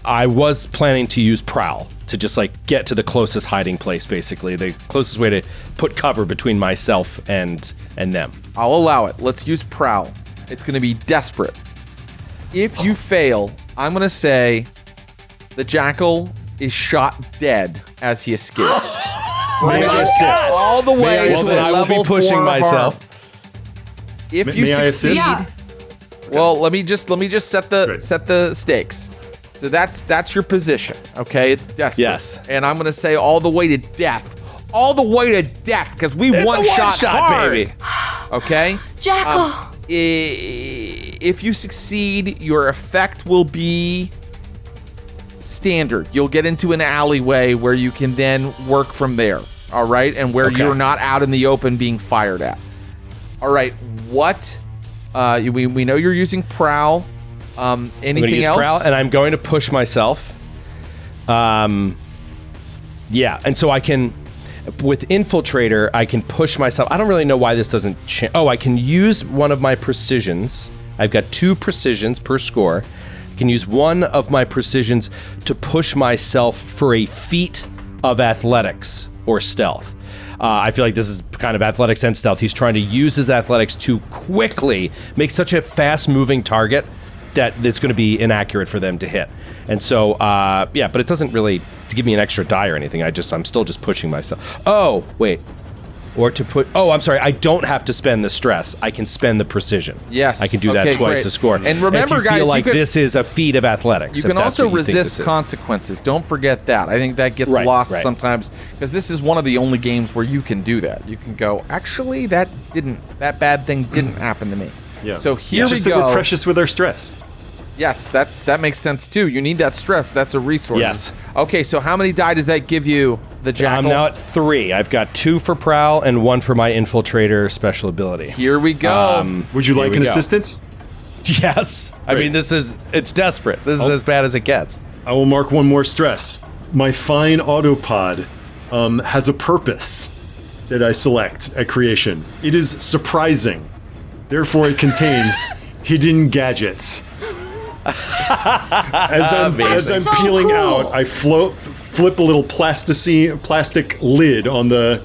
I was planning to use Prowl to just like get to the closest hiding place, basically. The closest way to put cover between myself and them. I'll allow it. Let's use Prowl. It's going to be desperate. If you fail, I'm going to say the Jackal is shot dead as he escapes. May I assist? All the way I to assist? a I will level be pushing 4 myself. harm. If you May I succeed, assist? Yeah. well, let me just set Great. the stakes. So that's your position, okay? It's desperate. Yes. And I'm going to say all the way to death. All the way to death, because we It's a one-shot hard. baby. Okay? Jackal. If you succeed, your effect will be standard. You'll get into an alleyway where you can then work from there, all right? And where you're not out in the open being fired at. All right, what? We know you're using Prowl. I'm going to Anything use else? Prowl, and I'm going to push myself. Yeah, and so I can, with Infiltrator, I can push myself. I don't really know why this doesn't change. Oh, I can use one of my precisions. I've got 2 precisions per score. I can use one of my precisions to push myself for a feat of athletics or stealth. I feel like this is kind of athletics and stealth. He's trying to use his athletics to quickly make such a fast-moving target that it's going to be inaccurate for them to hit. And so, yeah, but it doesn't really to give me an extra die or anything. I'm still just pushing myself. Oh, wait. Or to put, I'm sorry, I don't have to spend the stress. I can spend the precision. Yes. I can do that Okay, twice great. to score. And remember, if you guys, feel you like can- this is a feat of athletics. You if can that's also what you think resist this is. consequences. Don't forget that. I think that gets Right, lost right. sometimes because this is one of the only games where you can do that. You can go, actually, that bad thing didn't happen to me. Yeah. So here It's we just that go. we're precious with our stress. Yes, that makes sense too. You need that stress. That's a resource. Yes. Okay, so how many die does that give you, the Jackal? I'm now at 3. I've got 2 for Prowl and 1 for my Infiltrator special ability. Here we go. Would you Here like we an go. assistance? Yes. I Great. mean, it's desperate. This is as bad as it gets. I will mark one more stress. My fine autopod has a purpose that I select at creation. It is surprising. Therefore, it contains hidden gadgets. As I'm So peeling cool. out, I flip a little plastic lid on the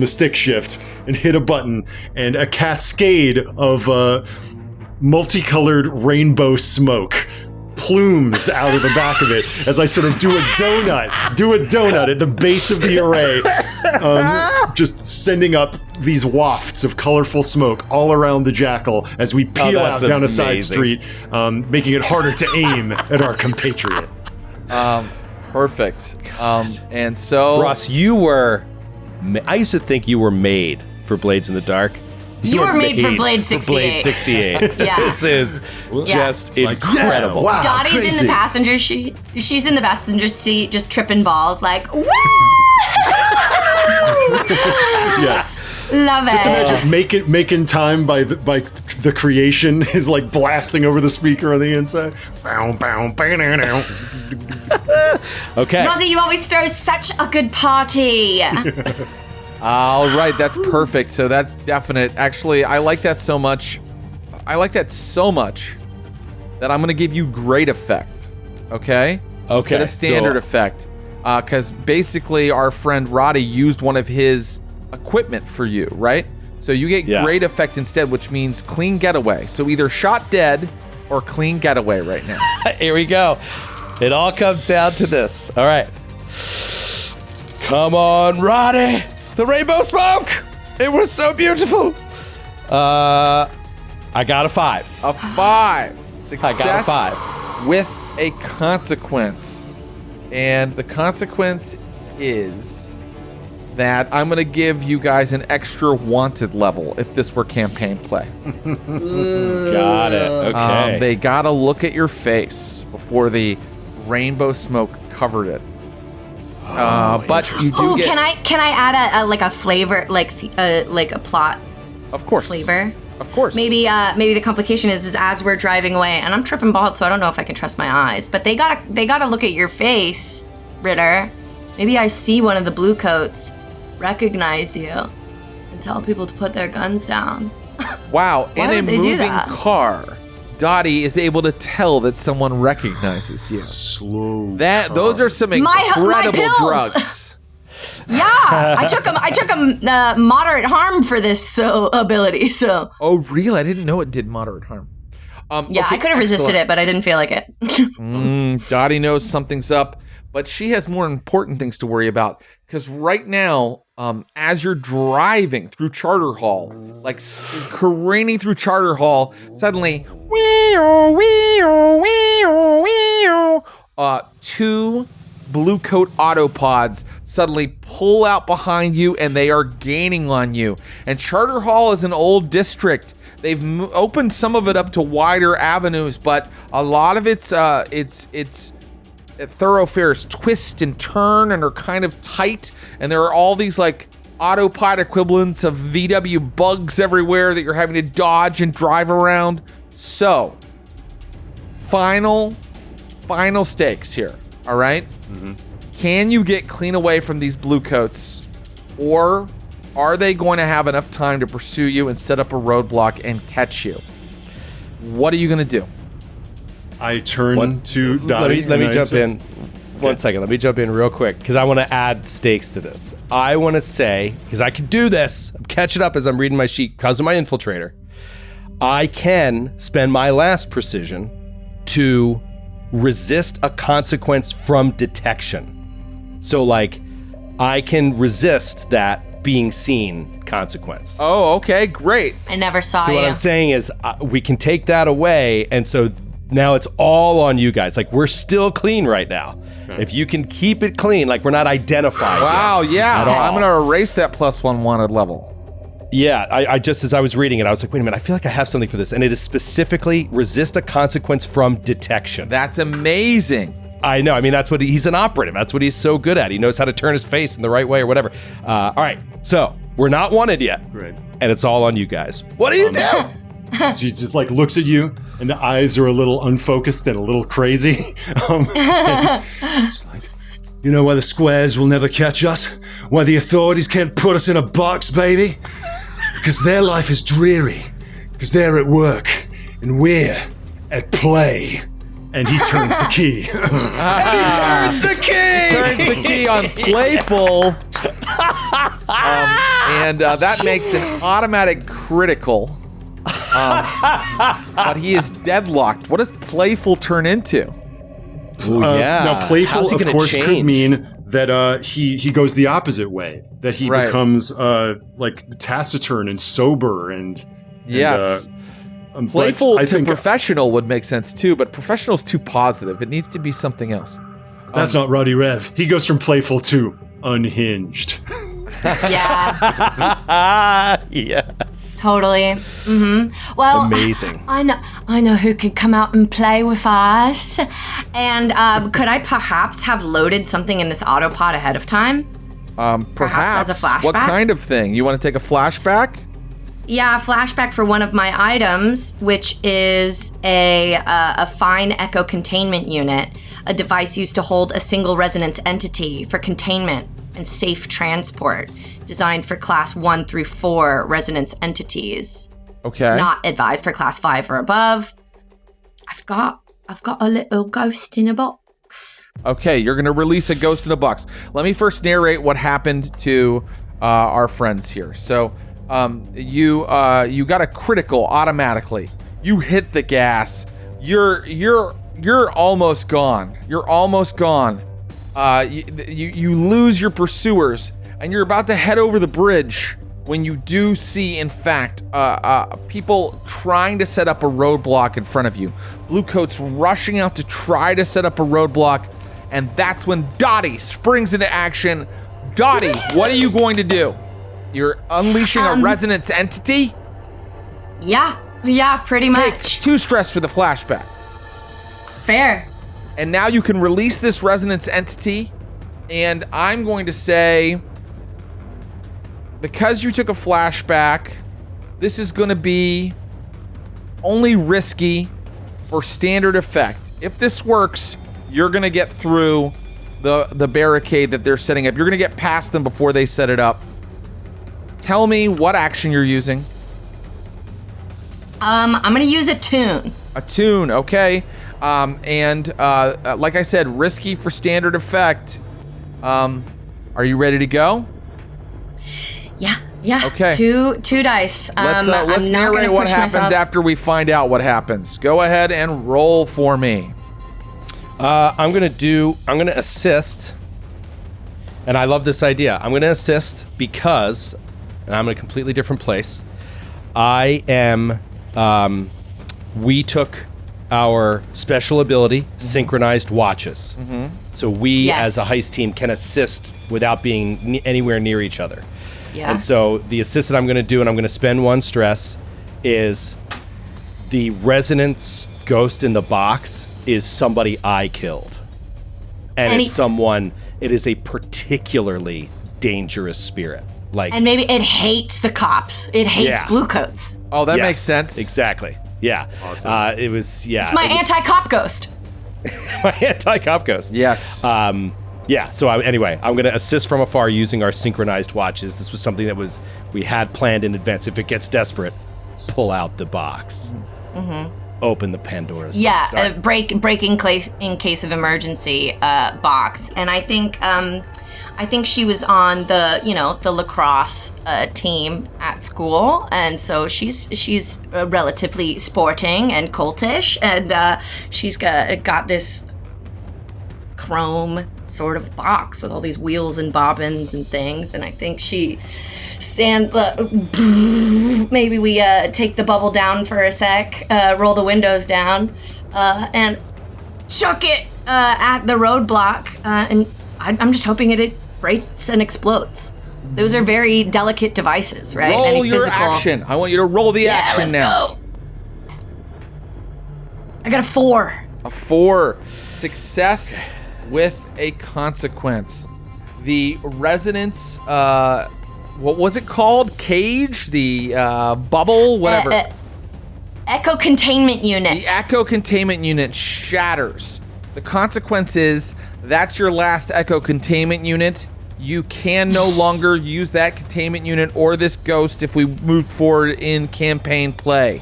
stick shift and hit a button, and a cascade of multicolored rainbow smoke plumes out of the back of it as I sort of do a donut at the base of the array, just sending up these wafts of colorful smoke all around the Jackal as we peel out that's down a side amazing. street, making it harder to aim at our compatriot. Perfect. And so Ross, you were. I used to think you were made for Blades in the Dark. You were made for Blade 68. Blade 68. Yeah. This is just incredible. Wow, Dottie's crazy. in the passenger seat. She's in the passenger seat, just tripping balls, like, woo! Yeah. Love it. Just imagine making time by the creation is like blasting over the speaker on the inside. Bow, bow, bow, bow, bow. Okay. Roddy, you always throw such a good party. all right, that's perfect. So that's definite. Actually, I like that so much. That I'm going to give you great effect. Okay? Okay, Instead of standard so- effect. Because basically our friend Roddy used one of his equipment for you, right? So you get Yeah. great effect instead, which means clean getaway. So either shot dead or clean getaway right now. Here we go. It all comes down to this. All right. Come on, Roddy. The rainbow smoke. It was so beautiful. I got a 5. A 5. Success I got a 5. with a consequence. And the consequence is that I'm going to give you guys an extra wanted level if this were campaign play. Got it. Okay. They got to look at your face before the rainbow smoke covered it. But you do Oh, get... can I add a flavor, like a plot Of course. flavor? Of course. Maybe the complication is as we're driving away, and I'm tripping balls, so I don't know if I can trust my eyes. But they gotta look at your face, Ritter. Maybe I see one of the blue coats, recognize you, and tell people to put their guns down. Wow, Why in a would they do moving that? car, Dottie is able to tell that someone recognizes you. Slow. Those are some My incredible pills! drugs. Yeah, I took a moderate harm for this ability. So Oh, really? I didn't know it did moderate harm. yeah, I could have resisted it, but I didn't feel like it. Dottie knows something's up, but she has more important things to worry about. Because right now, as you're driving through Charter Hall, like careening through Charter Hall, suddenly, wee-oh, wee-oh, wee-oh, wee-oh, two blue coat autopods suddenly pull out behind you, and they are gaining on you. And Charter Hall is an old district. They've opened some of it up to wider avenues, but a lot of its thoroughfares twist and turn and are kind of tight. And there are all these like autopod equivalents of VW bugs everywhere that you're having to dodge and drive around. So, final stakes here. All right? Mm-hmm. Can you get clean away from these blue coats, or are they going to have enough time to pursue you and set up a roadblock and catch you? What are you going to do? I turn to Dottie. Let me jump in. 1 second. Let me jump in real quick because I want to add stakes to this. I want to say, because I can do this, I'm catching up as I'm reading my sheet because of my infiltrator. I can spend my last precision to resist a consequence from detection. So, like, I can resist that being seen consequence. Oh, okay, great. I never saw you. So what I'm saying is we can take that away, and so now it's all on you guys. Like, we're still clean right now. Okay. If you can keep it clean, like we're not identified. Wow, yeah. At all. I'm going to erase that +1 wanted level. Yeah, I just, as I was reading it, I was like, wait a minute, I feel like I have something for this. And it is specifically resist a consequence from detection. That's amazing. I know. I mean, that's what he's an operative. That's what he's so good at. He knows how to turn his face in the right way or whatever. All right. So we're not wanted yet. Right. And it's all on you guys. What do you do? She just like looks at you, and the eyes are a little unfocused and a little crazy. It's like, you know why the squares will never catch us? Why the authorities can't put us in a box, baby? Because their life is dreary. Because they're at work, and we're at play. And he turns the key. He turns the key! Turns the key on playful. And that makes an automatic critical. But he is deadlocked. What does playful turn into? Ooh, yeah. Now, playful, of course, change? could mean that he goes the opposite way. That he becomes like taciturn and sober and yes. Playful to professional would make sense too, but professional's too positive. It needs to be something else. That's not Rody Rev. He goes from playful to unhinged. Yeah. Yes. Totally. Mm-hmm. Well, amazing. I know who could come out and play with us. And could I perhaps have loaded something in this autopod ahead of time? Perhaps as a flashback. What kind of thing? You want to take a flashback? Yeah, a flashback for one of my items, which is a fine echo containment unit, a device used to hold a single resonance entity for containment and safe transport, designed for class 1 through 4 resonance entities. Okay. Not advised for class 5 or above. I've got a little ghost in a box. Okay, you're going to release a ghost in a box. Let me first narrate what happened to our friends here. So, you got a critical automatically. You hit the gas. You're almost gone. You're almost gone. You lose your pursuers, and you're about to head over the bridge when you do see, in fact, people trying to set up a roadblock in front of you. Blue coats rushing out to try to set up a roadblock, and that's when Dottie springs into action. Dottie, what are you going to do? You're unleashing a resonance entity? Yeah, pretty much. 2 stress for the flashback. Fair. And now you can release this resonance entity, and I'm going to say, because you took a flashback, this is going to be only risky for standard effect. If this works, you're going to get through the barricade that they're setting up. You're going to get past them before they set it up. Tell me what action you're using. I'm going to use a tune. A tune, okay. Like I said, risky for standard effect. Are you ready to go? Yeah. Okay. Two dice. Let's narrate what happens after we find out what happens. Go ahead and roll for me. I'm gonna assist, and I love this idea. I'm gonna assist because, and I'm in a completely different place. I am. We took our special ability, synchronized watches. So we, Yes. as a heist team, can assist without being anywhere near each other. Yeah. And so the assist that I'm going to do, and I'm going to spend 1 stress, is the resonance ghost in the box is somebody I killed. And it is a particularly dangerous spirit. And maybe it hates the cops. It hates blue coats. Oh, that makes sense. Exactly. Yeah. Awesome. It's my anti-cop ghost. My anti-cop ghost. Yes. Yeah. So anyway, I'm going to assist from afar using our synchronized watches. This was something that we had planned in advance. If it gets desperate, pull out the box. Open the Pandora's box. Yeah, breaking in case of emergency box. And I think she was on the lacrosse team at school, and so she's relatively sporting and cultish, and she's got this chrome sort of box with all these wheels and bobbins and things, and I think she maybe we take the bubble down for a sec, roll the windows down, and chuck it at the roadblock, and I'm just hoping it breaks and explodes. Those are very delicate devices, right? Roll your action. I want you to roll the action now. Go. I got a 4. A 4. Success with a consequence. The resonance, what was it called? Cage? The bubble? Whatever. Echo containment unit. The echo containment unit shatters. The consequence is that's your last echo containment unit. You can no longer use that containment unit or this ghost if we move forward in campaign play.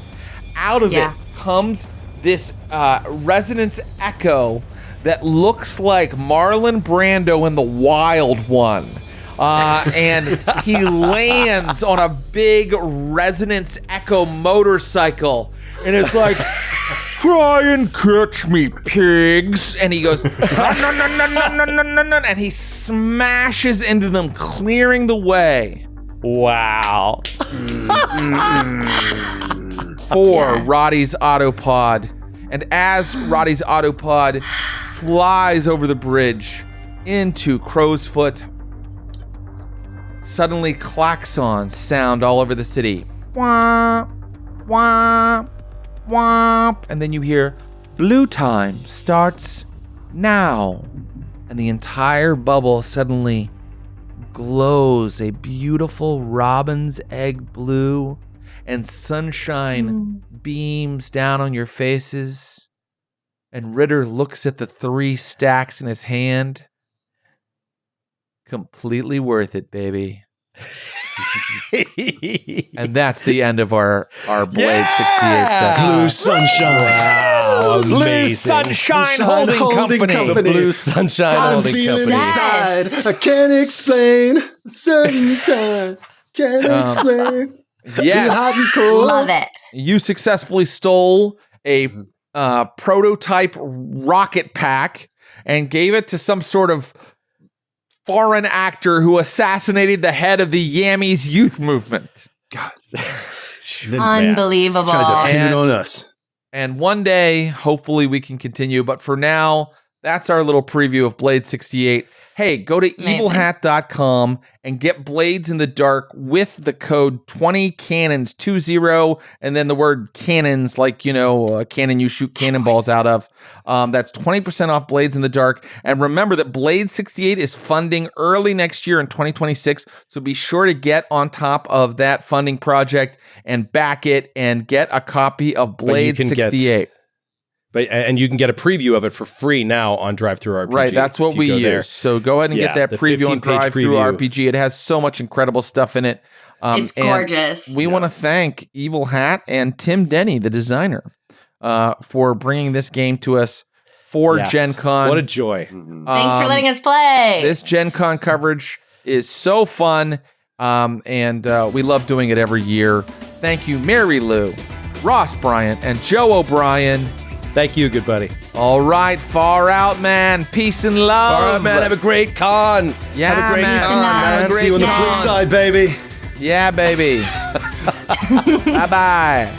Out of it comes this resonance echo that looks like Marlon Brando in The Wild One. And he lands on a big resonance echo motorcycle. And it's like, try and catch me, pigs. And he goes, and he smashes into them, clearing the way. Wow. For Roddy's Autopod. And as Roddy's Autopod flies over the bridge into Crow's Foot, suddenly klaxons sound all over the city. Wah, wah, wah. And then you hear, blue time starts now. And the entire bubble suddenly glows a beautiful robin's egg blue, and sunshine beams down on your faces. And Ritter looks at the 3 stacks in his hand. Completely worth it, baby. And that's the end of our Blade 68 session. Blue sunshine. Wow, Blue Sunshine Holding Company. The Blue Sunshine I'm Holding feeling Company. inside. I can't explain. Certain kind. Can't explain. Yes. Hot and cold. Love it. You successfully stole a prototype rocket pack and gave it to some sort of foreign actor who assassinated the head of the Yammies youth movement. God. Unbelievable. Tried to pin it on us. And one day, hopefully we can continue. But for now, that's our little preview of Blade 68. Hey, go to evilhat.com and get Blades in the Dark with the code 20cannons20 and then the word cannons, like, a cannon you shoot cannonballs out of. That's 20% off Blades in the Dark. And remember that Blade 68 is funding early next year in 2026. So be sure to get on top of that funding project and back it and get a copy of Blade 68. And you can get a preview of it for free now on Drive-Thru RPG. Right, that's what we use. So go ahead and get that preview on Drive-Thru RPG. It has so much incredible stuff in it. It's gorgeous. We want to thank Evil Hat and Tim Denny, the designer, for bringing this game to us for Gen Con. What a joy. Thanks for letting us play. This Gen Con coverage is so fun, and we love doing it every year. Thank you, Mary Lou, Ross Bryant, and Joe O'Brien. Thank you, good buddy. All right, far out, man. Peace and love. Far out, man. Have a great con. Yeah, have a great man. con, man. See you on the flip side, baby. Yeah, baby. Bye-bye.